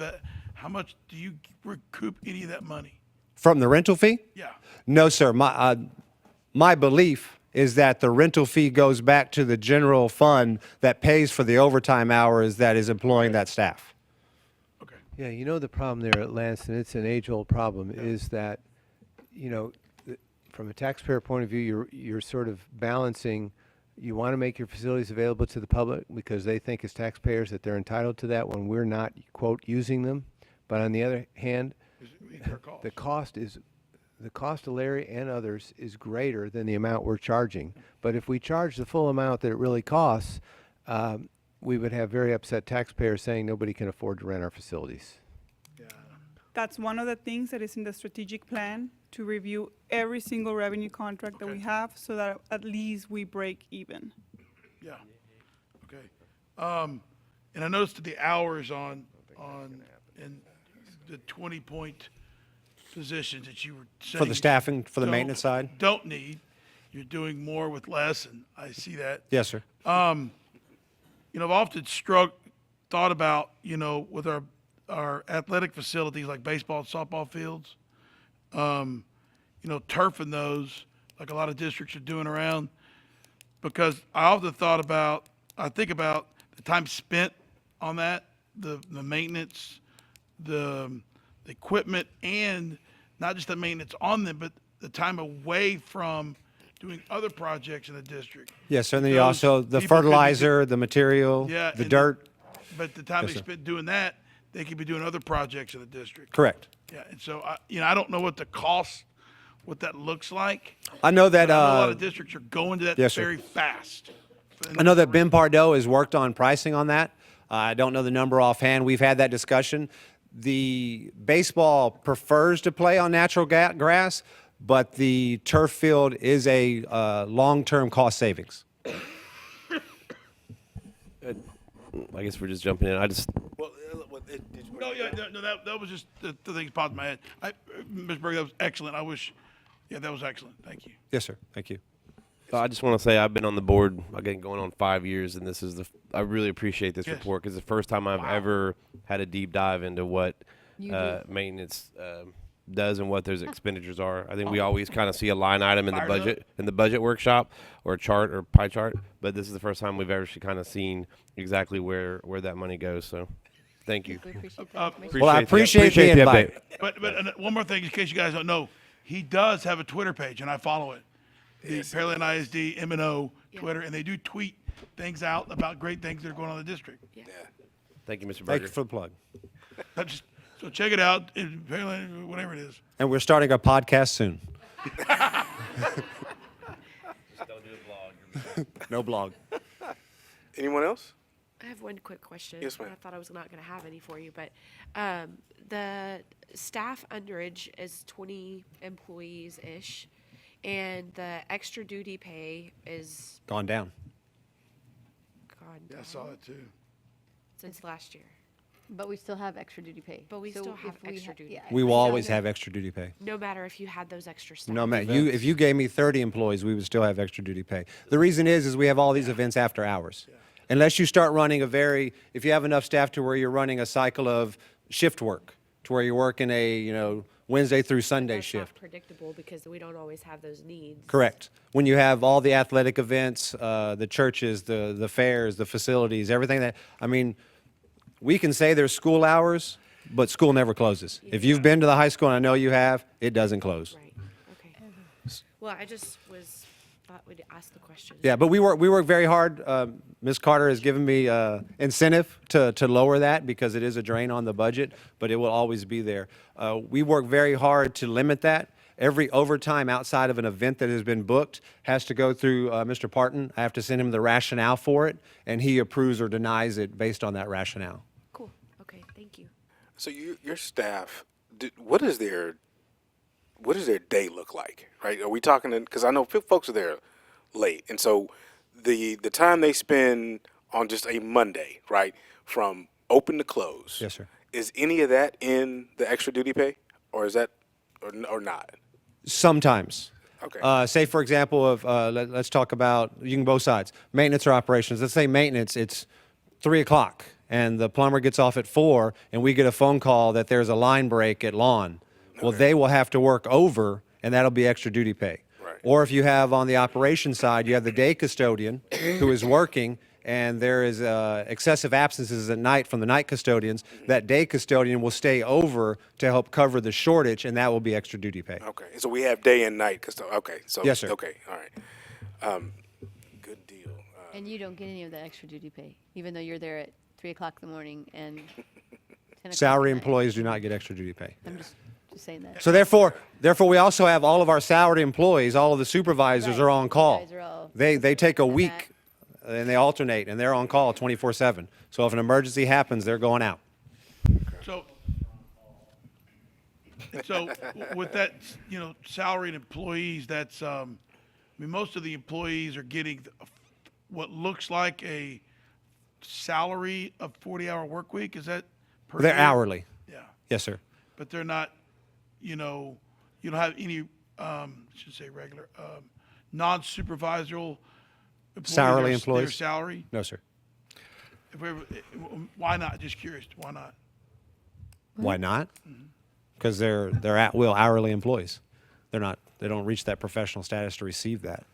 How much do you recoup any of that money? From the rental fee? Yeah. No, sir. My belief is that the rental fee goes back to the general fund that pays for the overtime hours that is employing that staff. Yeah, you know the problem there at Lansing, it's an age-old problem, is that, you know, from a taxpayer point of view, you're sort of balancing, you want to make your facilities available to the public because they think as taxpayers that they're entitled to that when we're not, quote, using them. But on the other hand, the cost of Larry and others is greater than the amount we're charging. But if we charge the full amount that it really costs, we would have very upset taxpayers saying nobody can afford to rent our facilities. That's one of the things that is in the strategic plan, to review every single revenue contract that we have so that at least we break even. Yeah. Okay. And I noticed that the hours in the 20-point positions that you were saying. For the staffing, for the don't- maintenance side? Don't need. You're doing more with less, and I see that. Yes, sir. You know, I've often thought about, you know, with our athletic facilities like baseball and softball fields, you know, turfing those like a lot of districts are doing around, because I often think about the time spent on that, the maintenance, the equipment, and not just the maintenance on them, but the time away from doing other projects in the district. Yes, sir. And then you Because also, the people could be fertilizer, the material, Yeah, the and dirt. But the time Yes, they sir. spent doing that, they could be doing other projects in the district. Correct. Yeah, and so I don't know what the cost, what that looks like. I know that, but I know a lot of districts are going to that yes, sir. very fast. I know that Ben Pardo has worked on pricing on that. I don't know the number offhand. We've had that discussion. The baseball prefers to play on natural grass, but the turf field is a long-term cost savings. I guess we're just jumping in. No, that was just the thing that popped in my head. Ms. Berg, that was excellent. That was excellent. Thank you. Yes, sir. Thank you. I just want to say I've been on the board, again, going on 5 years, and this is I really appreciate this Yes. report because it's the first time I've ever had a deep dive into what You do. maintenance does and what those expenditures are. I think we always kind of see a line item in the budget workshop or a chart or pie chart, but this is the first time we've actually kind of seen exactly where that money goes. So, thank you. We appreciate that information. Well, I appreciate the invite. But one more thing, in case you guys don't know, he does have a Twitter page, and I follow it. The Pearland ISD M&O Twitter, and they do tweet things out about great things that are going on in the district. Thank you, Mr. Berger. Thank you for the plug. So check it out, Pearland, whatever it is. And we're starting a podcast soon. No blog. Anyone else? I have one quick question. Yes, ma'am. I thought I was not going to have any for you, but the staff underage is 20 employees-ish, and the extra duty pay is Gone down. gone Yeah, I saw it too. since last year. But we still have extra duty pay. But we So still have if we extra ha- duty yeah, pay. We will so- always have extra duty pay. No matter if you had those extra staff. No, man. If you gave me 30 employees, we would still have extra duty pay. The reason is we have all these events after hours. Unless you start running if you have enough staff to where you're running a cycle of shift work, to where you're working a, Wednesday through Sunday That's not shift. predictable because we don't always have those needs. Correct. When you have all the athletic events, the churches, the fairs, the facilities, everything we can say there's school hours, but school never closes. If you've been to the high school, and I know you have, it doesn't close. Right, okay. Well, I just thought we'd ask the question. Yeah, but we work very hard. Ms. Carter has given me incentive to lower that because it is a drain on the budget, but it will always be there. We work very hard to limit that. Every overtime outside of an event that has been booked has to go through Mr. Parton. I have to send him the rationale for it, and he approves or denies it based on that rationale. Cool, okay, thank you. So your staff, what is their day look like, right? Are we talking, because I know folks are there late, and so the time they spend on just a Monday, right, from open to close. Yes, sir. Is any of that in the extra duty pay, or is that, or not? Sometimes. Okay. Say, for example, let's talk about, you can both sides, maintenance or operations. Let's say maintenance, it's 3 o'clock, and the plumber gets off at 4, and we get a phone call that there's a line break at lawn. Well, they will have to work over, and that'll be extra duty pay. Right. Or if you have on the operations side, you have the day custodian who is working, and there is excessive absences at night from the night custodians, that day custodian will stay over to help cover the shortage, and that will be extra duty pay. Okay, so we have day and night, okay, so. Yes, sir. Okay, all right. Good deal. And you don't get any of that extra duty pay, even though you're there at 3 o'clock in the morning and 10 o'clock Salary at night. employees do not get extra duty pay. I'm just saying that. So therefore, we also have all of our salaried employees, all of the supervisors Right, are on call. supervisors are all- They take a and week and they alternate, and they're on call 24/7. So if an emergency happens, they're going out. So with that, salaried employees, that's, most of the employees are getting what looks like a salary of 40-hour work week. Is that per They're year? hourly. Yeah. Yes, sir. But they're not, you don't have any, should say regular, non-supervisory employees. Salary Their employees? salary? No, sir. Why not? Just curious. Why not? Why not? Because they're at will hourly employees. They don't reach that professional status to receive that.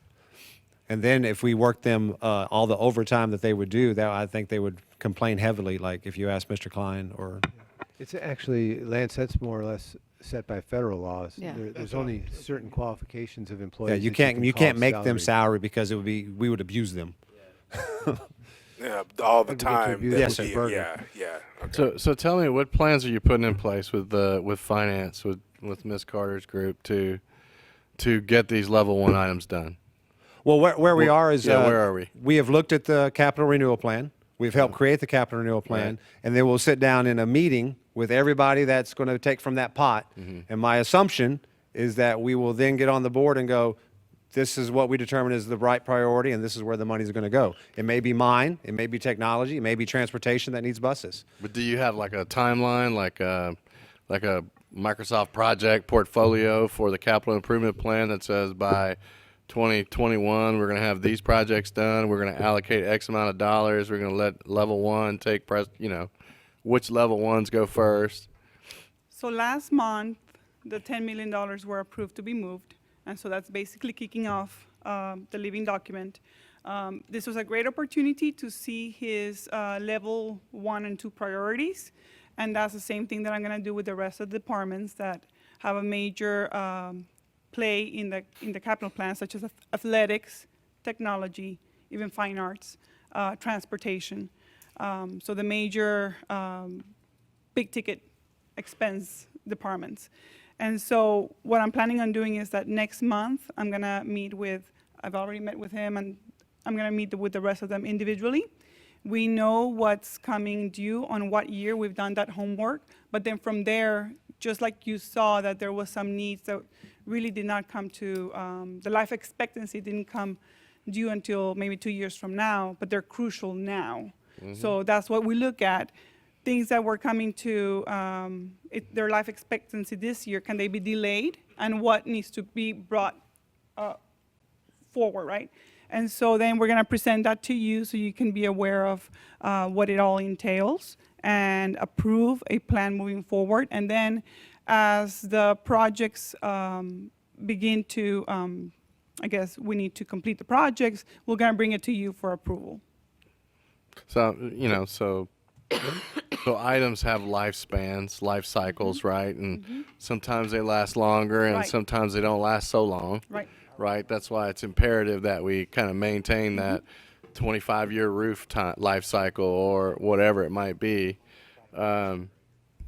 And then if we work them all the overtime that they would do, that I think they would complain heavily. Like if you ask Mr. Klein or It's actually, Lance, that's more or less set by federal laws. Yeah. There's only certain qualifications of yeah, employees. you that can't can call make them salaried. salary because we would abuse them. Yeah, all the Would be to time. abuse Yes, that sir. we- burden. Yeah. Okay. So tell me, what plans are you putting in place with finance, with Ms. Carter's group to get these level 1 items done? Well, where we are is Yeah, where are we? We have looked at the capital renewal plan. We've helped create the capital renewal plan, and then we'll sit down in a meeting with everybody that's going to take from that pot. And my assumption is that we will then get on the board and go, this is what we determine is the right priority, and this is where the money's going to go. It may be mine, it may be technology, it may be transportation that needs buses. But do you have like a timeline, like a Microsoft project portfolio for the capital improvement plan that says by 2021 we're going to have these projects done, we're going to allocate X amount of dollars, we're going to let level 1 take which level 1s go first? So last month, the $10 million were approved to be moved, and so that's basically kicking off the living document. This was a great opportunity to see his level 1 and 2 priorities, and that's the same thing that I'm going to do with the rest of the departments that have a major play in the capital plan, such as athletics, technology, even fine arts, transportation. So the major big-ticket expense departments. And so what I'm planning on doing is that next month, I'm going to meet with, I've already met with him, and I'm going to meet with the rest of them individually. We know what's coming due on what year. We've done that homework. But then from there, just like you saw that there was some needs that really did not come to, the life expectancy didn't come due until maybe 2 years from now, but they're crucial now. So that's what we look at. Things that were coming to their life expectancy this year, can they be delayed? And what needs to be brought forward, right? And so then we're going to present that to you so you can be aware of what it all entails. and approve a plan moving forward. And then as the projects begin to, I guess we need to complete the projects, we're going to bring it to you for approval. So, so items have lifespans, life cycles, right? And sometimes they last longer and Right. sometimes they don't last so long. Right. Right? That's why it's imperative that we kind of maintain that 25-year roof life cycle or whatever it might be.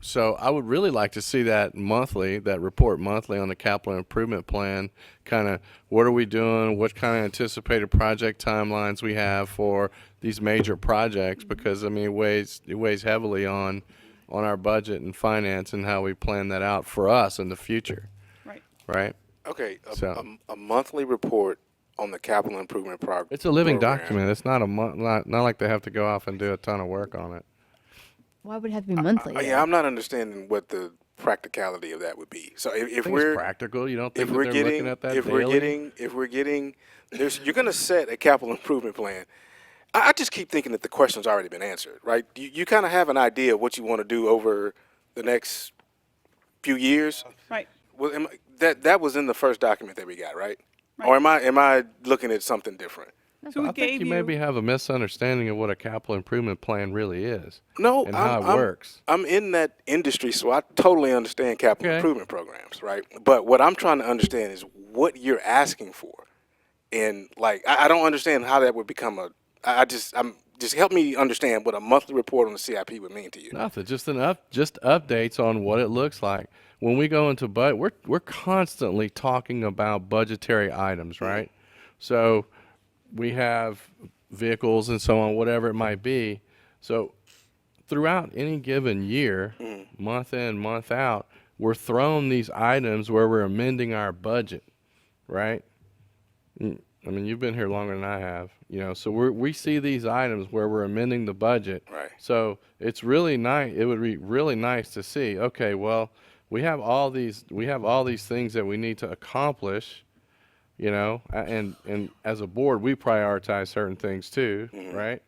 So I would really like to see that report monthly on the capital improvement plan, kind of what are we doing, what kind of anticipated project timelines we have for these major projects, because I mean it weighs heavily on our budget and finance and how we plan that out for us in the future. Right. Right? Okay, So- a monthly report on the capital improvement program. It's a living document. It's not not like they have to go off and do a ton of work on it. Why would it have to be monthly? Yeah, I'm not understanding what the practicality of that would be. So if I think it's we're practical. You don't think if that we're they're getting looking at that if daily? we're getting you're going to set a capital improvement plan. I just keep thinking that the question's already been answered, right? You kind of have an idea of what you want to do over the next few years. Right. Well, that was in the first document that we got, right? Or am I looking at something different? So we I think gave you maybe have a misunderstanding of what a capital improvement plan really is. No, and how it works. I'm in that industry, so I totally understand capital improvement programs, right? But what I'm trying to understand is what you're asking for, and like I don't understand how that would become just help me understand what a monthly report on the CIP would mean to you. Nothing. Just updates on what it looks like. When we go into budget, we're constantly talking about budgetary items, right? So we have vehicles and so on, whatever it might be. So throughout any given year, month in, month out, we're thrown these items where we're amending our budget, right? I mean, you've been here longer than I have, so we see these items where we're amending the budget. Right. So it's really nice. It would be really nice to see, okay, well, we have all these things that we need to accomplish, and as a board, we prioritize certain things too, right?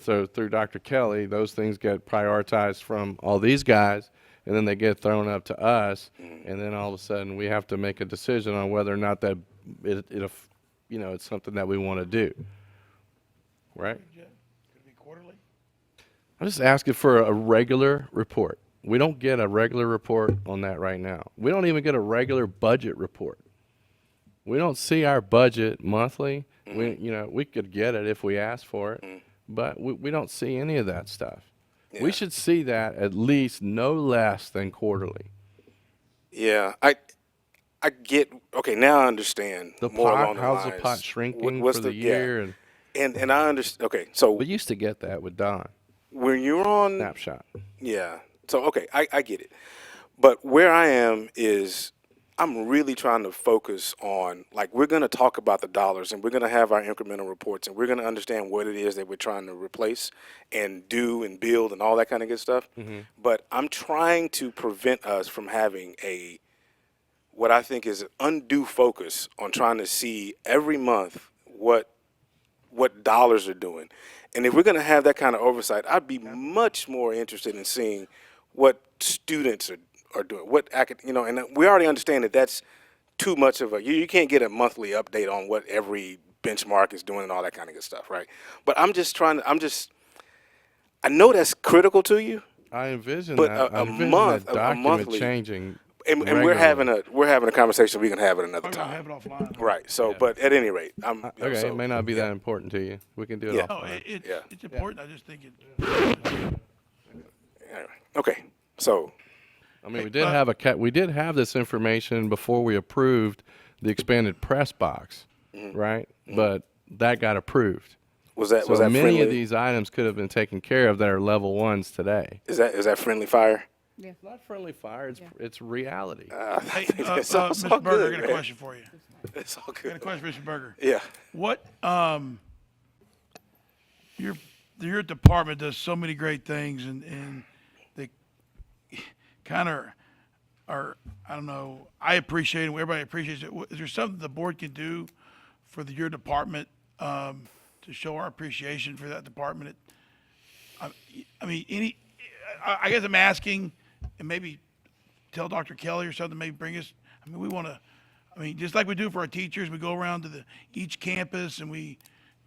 So through Dr. Kelly, those things get prioritized from all these guys, and then they get thrown up to us, and then all of a sudden we have to make a decision on whether or not that it's something that we want to do, right? Could it be quarterly? I'm just asking for a regular report. We don't get a regular report on that right now. We don't even get a regular budget report. We don't see our budget monthly. We could get it if we asked for it, but we don't see any of that stuff. Yeah. We should see that at least no less than quarterly. Yeah, I get. Okay, now I understand The more pot, along the how's lines. the pot shrinking What's for the year? And I understand. Okay, so We used to get that with Don. when you're on Snapshot. Yeah. So, okay, I get it. But where I am is I'm really trying to focus on, like, we're going to talk about the dollars and we're going to have our incremental reports and we're going to understand what it is that we're trying to replace and do and build and all that kind of good stuff. But I'm trying to prevent us from having what I think is an undue focus on trying to see every month what dollars are doing. And if we're going to have that kind of oversight, I'd be much more interested in seeing what students are doing, and we already understand that that's too much of you can't get a monthly update on what every benchmark is doing and all that kind of good stuff, right? But I know that's critical to you, I envision but that. I a envision month, that a document monthly, changing. and we're having a conversation we can have it another I'm gonna time. have it offline. Right. So, but at any rate, Okay, so, it may not be that important to you. We can do it Yeah. No, offline. it's important. I just think anyway. Okay. So, I mean, we did have this information before we approved the expanded press box, right? But that got approved. Was that so many friendly? of these items could have been taken care of that are level ones today. Is that friendly fire? It's not friendly fire. It's reality. Hey, It's all Mr. Berger, good, I got a man. question for you. It's all I got a good. question, Mr. Berger. Yeah. What your department does so many great things, and they kind of are, I don't know, I appreciate it, everybody appreciates it. Is there something the board can do for your department to show our appreciation for that department? I mean, I guess I'm asking, and maybe tell Dr. Kelly or something, maybe bring us, I mean, we want to, I mean, just like we do for our teachers, we go around to each campus and we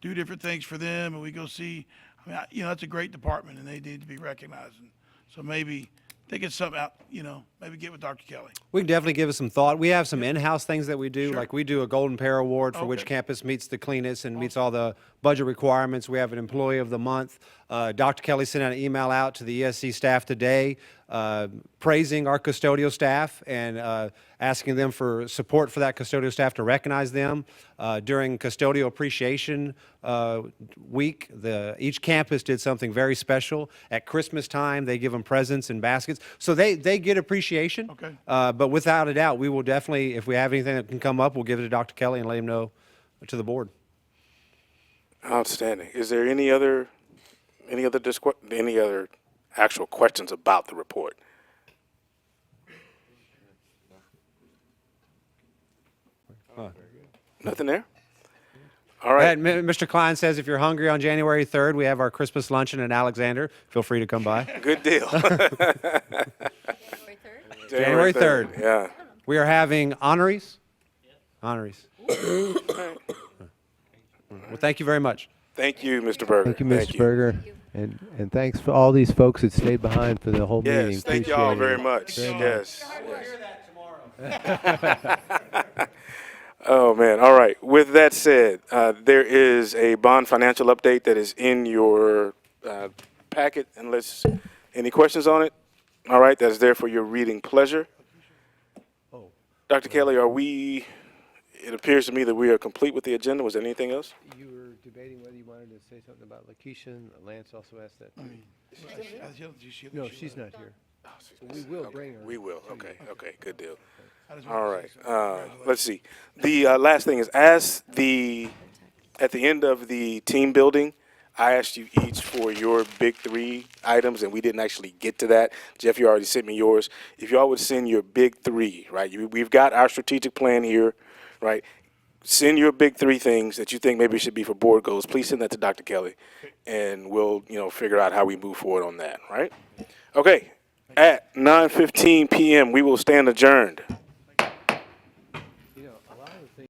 do different things for them and we go see, I mean, you know, that's a great department and they need to be recognized. And so maybe think it's something out, you know, maybe get with Dr. Kelly. We can definitely give it some thought. We have some in-house things that we do, like we do a Golden Pair Award for which Okay. campus meets the cleanest and meets all the budget requirements. We have an Employee of the Month. Dr. Kelly sent out an email out to the ESC staff today praising our custodial staff and asking them for support for that custodial staff to recognize them. During Custodial Appreciation Week, each campus did something very special. At Christmas time, they give them presents and baskets. So they get appreciation. Okay. But without a doubt, we will definitely, if we have anything that can come up, we'll give it to Dr. Kelly and let him know to the board. Outstanding. Is there any other actual questions about the report? Nothing there? All right. And Mr. Klein says if you're hungry on January 3rd, we have our Christmas luncheon in Alexander. Feel free to come by. Good deal. January 3rd. Yeah. We are having honorees. Honorees. Well, thank you very much. Thank you, Mr. Berger. Thank you, Mr. Berger. And thanks for all these folks that stayed behind for the whole meeting. Yes, thank you all Appreciate it. very much. Very much. Yes. Oh, man. All right. With that said, there is a bond financial update that is in your packet. Any questions on it? All right. That is there for your reading pleasure. Dr. Kelly, it appears to me that we are complete with the agenda. Was there anything else? You were debating whether you wanted to say something about Lakeisha, and Lance also asked that. No, she's not here. We will bring her. We will. Okay. Okay. Good deal. All right. Let's see. The last thing is, at the end of the team building, I asked you each for your big three items, and we didn't actually get to that. Jeff, you already sent me yours. If y'all would send your big three, right? We've got our strategic plan here, right? Send your big three things that you think maybe should be for board goals. Please send that to Dr. Kelly, and we'll figure out how we move forward on that, right? Okay. At 9:15 p.m., we will stand adjourned.